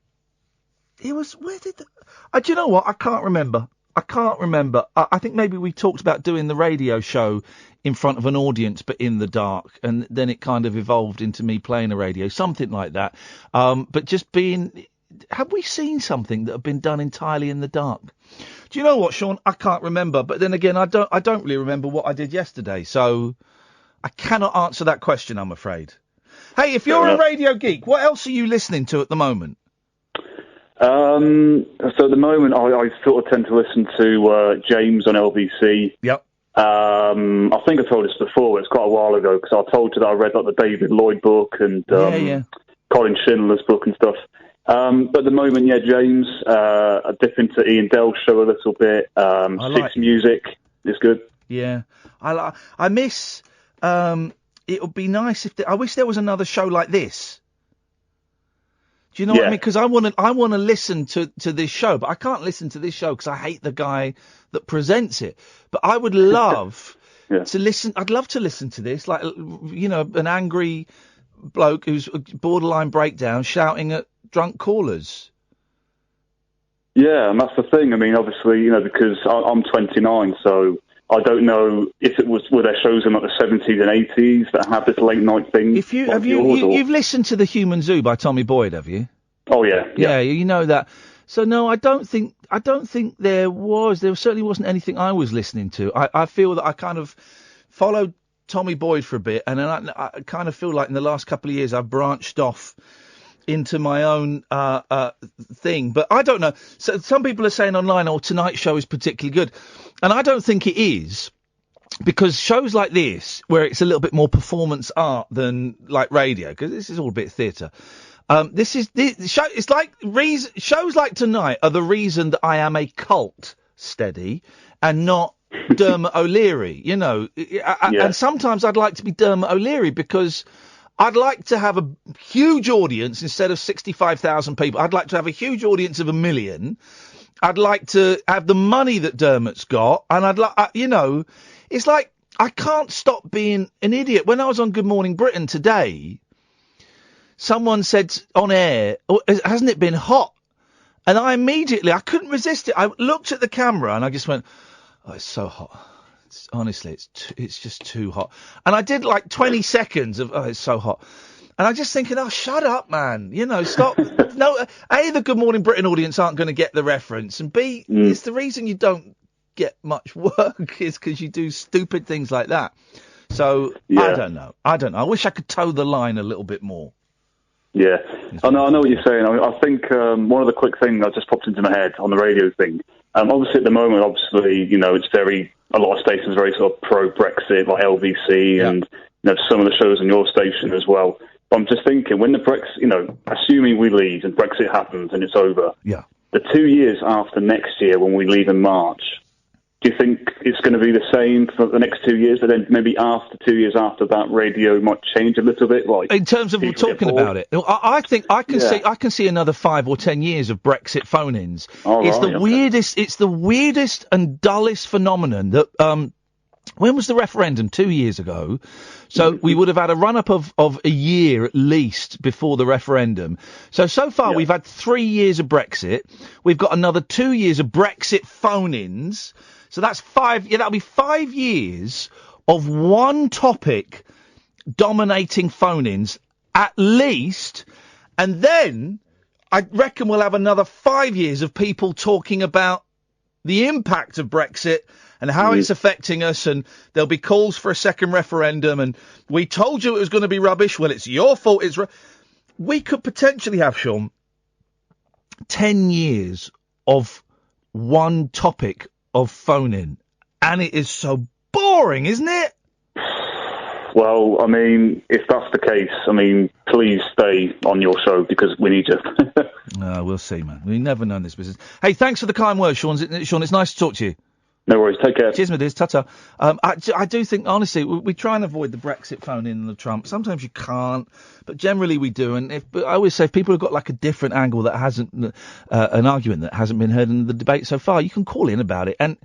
It was, where did do you know what? I can't remember. I think maybe we talked about doing the radio show in front of an audience, but in the dark. And then it kind of evolved into me playing a radio, something like that. But just have we seen something that had been done entirely in the dark? Do you know what, Sean? I can't remember. But then again, I don't really remember what I did yesterday. So I cannot answer that question, I'm afraid. Hey, if you're a radio geek, what else are you listening to at the moment? So at the moment, I sort of tend to listen to James on LBC. Yep. I think I told this before, but it's quite a while ago, because I told you that I read the David Lloyd book and Colin Schindler's book and stuff. But at the moment, James, I dip into Ian Dell's show a little bit. Six Music is good. Yeah. I miss... it would be nice if... I wish there was another show like this. Do you know what I mean? Because I want to listen to this show, but I can't listen to this show because I hate the guy that presents it. But I would love to listen. I'd love to listen to this, like an angry bloke who's borderline breakdown shouting at drunk callers. Yeah, and that's the thing. I mean, obviously, because I'm 29, so I don't know if were there shows in like the 70s and 80s that have this late night thing. You've listened to The Human Zoo by Tommy Boyd, have you? Oh yeah. Yeah, you know that. So no, I don't think there certainly wasn't anything I was listening to. I feel that I kind of followed Tommy Boyd for a bit, and then I kind of feel like in the last couple of years I've branched off into my own thing. But I don't know. So some people are saying online, Tonight Show is particularly good. And I don't think it is, because shows like this, where it's a little bit more performance art than like radio, because this is all a bit theatre. It's like shows like Tonight are the reason that I am a cult steady and not Dermot O'Leary, And sometimes I'd like to be Dermot O'Leary because I'd like to have a huge audience instead of 65,000 people. I'd like to have a huge audience of 1 million. I'd like to have the money that Dermot's got, and I'd like, it's like I can't stop being an idiot. When I was on Good Morning Britain today, someone said on air, hasn't it been hot? And I couldn't resist it. I looked at the camera and I just went, oh, it's so hot. Honestly, it's just too hot. And I did like 20 seconds of, oh, it's so hot. And I'm just thinking, oh, shut up, man. Stop. No, A, the Good Morning Britain audience aren't going to get the reference. And B, it's the reason you don't get much work is because you do stupid things like that. So, I don't know. I wish I could toe the line a little bit more. Yeah, I know what you're saying. I think one of the quick things that just popped into my head on the radio thing, obviously at the moment, it's a lot of stations are very sort of pro-Brexit, like LBC, and some of the shows on your station as well. But I'm just thinking, when the Brexit, assuming we leave and Brexit happens and it's over, the 2 years after next year when we leave in March, do you think it's going to be the same for the next 2 years? But then maybe after 2 years after that, radio might change a little bit. Like in terms of talking about it, I think I can see another 5 or 10 years of Brexit phone-ins. It's the weirdest and dullest phenomenon that. When was the referendum? 2 years ago. So we would have had a run-up of a year at least before the referendum. So far we've had 3 years of Brexit. We've got another 2 years of Brexit phone-ins. So that's 5. Yeah, that'll be 5 years of one topic dominating phone-ins at least. And then I reckon we'll have another 5 years of people talking about the impact of Brexit and how it's affecting us, and there'll be calls for a second referendum, and we told you it was going to be rubbish. Well, it's your fault. We could potentially have, Sean, 10 years of one topic of phone-in, and it is so boring, isn't it? Well, I mean, if that's the case, please stay on your show because we need you. We'll see, man. We never know in this business. Hey, thanks for the kind words, Sean. Sean, it's nice to talk to you. No worries. Take care. Cheers, my dears. Ta-ta. I do think, honestly, we try and avoid the Brexit phone-in and the Trump. Sometimes you can't, but generally we do. And but I always say, if people have got like a different angle that hasn't, an argument that hasn't been heard in the debate so far, you can call in about it. And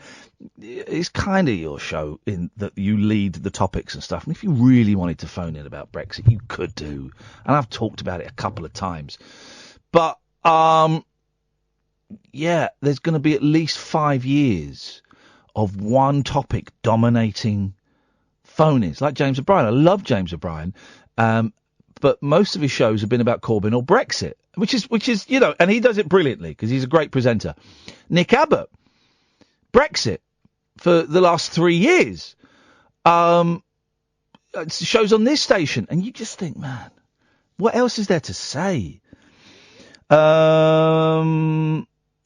it's kind of your show in that you lead the topics and stuff. And if you really wanted to phone in about Brexit, you could do. And I've talked about it a couple of times. But, there's going to be at least 5 years of one topic dominating phone-ins, like James O'Brien. I love James O'Brien, but most of his shows have been about Corbyn or Brexit, which is and he does it brilliantly because he's a great presenter. Nick Abbott, Brexit for the last 3 years, shows on this station, and you just think, man, what else is there to say?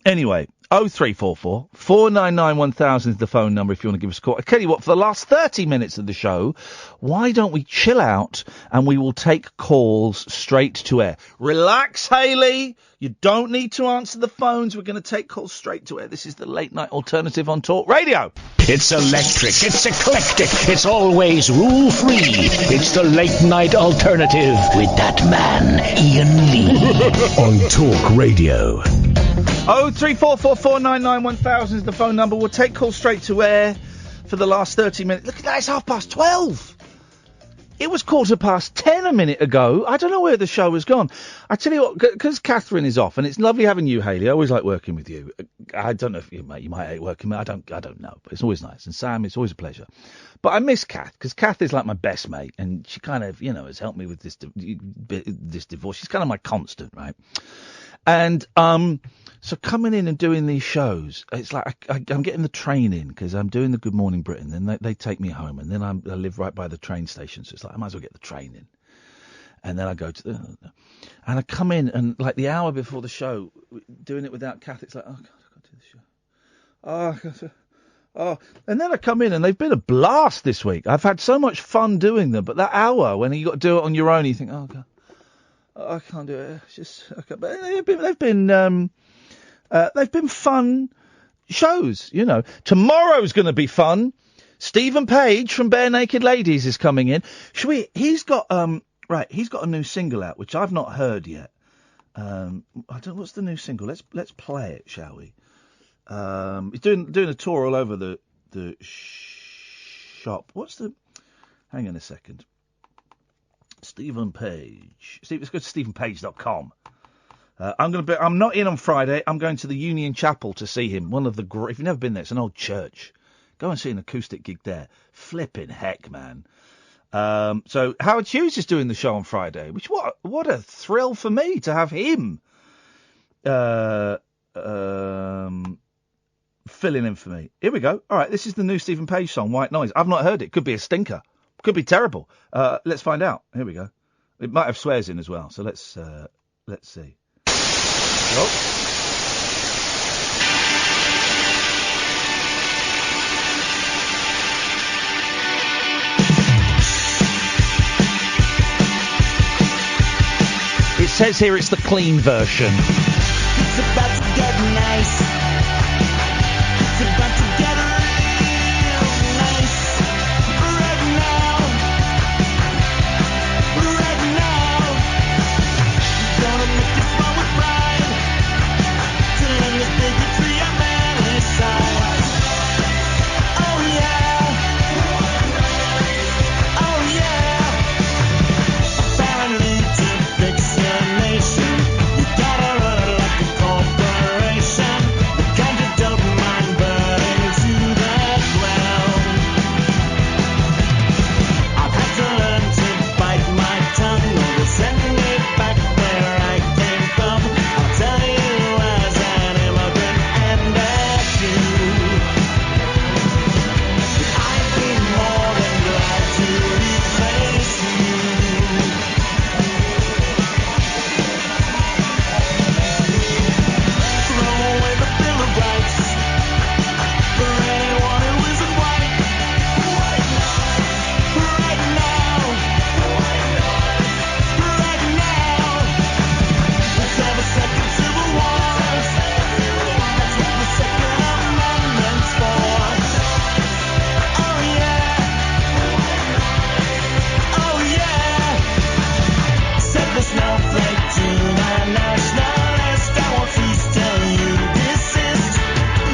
Anyway. 0344 499 1000 is the phone number if you want to give us a call. I tell you what, for the last 30 minutes of the show, why don't we chill out and we will take calls straight to air. Relax, Hayley. You don't need to answer the phones. We're going to take calls straight to air. This is the Late Night Alternative on Talk Radio. It's electric. It's eclectic. It's always rule-free. It's the Late Night Alternative with that man, Iain Lee. On Talk Radio. 0344 499 1000 is the phone number. We'll take calls straight to air for the last 30 minutes. Look at that, it's 12:30. It was 10:15 a minute ago. I don't know where the show has gone. I tell you what, because Catherine is off, and it's lovely having you, Hayley. I always like working with you. I don't know if you might hate working with me. I don't know, but it's always nice. And Sam, it's always a pleasure. But I miss Kath, because Kath is like my best mate, and she kind of, has helped me with this divorce. She's kind of my constant, right? And so coming in and doing these shows, it's like I'm getting the train in because I'm doing the Good Morning Britain. Then they take me home, and then I live right by the train station, so it's like I might as well get the train in. And then I go to and I come in, and like the hour before the show, doing it without Kath, it's like, oh God, I've got to do the show. Oh, and then I come in, and they've been a blast this week. I've had so much fun doing them, but that hour when you got to do it on your own, you think, oh God, I can't do it. It's just okay. But they've been fun shows, Tomorrow's going to be fun. Stephen Page from Bare Naked Ladies is coming in. He's got Right, he's got a new single out, which I've not heard yet. I don't. What's the new single? Let's play it, shall we? He's doing a tour all over the shop. What's the? Hang on a second. Stephen Page. Let's go to stephenpage.com. I'm not in on Friday. I'm going to the Union Chapel to see him. One of the if you've never been there, it's an old church. Go and see an acoustic gig there. Flipping heck, man. So Howard Hughes is doing the show on Friday, which what a thrill for me to have him filling in for me. Here we go. All right, this is the new Stephen Page song, White Noise. I've not heard it. Could be a stinker. Could be terrible. Let's find out. Here we go. It might have swears in as well. So let's see. Oh. It says here it's the clean version. It's about to get nice. It's about to get real nice. Right now. Right now. Gonna make you smile with pride. Turn this baby to your manly side. Oh yeah. Oh yeah. Apparently to fix your nation, you gotta run it like a corporation. The kind you don't mind burning to the ground. I've had to learn to bite my tongue, or to send me back where I came from. I'll tell you as an immigrant and a Jew, I'd be more than glad to replace you. Throw away the Bill of Rights for anyone who isn't white. Right now. Right now. Let's have a second civil war. That's what the Second Amendment's for. Oh yeah. Oh yeah. Said the snowflake to the nationalist. I won't cease till you desist.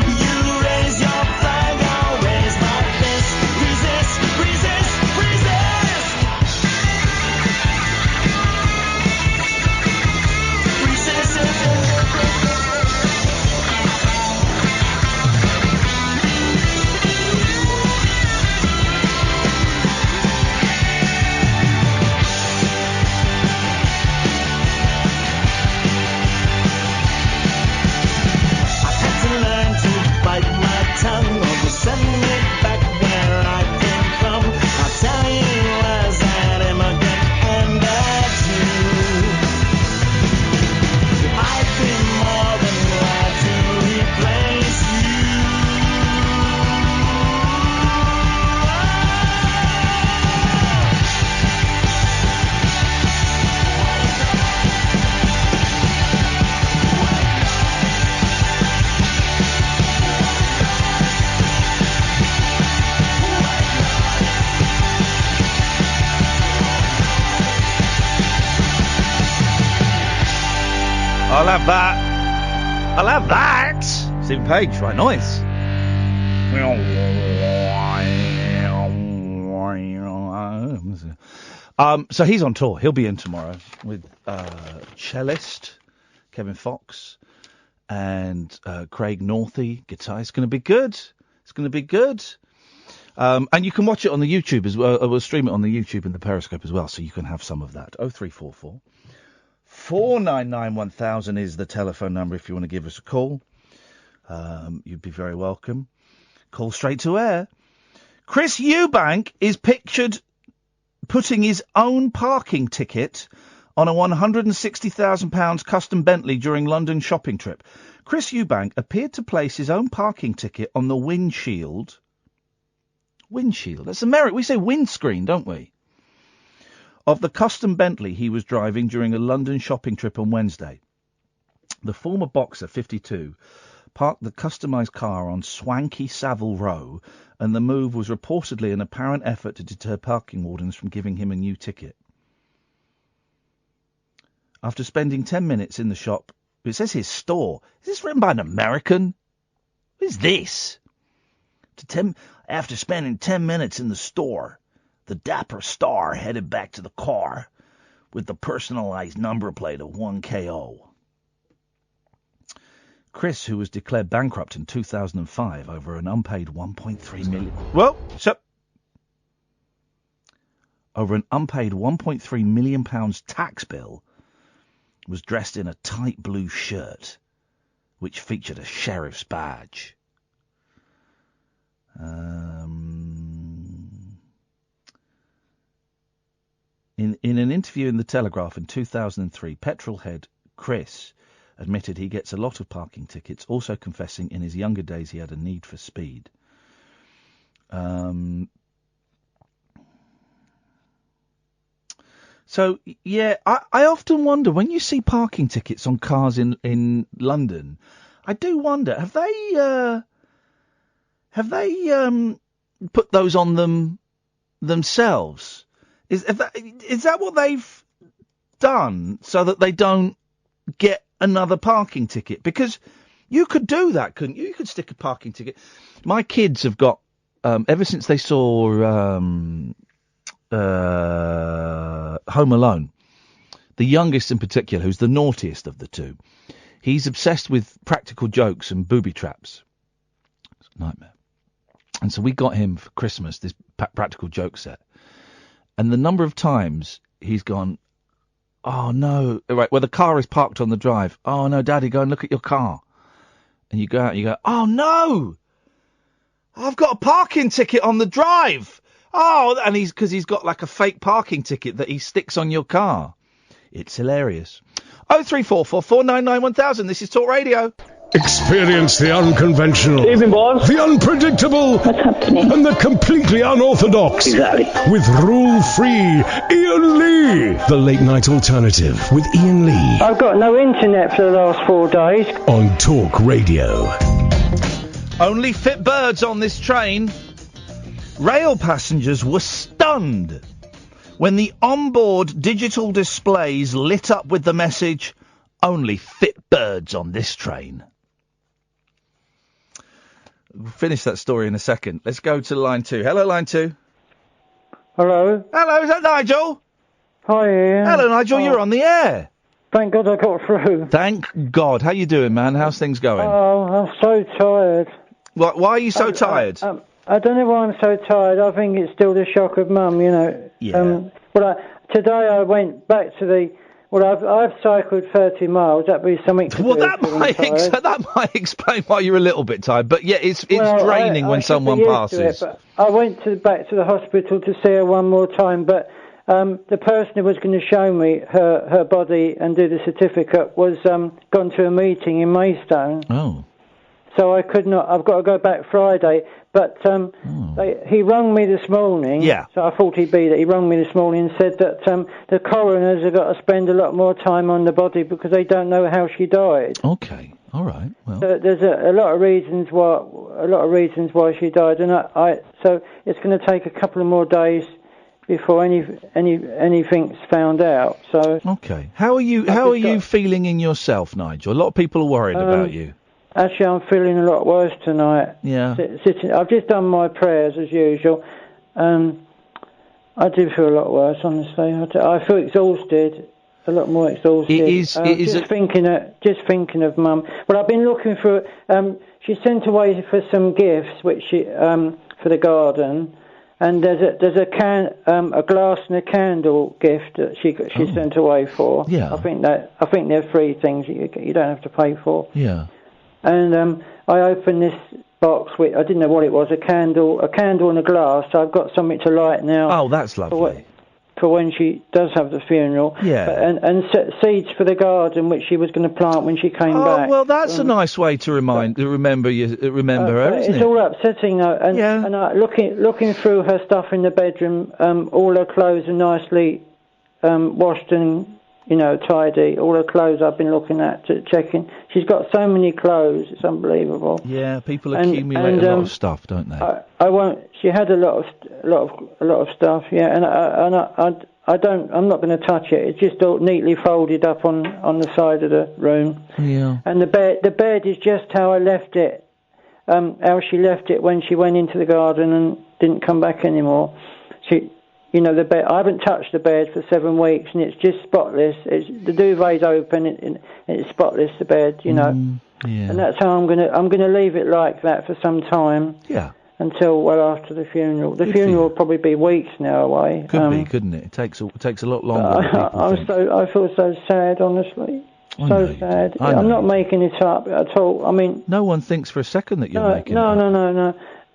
You raise your flag, I'll raise my fist. Resist, resist, resist. I had to learn to bite my tongue, or to send me back where I came from. I'll tell you as an immigrant and a Jew, I'd be more than glad to replace you. I'll have that. I'll have that. Stephen Page, right? Nice. So he's on tour. He'll be in tomorrow with cellist Kevin Fox and Craig Northey, guitar. It's going to be good. It's going to be good. And you can watch it on the YouTube as well. We'll stream it on the YouTube and the Periscope as well, so you can have some of that. 0344 499 1000 is the telephone number if you want to give us a call. You'd be very welcome. Call straight to air. Chris Eubank is pictured putting his own parking ticket on a £160,000 custom Bentley during London shopping trip. Chris Eubank appeared to place his own parking ticket on the windshield. Windshield? That's American. We say windscreen, don't we? Of the custom Bentley he was driving during a London shopping trip on Wednesday. The former boxer, 52, parked the customised car on swanky Savile Row, and the move was reportedly an apparent effort to deter parking wardens from giving him a new ticket. after spending 10 minutes in the shop. It says here store. Is this written by an American? What is this? After spending 10 minutes in the store, the dapper star headed back to the car with the personalized number plate of 1KO. Chris, who was declared bankrupt in 2005 over an unpaid 1.3 million... Well, so... Over an unpaid £1.3 million tax bill, was dressed in a tight blue shirt, which featured a sheriff's badge. In an interview in The Telegraph in 2003, petrolhead Chris admitted he gets a lot of parking tickets, also confessing in his younger days he had a need for speed. So, yeah, I often wonder, when you see parking tickets on cars in London, I do wonder, have they put those on them themselves? Is that what they've done so that they don't get another parking ticket? Because you could do that, couldn't you? You could stick a parking ticket. My kids have got, ever since they saw Home Alone, the youngest in particular, who's the naughtiest of the two, he's obsessed with practical jokes and booby traps. It's a nightmare. And so we got him for Christmas this practical joke set. And the number of times he's gone, oh no, right, where the car is parked on the drive. Oh no, Daddy, go and look at your car. And you go out and you go, oh no, I've got a parking ticket on the drive. Oh, and because he's got like a fake parking ticket that he sticks on your car. It's hilarious. 03444991000. This is Talk Radio. Experience the unconventional, Evening, boss. the unpredictable, and the completely unorthodox. Exactly. With rule-free Iain Lee. The late night alternative with Iain Lee. I've got no internet for the last 4 days. On Talk Radio. Only fit birds on this train. Rail passengers were stunned when the onboard digital displays lit up with the message, only fit birds on this train. We'll finish that story in a second. Let's go to line 2. Hello, line 2. Hello. Hello, is that Nigel? Hi, Ian. Hello, Nigel, you're on the air. Thank God I got through. Thank God. How you doing, man? How's things going? Oh, I'm so tired. Why are you so tired? I don't know why I'm so tired. I think it's still the shock of Mum, you know. Yeah. Today I went back to the... Well, I've cycled 30 miles. That'd be something to do. Well, that might explain why you're a little bit tired. But yeah, it's draining when someone passes. But I went back to the hospital to see her one more time. But the person who was going to show me her body and do the certificate was gone to a meeting in Maidstone. Oh. So I could not. I've got to go back Friday. But he rang me this morning. Yeah. So I thought he'd be there. He rang me this morning and said that the coroners have got to spend a lot more time on the body because they don't know how she died. Okay. All right. Well. So there's a lot of reasons why she died, and so it's going to take a couple of more days before anything's found out. So. Okay. How are you feeling in yourself, Nigel? A lot of people are worried about you. Actually, I'm feeling a lot worse tonight. Yeah. I've just done my prayers as usual. I do feel a lot worse, honestly. I feel exhausted, a lot more exhausted. Just thinking of Mum. Well, I've been looking for. She sent away for some gifts, which for the garden, and there's a glass and a candle gift that she sent away for. Yeah. I think they're free things that you don't have to pay for. Yeah. And I opened this box, which I didn't know what it was, a candle and a glass. So I've got something to light now. Oh, that's lovely. For when she does have the funeral. Yeah. And seeds for the garden, which she was going to plant when she came back. Oh, well, that's a nice way to remember her, isn't it? It's all upsetting, though. And looking through her stuff in the bedroom, all her clothes are nicely washed and, tidy. All her clothes I've been looking at, checking. She's got so many clothes, it's unbelievable. Yeah, people accumulate a lot of stuff, don't they? I won't. She had a lot of stuff. Yeah, and I'm not going to touch it. It's just all neatly folded up on the side of the room. Yeah. And the bed is just how I left it. How she left it when she went into the garden and didn't come back anymore. The bed. I haven't touched the bed for 7 weeks, and it's just spotless. The duvet's open, and it's spotless. The bed, Yeah. And that's how I'm gonna leave it like that for some time. Yeah. Until after the funeral. The funeral will probably be weeks now away. Could be, couldn't it? It takes a lot longer. I feel so sad, honestly. So sad. I'm not making it up at all. I mean, no one thinks for a second that you're making it up.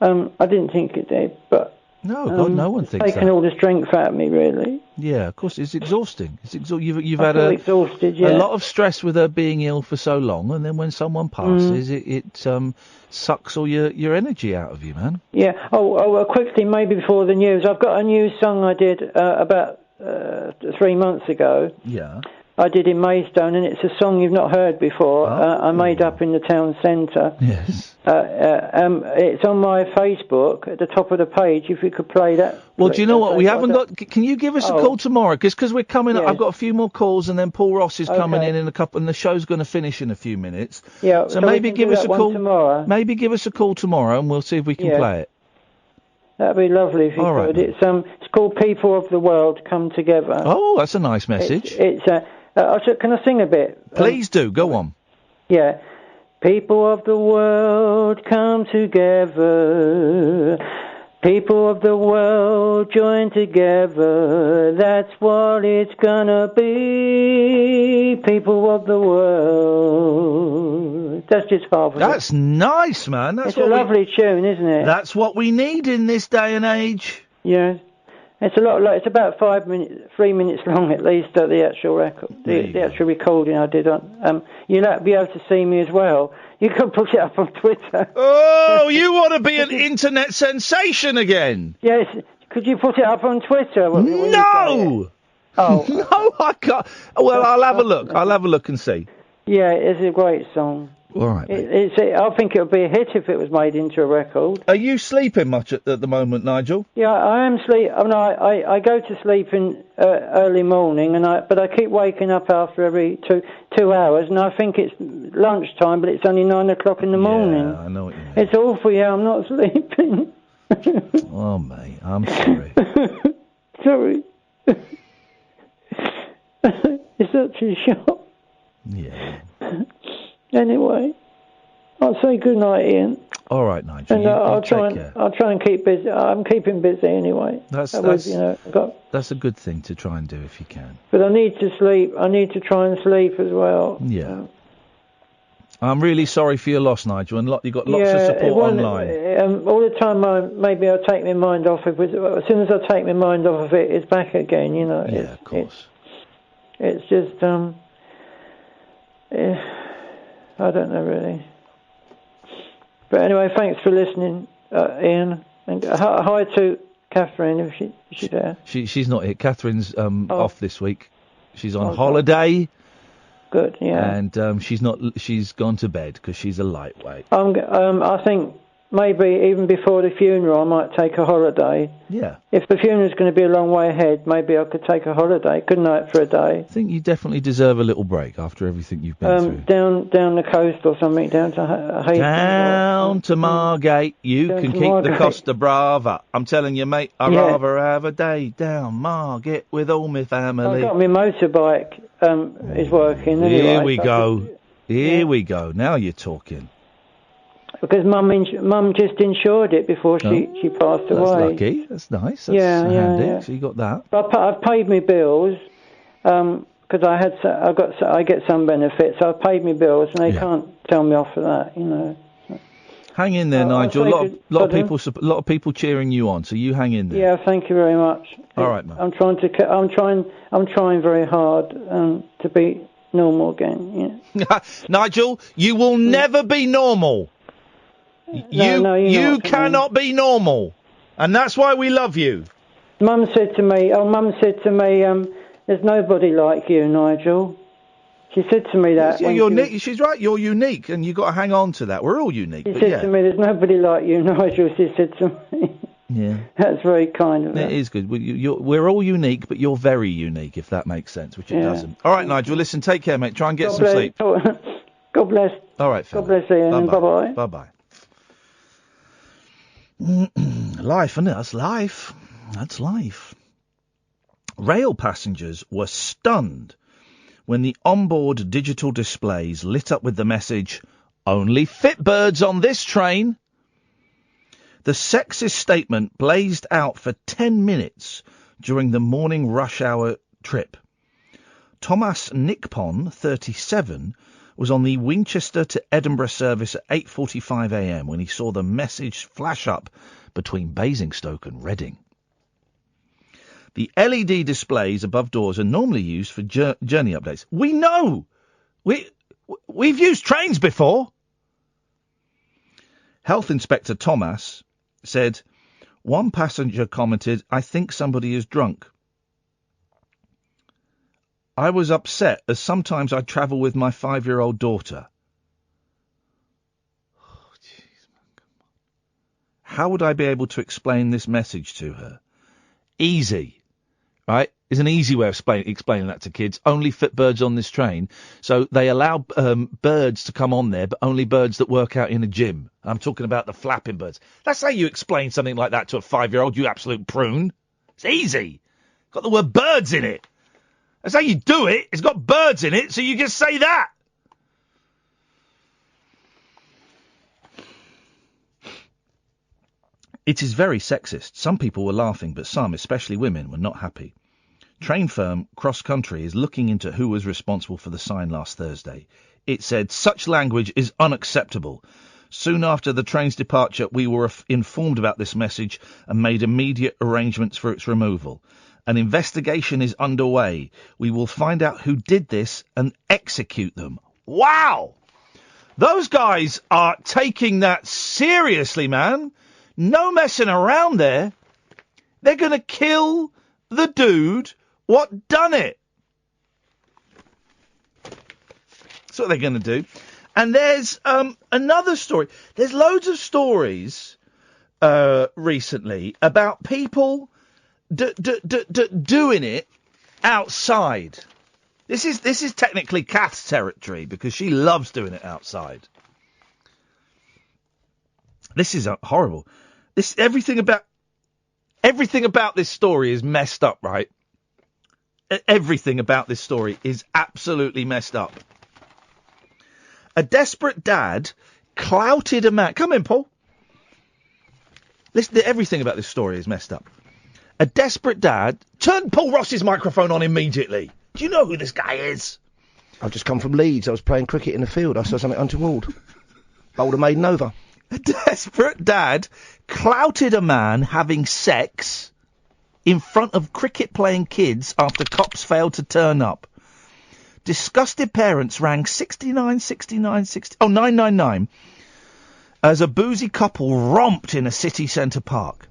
No. I didn't think it did, but no, God, no one thinks taking that. all the strength out of me, really. Yeah, of course, it's exhausting. You've I had feel exhausted, a lot of stress with her being ill for so long, and then when someone passes, it sucks all your energy out of you, man. Yeah. Quickly, maybe before the news, I've got a new song I did about 3 months ago. Yeah. I did in Maidstone, and it's a song you've not heard before. I made up in the town centre. Yes. It's on my Facebook at the top of the page. If you could play that. Well, do you know what? We haven't got. Can you give us a call tomorrow? Because we're coming up. I've got a few more calls, and then Paul Ross is coming in a couple, and the show's going to finish in a few minutes. Yeah. So maybe give us a call tomorrow. Maybe give us a call tomorrow, and we'll see if we can play it. That'd be lovely if you All right, could. It's called "People of the World Come Together." Oh, that's a nice message. Can I sing a bit? Please do. Go on. Yeah. People of the world come together. People of the world join together. That's what it's gonna be. People of the world. That's just half of it. That's nice, man. It's a lovely tune, isn't it? That's what we need in this day and age. Yeah. It's a lot. It's about 3 minutes long at least. The actual record, the actual recording I did on. You'll be able to see me as well. You can put it up on Twitter. Oh, you want to be an internet sensation again? Yes. Could you put it up on Twitter? No. Oh. No, I can't. Well, I'll have a look. I'll have a look and see. Yeah, it's a great song. All right. I think it would be a hit if it was made into a record. Are you sleeping much at the moment, Nigel? Yeah, I am sleep. I mean, I go to sleep in early morning, but I keep waking up after every two hours, and I think it's lunchtime, but it's only 9 o'clock in the morning. Yeah, I know what you mean. It's awful. Yeah, I'm not sleeping. Oh, mate, I'm sorry. Sorry. It's such a shock. Yeah. Anyway, I'll say good night, Ian. All right, Nigel. And I'll try and keep busy. I'm keeping busy anyway. That's a good thing to try and do if you can. But I need to sleep. I need to try and sleep as well. Yeah. I'm really sorry for your loss, Nigel, and you've got lots of support online. All the time, maybe I'll take my mind off of it. As soon as I take my mind off of it, it's back again. You know. Yeah, of course. It's just I don't know really. But anyway, thanks for listening, Ian. And hi to Catherine if she's there. She's not here. Catherine's off this week. She's on holiday. Good, yeah. And she's gone to bed because she's a lightweight. I think maybe even before the funeral I might take a holiday. Yeah. If the funeral's going to be a long way ahead, maybe I could take a holiday. Couldn't I, for a day? I think you definitely deserve a little break after everything you've been through. Down the coast or something, down to Hastings. Down to Margate. You can keep the Costa Brava. I'm telling you, mate, I'd rather have a day down Margate with all my family. I've got my motorbike is working anyway. Here we go. Here we go. Now you're talking. Because Mum just insured it before she passed away. That's lucky. That's nice. That's handy. Yeah. So you got that. I've paid my bills because I get some benefits. So I've paid my bills, and they can't tell me off for that. You know. Hang in there, Nigel. A lot of people cheering you on. So you hang in there. Yeah, thank you very much. All right, man. I'm trying very hard to be normal again. Yeah. Nigel, you will never be normal. You cannot be normal, and that's why we love you. Mum said to me, there's nobody like you, Nigel. She said to me that. She's right, you're unique, and you've got to hang on to that. We're all unique. She said to me, there's nobody like you, Nigel, she said to me. Yeah. That's very kind of her. It is good. We're all unique, but you're very unique, if that makes sense, which it Yeah. doesn't. All right, Nigel, listen, take care, mate. Try and get God some bless. sleep. God bless. All right, fella. God bless Ian. and Bye-bye. Bye-bye. Bye-bye. Life, isn't it? That's life. That's life. Rail passengers were stunned when the onboard digital displays lit up with the message, "Only fit birds on this train." The sexist statement blazed out for 10 minutes during the morning rush hour trip. Thomas Nickpon, 37, was on the Winchester to Edinburgh service at 8:45 a.m. when he saw the message flash up between Basingstoke and Reading. The LED displays above doors are normally used for journey updates. We know! We've used trains before! Health Inspector Thomas said, one passenger commented, "I think somebody is drunk. I was upset as sometimes I travel with my 5-year-old daughter." Oh, jeez, man, come on. How would I be able to explain this message to her? Easy. Right? Is an easy way of explaining that to kids. Only fit birds on this train. So they allow birds to come on there, but only birds that work out in a gym. I'm talking about the flapping birds. That's how you explain something like that to a 5-year-old, you absolute prune. It's easy. Got the word birds in it. That's how you do it. It's got birds in it, so you just say that. It is very sexist. Some people were laughing, but some, especially women, were not happy. Train firm Cross Country is looking into who was responsible for the sign last Thursday. It said, "Such language is unacceptable. Soon after the train's departure, we were informed about this message and made immediate arrangements for its removal. An investigation is underway. We will find out who did this and execute them." Wow! Those guys are taking that seriously, man. No messing around there. They're going to kill the dude what done it. That's what they're going to do. And there's another story. There's loads of stories recently about people doing it outside. This is technically Kath's territory because she loves doing it outside. This is horrible. Everything about this story is messed up, right? Everything about this story is absolutely messed up. A desperate dad clouted a man. Come in, Paul. Listen, everything about this story is messed up. A desperate dad. Turn Paul Ross's microphone on immediately. Do you know who this guy is? I've just come from Leeds. I was playing cricket in the field. I saw something untoward. Bowled a maiden over. A desperate dad clouted a man having sex in front of cricket-playing kids after cops failed to turn up. Disgusted parents rang 999 as a boozy couple romped in a city centre park.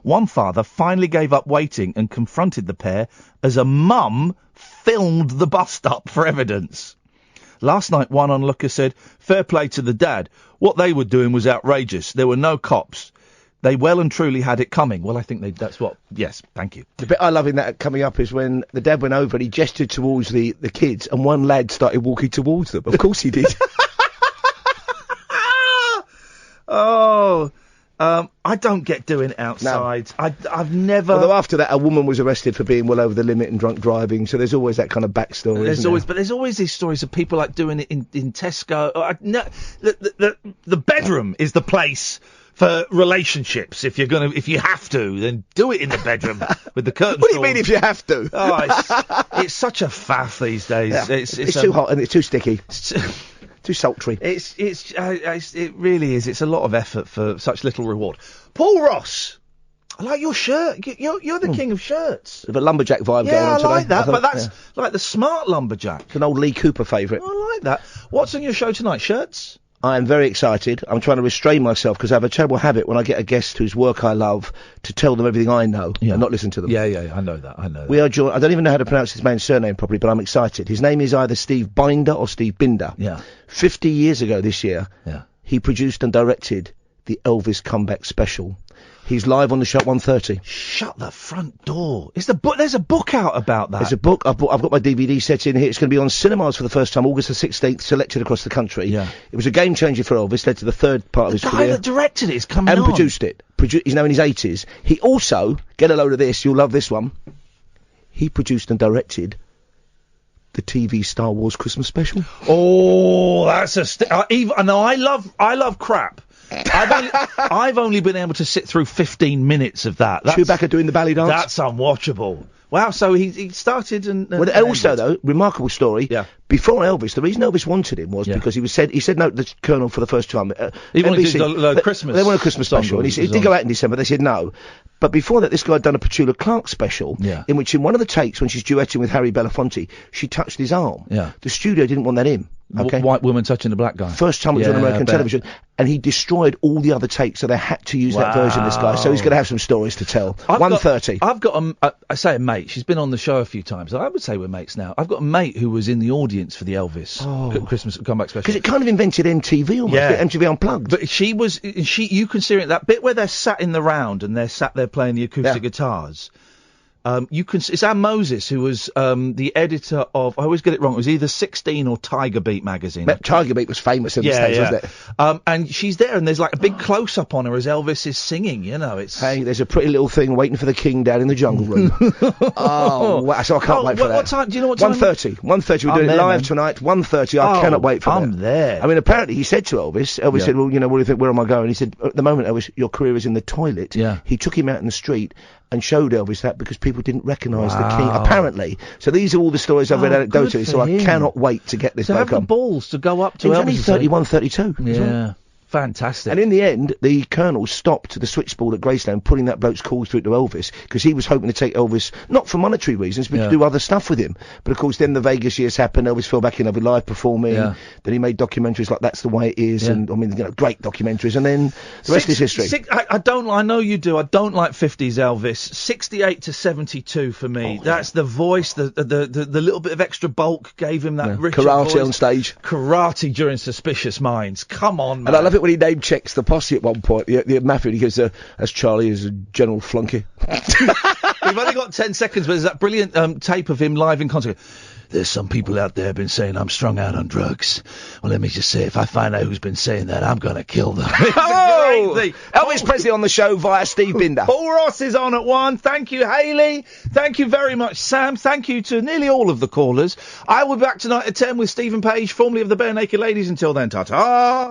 One father finally gave up waiting and confronted the pair as a mum filmed the bus stop for evidence. Last night, one onlooker said, "Fair play to the dad. What they were doing was outrageous. There were no cops. They well and truly had it coming." Well, I think that's what... Yes, thank you. The bit I love in that coming up is when the dad went over and he gestured towards the kids and one lad started walking towards them. Of course he did. I don't get doing it outside. No. I've never... Although after that, a woman was arrested for being well over the limit and drunk driving, so there's always that kind of backstory, But there's always these stories of people like doing it in Tesco. The bedroom is the place for relationships. If you have to, then do it in the bedroom with the curtains. What do you mean if you have to? It's such a faff these days. Yeah. It's too hot and it's too sticky. Too sultry. It really is. It's a lot of effort for such little reward. Paul Ross, I like your shirt. You're the king of shirts. With a lumberjack vibe going on today. I like that, but that's like the smart lumberjack. It's an old Lee Cooper favourite. I like that. What's on your show tonight? Shirts? I am very excited. I'm trying to restrain myself because I have a terrible habit when I get a guest whose work I love to tell them everything I know and not listen to them. Yeah, I know that. We are joined. I don't even know how to pronounce his man's surname properly, but I'm excited. His name is either Steve Binder or Steve Binder. Yeah. 50 years ago this year, he produced and directed the Elvis Comeback Special. He's live on the show at 1:30. Shut the front door. There's a book out about that. There's a book. I've got my DVD set in here. It's going to be on cinemas for the first time, August the 16th, selected across the country. Yeah. It was a game changer for Elvis, led to the third part of his career. The guy that directed it is coming and on. produced it. He's now in his 80s. He also, get a load of this, you'll love this one, he produced and directed the TV Star Wars Christmas special. Oh, that's I love crap. I've only been able to sit through 15 minutes of that. Chewbacca doing the ballet dance. That's unwatchable. Wow, so he started and... well, also, though, remarkable story. Yeah. Before Elvis, the reason Elvis wanted him was because he said no to the Colonel for the first time. He wanted to do the Christmas. They wanted a Christmas special. And he did go out in December. They said no. But before that, this guy had done a Petula Clark special, in which in one of the takes, when she's duetting with Harry Belafonte, she touched his arm. Yeah. The studio didn't want that in. Okay. White woman touching the black guy. First time it was on American television. And he destroyed all the other takes, so they had to use that version, this guy. So he's going to have some stories to tell. 1:30. I've got I say a mate. She's been on the show a few times. I would say we're mates now. I've got a mate who was in the audience for the Elvis Christmas comeback special. Because it kind of invented MTV almost. Yeah. MTV Unplugged. But you consider it that bit where they're sat in the round and they're sat there playing the acoustic guitars. It's Ann Moses, who was the editor of, I always get it wrong, it was either 16 or Tiger Beat magazine. Tiger Beat was famous in the States, wasn't it? And she's there, and there's like a big close-up on her as Elvis is singing, it's... Hey, there's a pretty little thing waiting for the king down in the jungle room. Wow, so I can't wait for that. What time, do you know what time? 1:30, we're doing it live tonight, 1:30, I cannot wait for that. I'm there. I mean, apparently he said to Elvis said, well, what do you think, where am I going? He said, at the moment, Elvis, your career is in the toilet. Yeah. He took him out in the street and showed Elvis that because people didn't recognise the king, apparently. So these are all the stories I've read anecdotally, so I cannot wait to get this to bloke have the balls to go up to Elvis. He was only 31, 32. Yeah. Fantastic. And in the end, the Colonel stopped the switchboard at Graceland, putting that bloke's calls through to Elvis, because he was hoping to take Elvis, not for monetary reasons, but to do other stuff with him. But of course, then the Vegas years happened, Elvis fell back in love with live performing, then he made documentaries like That's the Way It Is, and I mean, great documentaries, and then the rest is history. I know you do, I don't like 50s Elvis. 68 to 72 for me. That's the voice, the little bit of extra bulk gave him that richer karate voice. On stage. Karate during Suspicious Minds. Come on, man. And I love it when he name checks the posse at one point. The mafia, he goes, as Charlie is a general flunky. We've only got 10 seconds, but there's that brilliant tape of him live in concert. There's some people out there been saying I'm strung out on drugs. Well, let me just say, if I find out who's been saying that, I'm going to kill them. Elvis Presley on the show via Steve Binder. Paul Ross is on at 1. Thank you, Hayley. Thank you very much, Sam. Thank you to nearly all of the callers. I will be back tonight at 10 with Stephen Page, formerly of the Bare Naked Ladies. Until then, ta-ta.